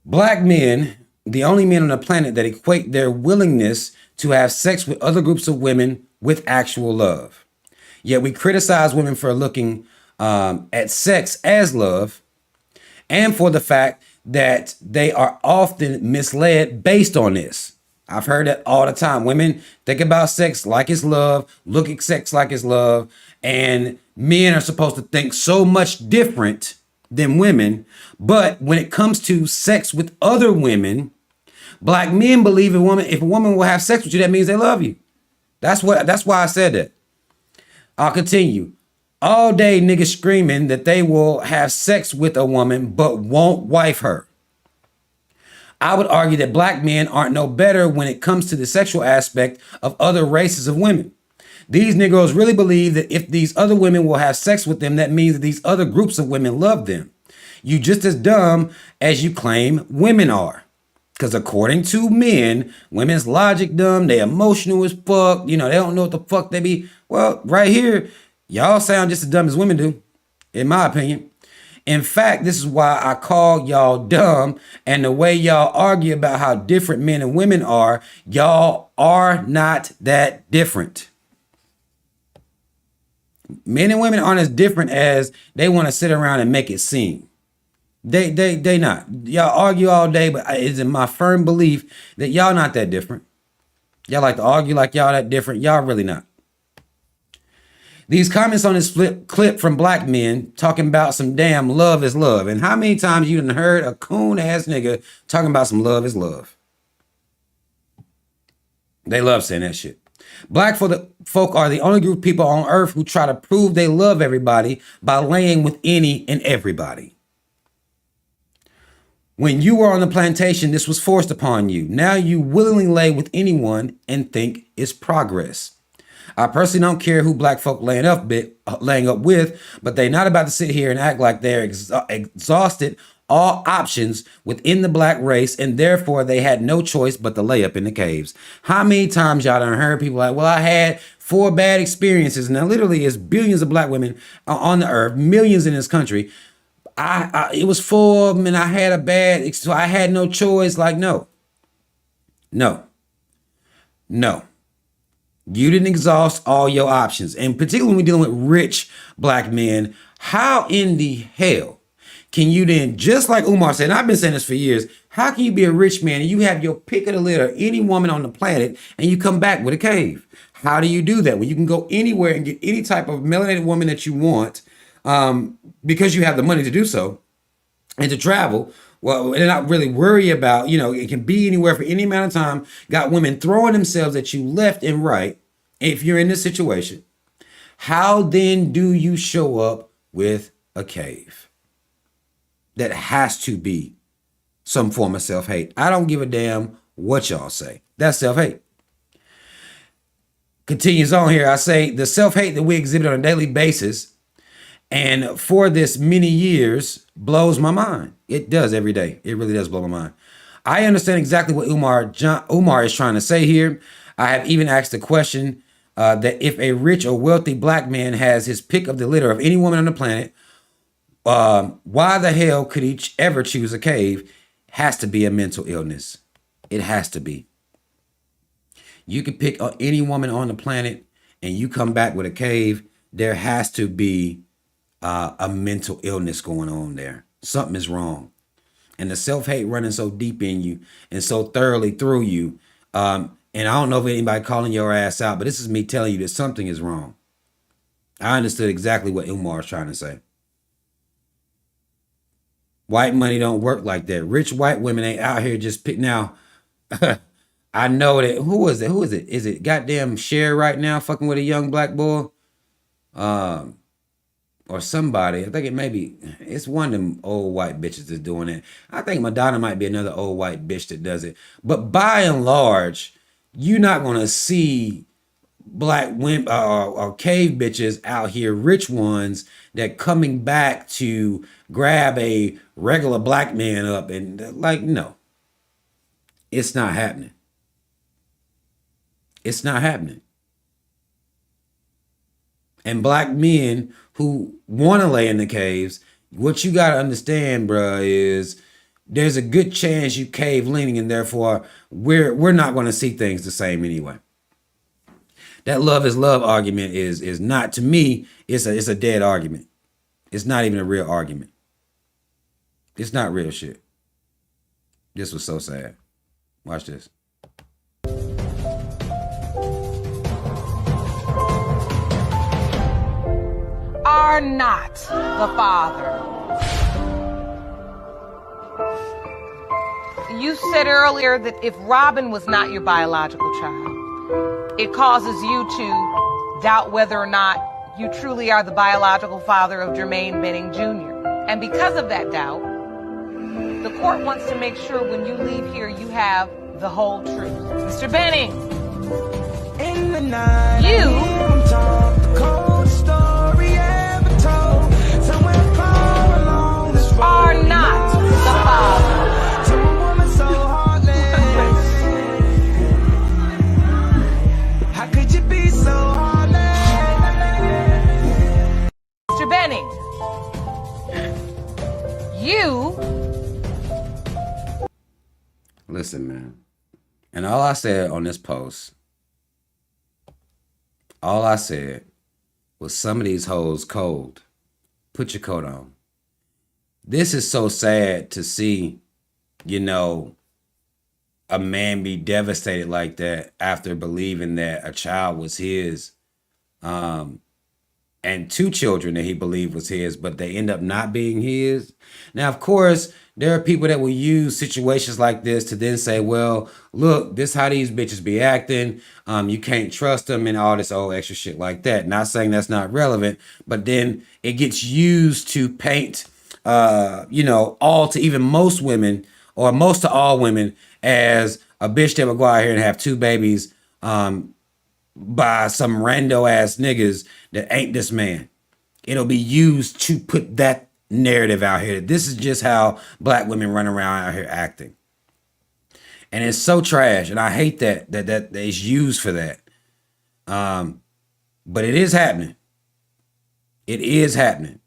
Black men, the only men on the planet that equate their willingness to have sex with other groups of women with actual love. Yet we criticize women for looking at sex as love, and for the fact that they are often misled based on this. I've heard that all the time. Women think about sex like it's love, look at sex like it's love, and men are supposed to think so much different than women. But when it comes to sex with other women, black men believe if a woman will have sex with you, that means they love you. That's why I said that. I'll continue. All day niggas screaming that they will have sex with a woman but won't wife her. I would argue that black men aren't no better when it comes to the sexual aspect of other races of women. These Negroes really believe that if these other women will have sex with them, that means that these other groups of women love them. You just as dumb as you claim women are. Because according to men, women's logic dumb, they emotional as fuck, you know, they don't know what the fuck they be. Well, right here, y'all sound just as dumb as women do, in my opinion. In fact, this is why I call y'all dumb, and the way y'all argue about how different men and women are, y'all are not that different. Men and women aren't as different as they want to sit around and make it seem. They not. Y'all argue all day, but it's in my firm belief that y'all not that different. Y'all like to argue like y'all that different. Y'all really not. These comments on this clip from black men talking about some damn love is love. And how many times you done heard a coon ass nigga talking about some love is love? They love saying that shit. Black folk are the only group of people on earth who try to prove they love everybody by laying with any and everybody. When you were on the plantation, this was forced upon you. Now you willingly lay with anyone and think it's progress. I personally don't care who black folk laying up with, but they're not about to sit here and act like they're exhausted all options within the black race, and therefore they had no choice but to lay up in the caves. How many times y'all done heard people like, well, I had 4 bad experiences. Now literally it's billions of black women on the earth, millions in this country. It was 4 of them and I had a bad, so I had no choice. Like, no. You didn't exhaust all your options. And particularly when we're dealing with rich black men, how in the hell can you then, just like Umar said, and I've been saying this for years, how can you be a rich man and you have your pick of the litter, any woman on the planet, and you come back with a cave? How do you do that when you can go anywhere and get any type of melanated woman that you want because you have the money to do so and to travel? Well, and not really worry about, you know, it can be anywhere for any amount of time. Got women throwing themselves at you left and right. If you're in this situation, how then do you show up with a cave? That has to be some form of self-hate. I don't give a damn what y'all say. That's self-hate. Continues on here. I say the self-hate that we exhibit on a daily basis and for this many years blows my mind. It does every day. It really does blow my mind. I understand exactly what Umar is trying to say here. I have even asked the question that if a rich or wealthy black man has his pick of the litter of any woman on the planet, why the hell could he ever choose a cave? Has to be a mental illness. It has to be. You can pick any woman on the planet and you come back with a cave. There has to be a mental illness going on there. Something is wrong. And the self-hate running so deep in you and so thoroughly through you. And I don't know if anybody calling your ass out, but this is me telling you that something is wrong. I understood exactly what Umar is trying to say. White money don't work like that. Rich white women ain't out here just pick. Now, I know that who is it? Who is it? Is it goddamn Cher right now fucking with a young black boy? Or somebody. I think it may be it's one of them old white bitches that's doing it. I think Madonna might be another old white bitch that does it. But by and large, you're not gonna see black women or cave bitches out here, rich ones that coming back to grab a regular black man up and like, no, it's not happening. It's not happening. And black men who want to lay in the caves, what you got to understand, bruh, is there's a good chance you cave leaning, and therefore we're not going to see things the same anyway. That love is love argument is not, to me, it's a dead argument. It's not even a real argument. It's not real shit. This was so sad. Watch this. Are not the father. You said earlier that if Robin was not your biological child, it causes you to doubt whether or not you truly are the biological father of Jermaine Benning Jr. And because of that doubt, the court wants to make sure when you leave here you have the whole truth. Mr. Benning, in the night, are not the father. How could you be so heartless? Mr. Benning, you. Listen, man. And all I said on this post, all I said was some of these hoes cold. Put your coat on. This is so sad to see, you know, a man be devastated like that after believing that a child was his, and two children that he believed was his, but they end up not being his. Now, of course, there are people that will use situations like this to then say, well, look, this how these bitches be acting. You can't trust them and all this old extra shit like that. Not saying that's not relevant, but then it gets used to paint, all to even most women or most to all women as a bitch that would go out here and have two babies by some rando ass niggas that ain't this man. It'll be used to put that narrative out here. This is just how black women run around out here acting. And it's so trash. And I hate that it's used for that. But it is happening. It is happening.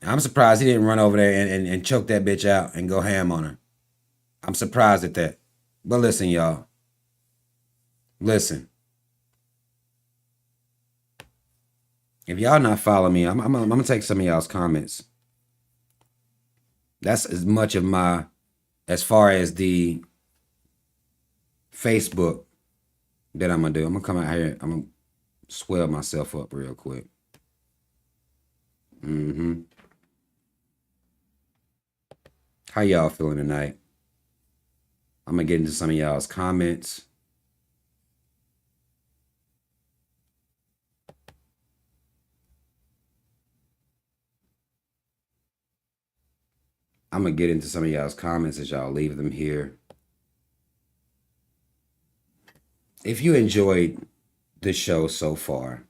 I'm surprised he didn't run over there and choke that bitch out and go ham on her. I'm surprised at that. But listen, y'all. Listen. If y'all not following me, I'm gonna take some of y'all's comments. That's as much of my, as far as the Facebook that I'm gonna do. I'm gonna come out here. I'm gonna swell myself up real quick. How y'all feeling tonight? I'm gonna get into some of y'all's comments. I'm gonna get into some of y'all's comments as y'all leave them here. If you enjoyed the show so far,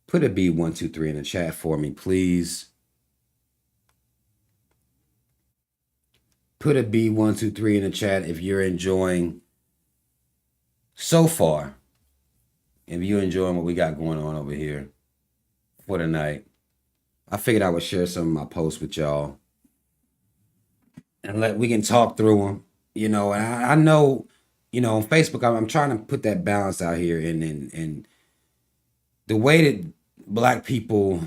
put a B123 in the chat for me, please. Put a B123 in the chat if you're enjoying so far. If you're enjoying what we got going on over here for tonight. I figured I would share some of my posts with y'all. And we can talk through them. You know, and I know, you know, on Facebook, I'm trying to put that balance out here. And the way that black people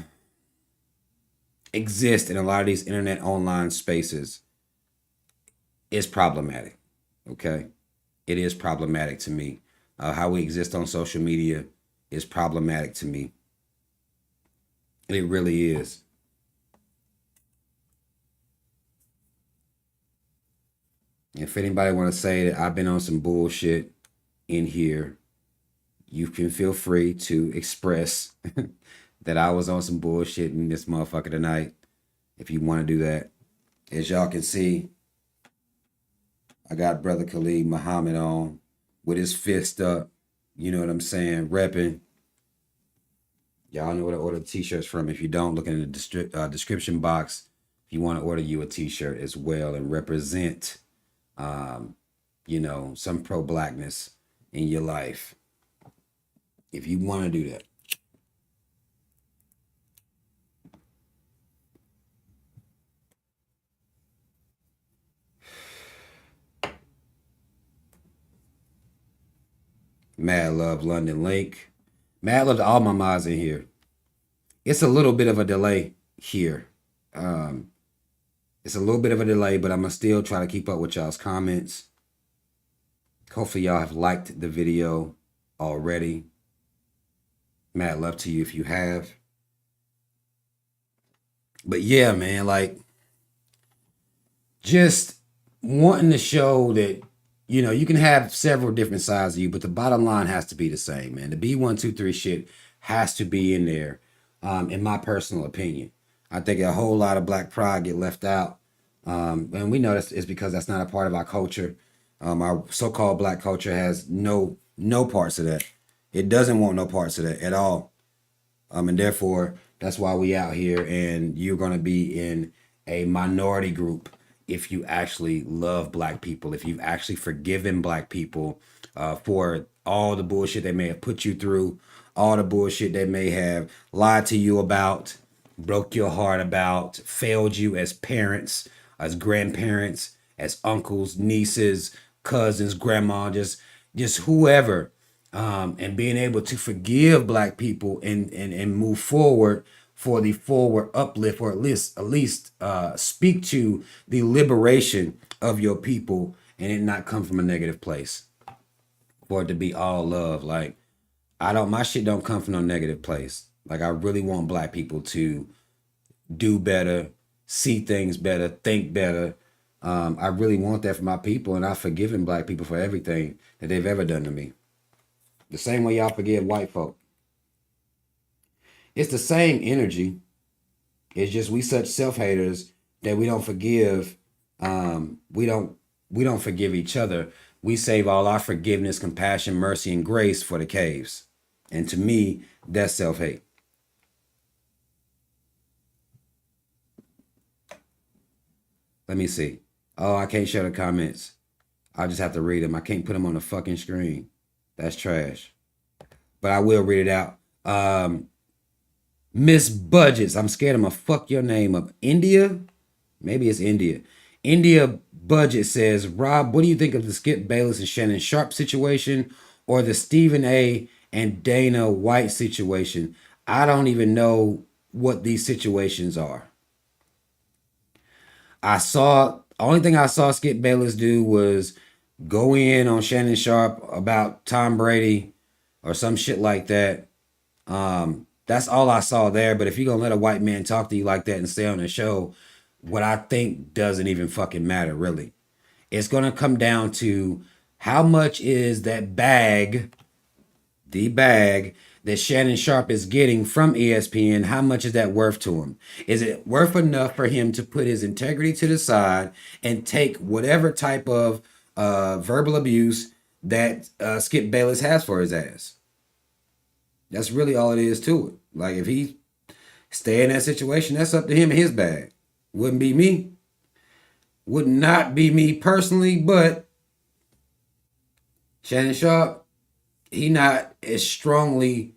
exist in a lot of these internet online spaces is problematic. Okay? It is problematic to me. How we exist on social media is problematic to me. It really is. If anybody want to say that I've been on some bullshit in here, you can feel free to express that I was on some bullshit in this motherfucker tonight. If you want to do that. As y'all can see, I got Brother Khalid Muhammad on with his fist up. You know what I'm saying? Repping. Y'all know where to order the t-shirts from. If you don't, look in the description box. If you want to order you a t-shirt as well and represent, you know, some pro-blackness in your life. If you want to do that. Mad love, London Lake. Mad love to all my mods in here. It's a little bit of a delay here. It's a little bit of a delay, but I'm going to still try to keep up with y'all's comments. Hopefully y'all have liked the video already. Mad love to you if you have. But yeah, man, like, just wanting to show that, you know, you can have several different sides of you, but the bottom line has to be the same, man. The B123 shit has to be in there, in my personal opinion. I think a whole lot of black pride get left out. And we know it's because that's not a part of our culture. Our so-called black culture has no parts of that. It doesn't want no parts of that at all. And therefore, that's why we out here, and you're going to be in a minority group if you actually love black people, if you've actually forgiven black people for all the bullshit they may have put you through, all the bullshit they may have lied to you about, broke your heart about, failed you as parents, as grandparents, as uncles, nieces, cousins, grandma, just whoever. And being able to forgive black people and move forward for the forward uplift, or at least speak to the liberation of your people, and it not come from a negative place. For it to be all love. Like, my shit don't come from no negative place. Like, I really want black people to do better, see things better, think better. I really want that for my people, and I've forgiven black people for everything that they've ever done to me. The same way y'all forgive white folk. It's the same energy. It's just we such self-haters that we don't forgive. We don't forgive each other. We save all our forgiveness, compassion, mercy, and grace for the caves. And to me, that's self-hate. Let me see. Oh, I can't show the comments. I just have to read them. I can't put them on the fucking screen. That's trash. But I will read it out. Miss Budgets. I'm scared I'm gonna fuck your name up. India? Maybe it's India. India Budget says, Rob, what do you think of the Skip Bayless and Shannon Sharp situation, or the Stephen A. and Dana White situation? I don't even know what these situations are. Only thing I saw Skip Bayless do was go in on Shannon Sharp about Tom Brady or some shit like that. That's all I saw there. But if you're going to let a white man talk to you like that and stay on the show, what I think doesn't even fucking matter, really. It's going to come down to how much is that bag, the bag that Shannon Sharp is getting from ESPN, how much is that worth to him? Is it worth enough for him to put his integrity to the side and take whatever type of verbal abuse that Skip Bayless has for his ass? That's really all it is to it. Like, if he stay in that situation, that's up to him and his bag. Wouldn't be me. Would not be me personally, but Shannon Sharp, he not as strongly,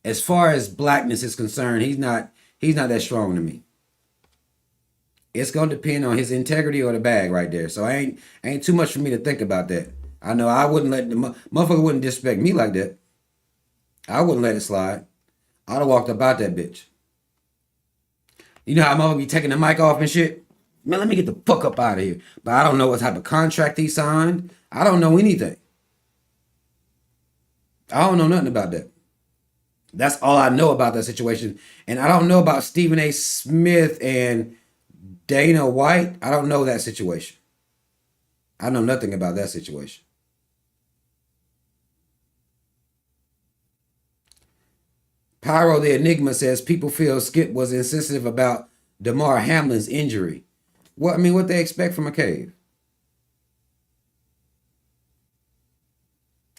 as far as blackness is concerned, he's not that strong to me. It's gonna depend on his integrity or the bag right there. So ain't too much for me to think about that. I know I wouldn't let the motherfucker wouldn't disrespect me like that. I wouldn't let it slide. I'd have walked about that bitch. You know how motherfucker be taking the mic off and shit? Man, let me get the fuck up out of here. But I don't know what type of contract he signed. I don't know anything. I don't know nothing about that. That's all I know about that situation. And I don't know about Stephen A. Smith and Dana White. I don't know that situation. I know nothing about that situation. Pyro the Enigma says people feel Skip was insensitive about Damar Hamlin's injury. What what they expect from a cave?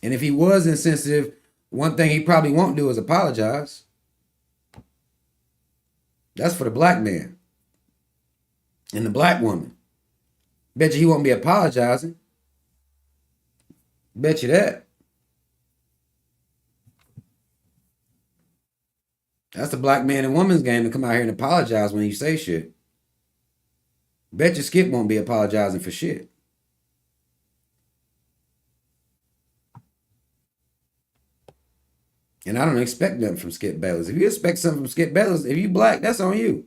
And if he was insensitive, one thing he probably won't do is apologize. That's for the black man and the black woman. Bet you he won't be apologizing. Bet you that. That's the black man and woman's game to come out here and apologize when you say shit. Bet you Skip won't be apologizing for shit. And I don't expect nothing from Skip Bayless. If you expect something from Skip Bayless, if you black, that's on you.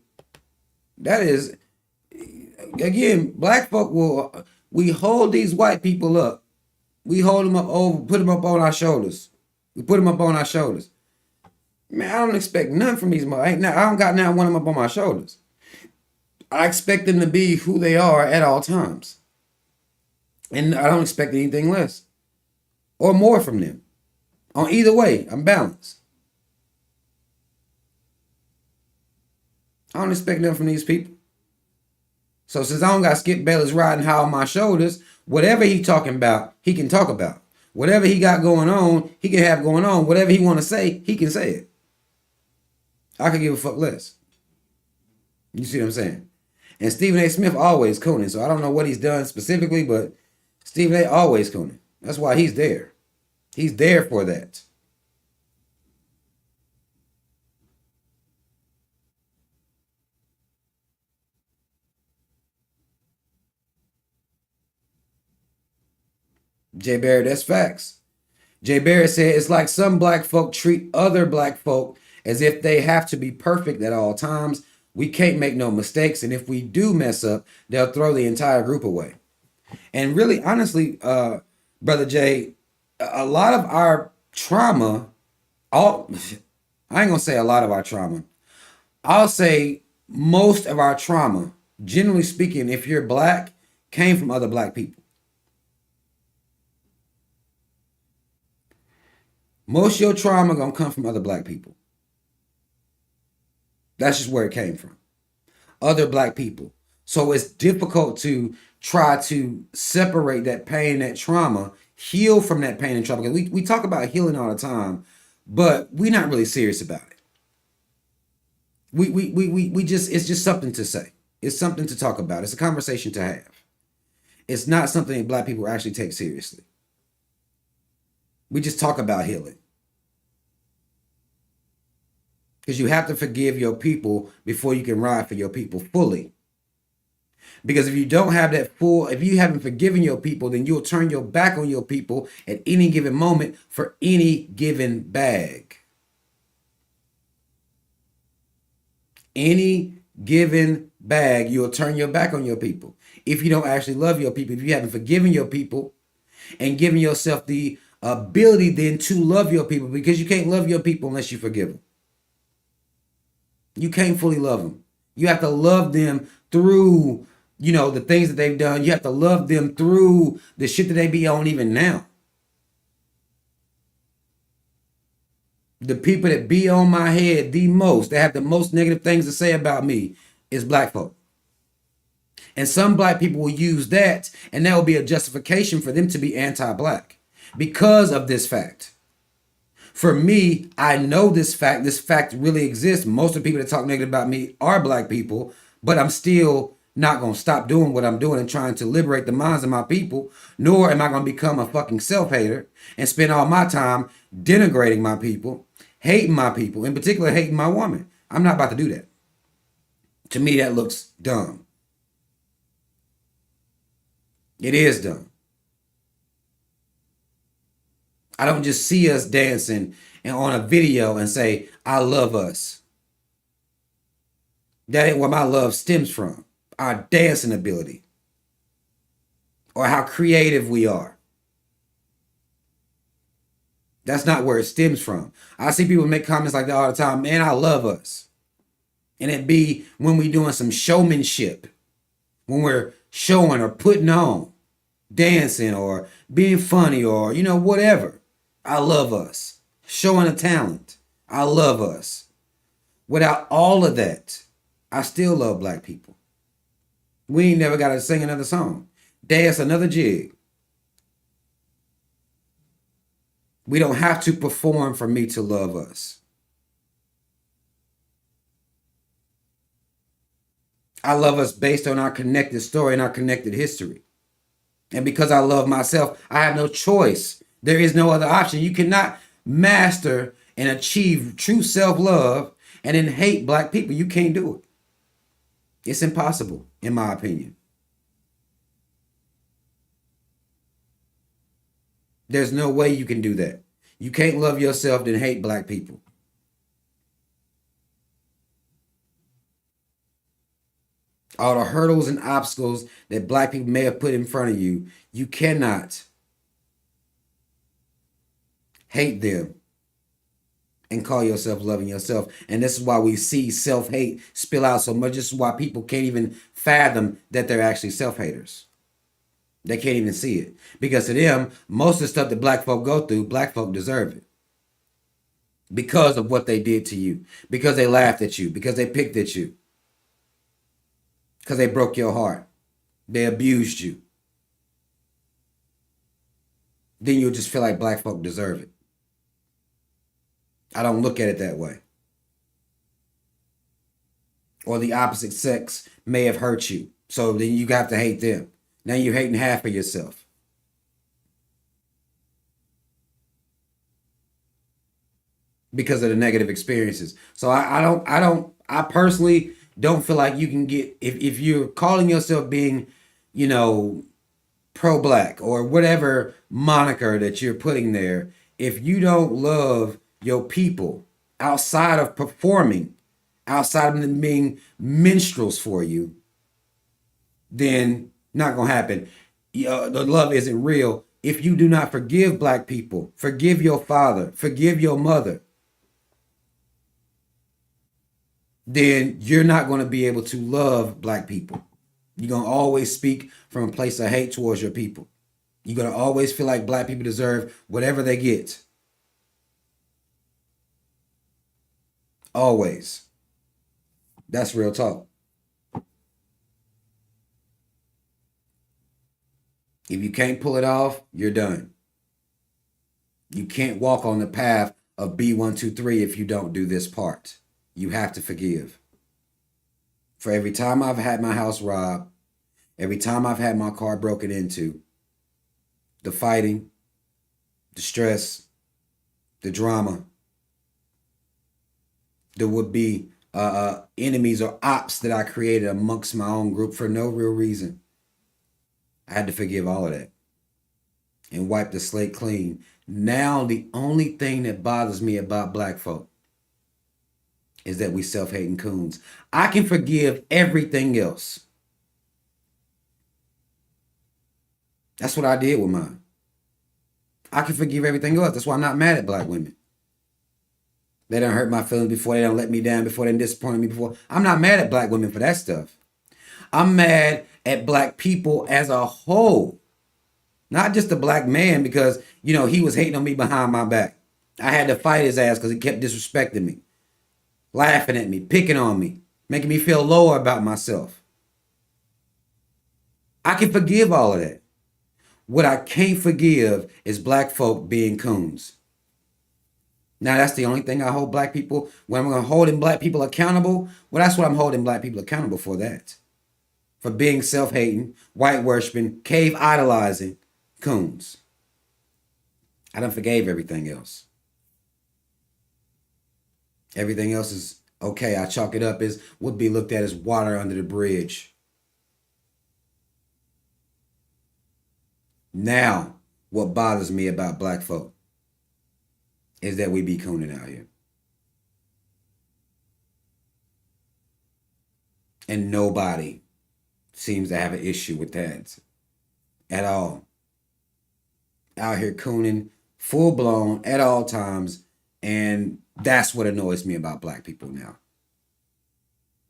That is, again, black folk we hold these white people up. We hold them up over, put them up on our shoulders. We put them up on our shoulders. Man, I don't expect nothing from these. I don't got now one of them up on my shoulders. I expect them to be who they are at all times. And I don't expect anything less or more from them. On either way, I'm balanced. I don't expect nothing from these people. So since I don't got Skip Bayless riding high on my shoulders, whatever he talking about, he can talk about. Whatever he got going on, he can have going on. Whatever he want to say, he can say it. I could give a fuck less. You see what I'm saying? And Stephen A. Smith always cooning. So I don't know what he's done specifically, but Stephen A. always cooning. That's why he's there. He's there for that. Jay Barrett, that's facts. Jay Barrett said it's like some black folk treat other black folk as if they have to be perfect at all times. We can't make no mistakes, and if we do mess up, they'll throw the entire group away. And really, honestly, Brother Jay, a lot of our trauma, I ain't gonna say a lot of our trauma. I'll say most of our trauma, generally speaking, if you're black, came from other black people. Most of your trauma gonna come from other black people. That's just where it came from. Other black people. So it's difficult to try to separate that pain, that trauma, heal from that pain and trauma. Because we talk about healing all the time, but we're not really serious about it. We just, it's just something to say. It's something to talk about. It's a conversation to have. It's not something that black people actually take seriously. We just talk about healing. Because you have to forgive your people before you can ride for your people fully. Because if you don't have that if you haven't forgiven your people, then you'll turn your back on your people at any given moment for any given bag. Any given bag, you'll turn your back on your people. If you don't actually love your people, if you haven't forgiven your people and given yourself the ability then to love your people, because you can't love your people unless you forgive them. You can't fully love them. You have to love them through, the things that they've done. You have to love them through the shit that they be on even now. The people that be on my head the most, that have the most negative things to say about me, is black folk. And some black people will use that, and that will be a justification for them to be anti-black because of this fact. For me, I know this fact. This fact really exists. Most of the people that talk negative about me are black people, but I'm still not going to stop doing what I'm doing and trying to liberate the minds of my people, nor am I going to become a fucking self-hater and spend all my time denigrating my people, hating my people, in particular hating my woman. I'm not about to do that. To me, that looks dumb. It is dumb. I don't just see us dancing and on a video and say, I love us. That ain't where my love stems from. Our dancing ability. Or how creative we are. That's not where it stems from. I see people make comments like that all the time. Man, I love us. And it be when we doing some showmanship. When we're showing or putting on. dancing or being funny or, whatever. I love us. Showing a talent. I love us. Without all of that, I still love black people. We ain't never got to sing another song, dance another jig. We don't have to perform for me to love us. I love us based on our connected story and our connected history. And because I love myself, I have no choice. There is no other option. You cannot master and achieve true self-love and then hate black people. You can't do it. It's impossible, in my opinion. There's no way you can do that. You can't love yourself then hate black people. All the hurdles and obstacles that black people may have put in front of you, you cannot hate them and call yourself loving yourself. And this is why we see self-hate spill out so much. This is why people can't even fathom that they're actually self-haters. They can't even see it. Because to them, most of the stuff that black folk go through, black folk deserve it. Because of what they did to you. Because they laughed at you. Because they picked at you. Because they broke your heart. They abused you. Then you'll just feel like black folk deserve it. I don't look at it that way. Or the opposite sex may have hurt you. So then you have to hate them. Now you're hating half of yourself. Because of the negative experiences. So I personally don't feel like you can get, if you're calling yourself being, pro-black or whatever moniker that you're putting there, if you don't love your people outside of performing, outside of them being minstrels for you, then not gonna happen. The love isn't real. If you do not forgive black people, forgive your father, forgive your mother, then you're not going to be able to love black people. You're going to always speak from a place of hate towards your people. You're going to always feel like black people deserve whatever they get. Always. That's real talk. If you can't pull it off, you're done. You can't walk on the path of B123 if you don't do this part. You have to forgive. For every time I've had my house robbed, every time I've had my car broken into, the fighting, the stress, the drama, there would be enemies or ops that I created amongst my own group for no real reason. I had to forgive all of that and wipe the slate clean. Now the only thing that bothers me about black folk is that we self-hating coons. I can forgive everything else. That's what I did with mine. I can forgive everything else. That's why I'm not mad at black women. They done hurt my feelings before. They done let me down before. They done disappointed me before. I'm not mad at black women for that stuff. I'm mad at black people as a whole. Not just a black man because, he was hating on me behind my back. I had to fight his ass because he kept disrespecting me. Laughing at me, picking on me, making me feel lower about myself. I can forgive all of that. What I can't forgive is black folk being coons. Now, that's the only thing I hold black people, when I'm holding black people accountable, well, that's what I'm holding black people accountable for, that. For being self-hating, white worshiping, cave idolizing coons. I done forgave everything else. Everything else is okay. I chalk it up as would be looked at as water under the bridge. Now, what bothers me about black folk is that we be cooning out here. And nobody seems to have an issue with that at all. Out here cooning, full blown at all times, and that's what annoys me about black people now.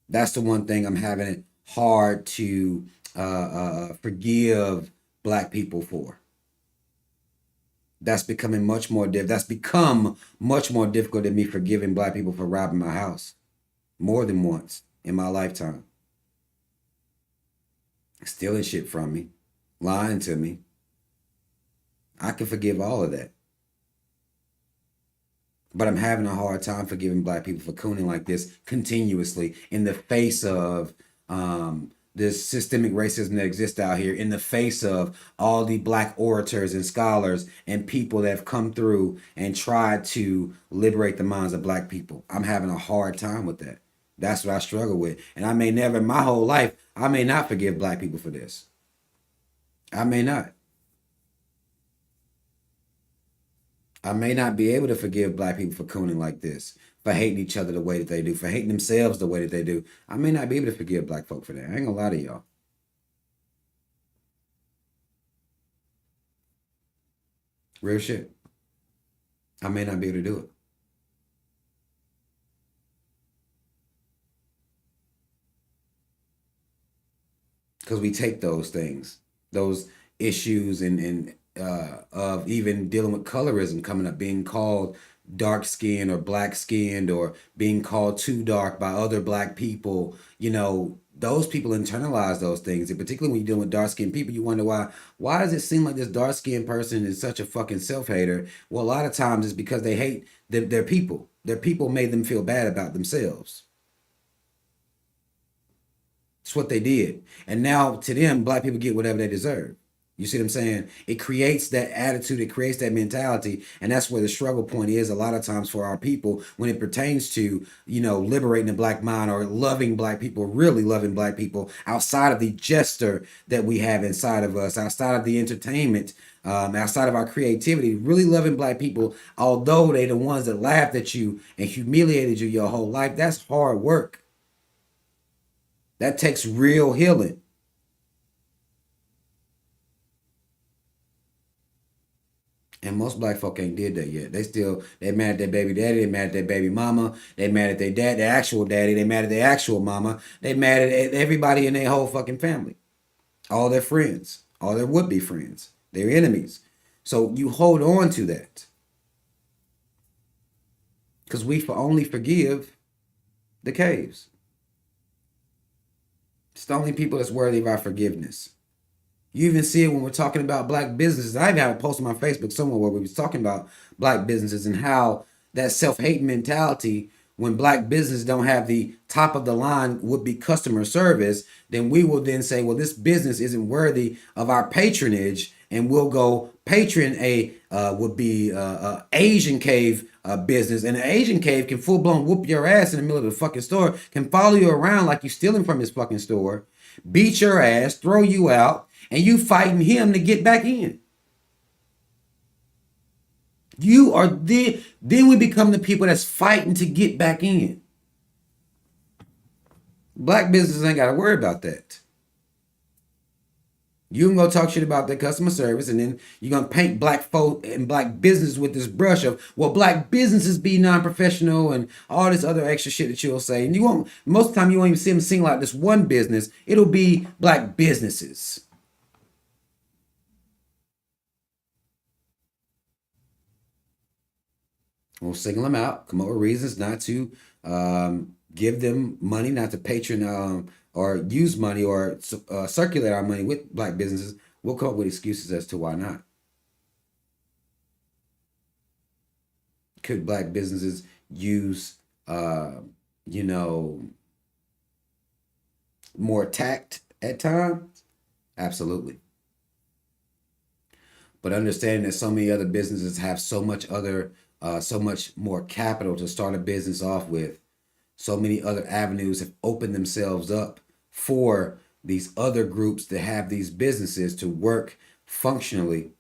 That's the one thing I'm having it hard to forgive black people for. That's become much more difficult than me forgiving black people for robbing my house more than once in my lifetime. Stealing shit from me, lying to me. I can forgive all of that. But I'm having a hard time forgiving black people for cooning like this continuously in the face of this systemic racism that exists out here, in the face of all the black orators and scholars and people that have come through and tried to liberate the minds of black people. I'm having a hard time with that. That's what I struggle with. And I may never, in my whole life, I may not forgive black people for this. I may not. I may not be able to forgive black people for cooning like this, for hating each other the way that they do, for hating themselves the way that they do. I may not be able to forgive black folk for that. I ain't gonna lie to y'all. Real shit. I may not be able to do it. Because we take those things, those issues and of even dealing with colorism coming up, being called dark skinned or black skinned or being called too dark by other black people. You know, those people internalize those things. And particularly when you're dealing with dark skinned people, you wonder why does it seem like this dark skinned person is such a fucking self-hater? Well, a lot of times it's because they hate their people. Their people made them feel bad about themselves. It's what they did. And now to them, black people get whatever they deserve. You see what I'm saying? It creates that attitude, it creates that mentality, and that's where the struggle point is a lot of times for our people when it pertains to, you know, liberating the black mind or loving black people, really loving black people outside of the gesture that we have inside of us, outside of the entertainment, outside of our creativity, really loving black people, although they the ones that laughed at you and humiliated you your whole life. That's hard work. That takes real healing. And most black folk ain't did that yet. They mad at their baby daddy, they mad at their baby mama, they mad at their dad, their actual daddy, they mad at their actual mama, they mad at everybody in their whole fucking family. All their friends, all their would-be friends, their enemies. So you hold on to that. Because we only forgive the caves. It's the only people that's worthy of our forgiveness. You even see it when we're talking about black businesses. I even have a post on my Facebook somewhere where we was talking about black businesses and how that self-hate mentality, when black businesses don't have the top of the line would-be customer service, then we will then say, well, this business isn't worthy of our patronage, and we'll go patron a would-be Asian cave business. And an Asian cave can full-blown whoop your ass in the middle of the fucking store, can follow you around like you're stealing from his fucking store, beat your ass, throw you out, and you fighting him to get back in. You are then we become the people that's fighting to get back in. Black businesses ain't got to worry about that. You can go talk shit about their customer service, and then you're going to paint black folk and black business with this brush of, well, black businesses be non-professional and all this other extra shit that you'll say. And you won't, most of the time you won't even see them single out this one business. It'll be black businesses. We'll single them out, come up with reasons not to give them money, not to patron or use money or circulate our money with black businesses. We'll come up with excuses as to why not. Could black businesses use, more tact at times? Absolutely. But understanding that so many other businesses have so much more capital to start a business off with, so many other avenues have opened themselves up for these other groups to have these businesses to work functionally.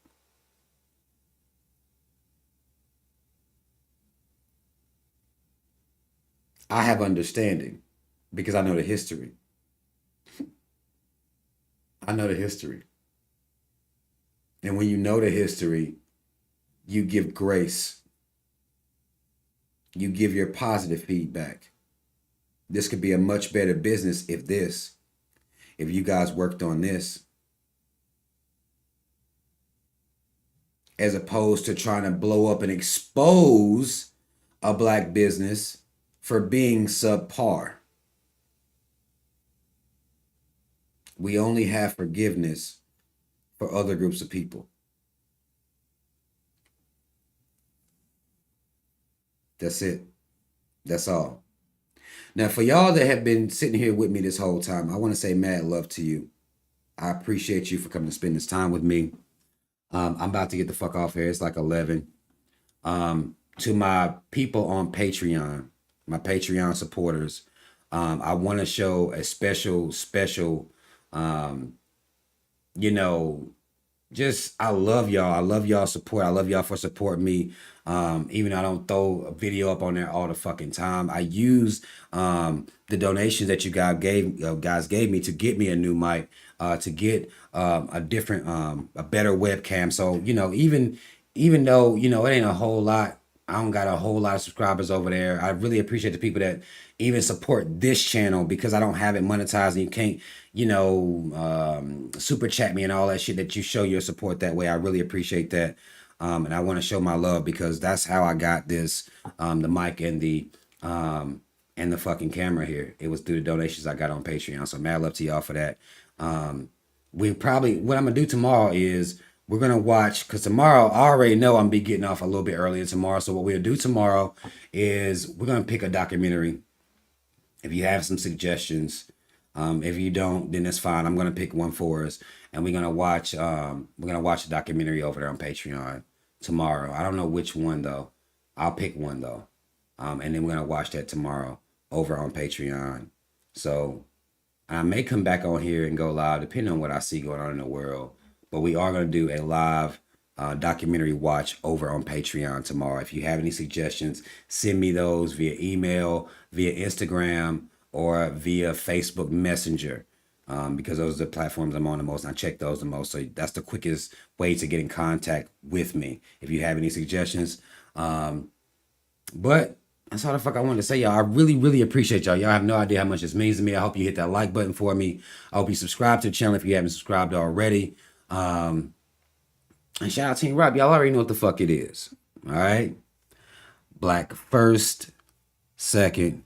I have understanding because I know the history. I know the history. And when you know the history, you give grace. You give your positive feedback. This could be a much better business if you guys worked on this. as opposed to trying to blow up and expose a black business for being subpar. We only have forgiveness for other groups of people. That's it. That's all. Now, for y'all that have been sitting here with me this whole time, I want to say mad love to you. I appreciate you for coming to spend this time with me. I'm about to get the fuck off here. It's like 11. To my people on Patreon, my Patreon supporters, I want to show a special, just I love y'all. I love y'all support. I love y'all for supporting me. Even though I don't throw a video up on there all the fucking time. I use the donations that you guys gave me to get me a new mic, to get a different, a better webcam. So, even though, it ain't a whole lot, I don't got a whole lot of subscribers over there. I really appreciate the people that even support this channel because I don't have it monetized and you can't, super chat me and all that shit, that you show your support that way. I really appreciate that. And I want to show my love because that's how I got this, the mic and the fucking camera here. It was through the donations I got on Patreon. So mad love to y'all for that. What I'm going to do tomorrow is we're going to watch, because tomorrow I already know I'm be getting off a little bit earlier tomorrow. So what we'll do tomorrow is we're going to pick a documentary. If you have some suggestions, if you don't, then that's fine. I'm going to pick one for us and we're going to watch a documentary over there on Patreon tomorrow. I don't know which one though. I'll pick one though. And then we're going to watch that tomorrow over on Patreon. So I may come back on here and go live depending on what I see going on in the world. But we are going to do a live documentary watch over on Patreon tomorrow. If you have any suggestions, send me those via email, via Instagram, or via Facebook Messenger. Because those are the platforms I'm on the most. And I check those the most. So that's the quickest way to get in contact with me if you have any suggestions. But that's all the fuck I wanted to say, y'all. I really, really appreciate y'all. Y'all have no idea how much this means to me. I hope you hit that like button for me. I hope you subscribe to the channel if you haven't subscribed already. And shout out to Team Rob. Y'all already know what the fuck it is. All right? Black first, second,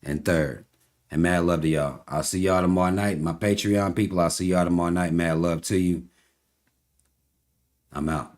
and third. And mad love to y'all. I'll see y'all tomorrow night. My Patreon people, I'll see y'all tomorrow night. Mad love to you. I'm out.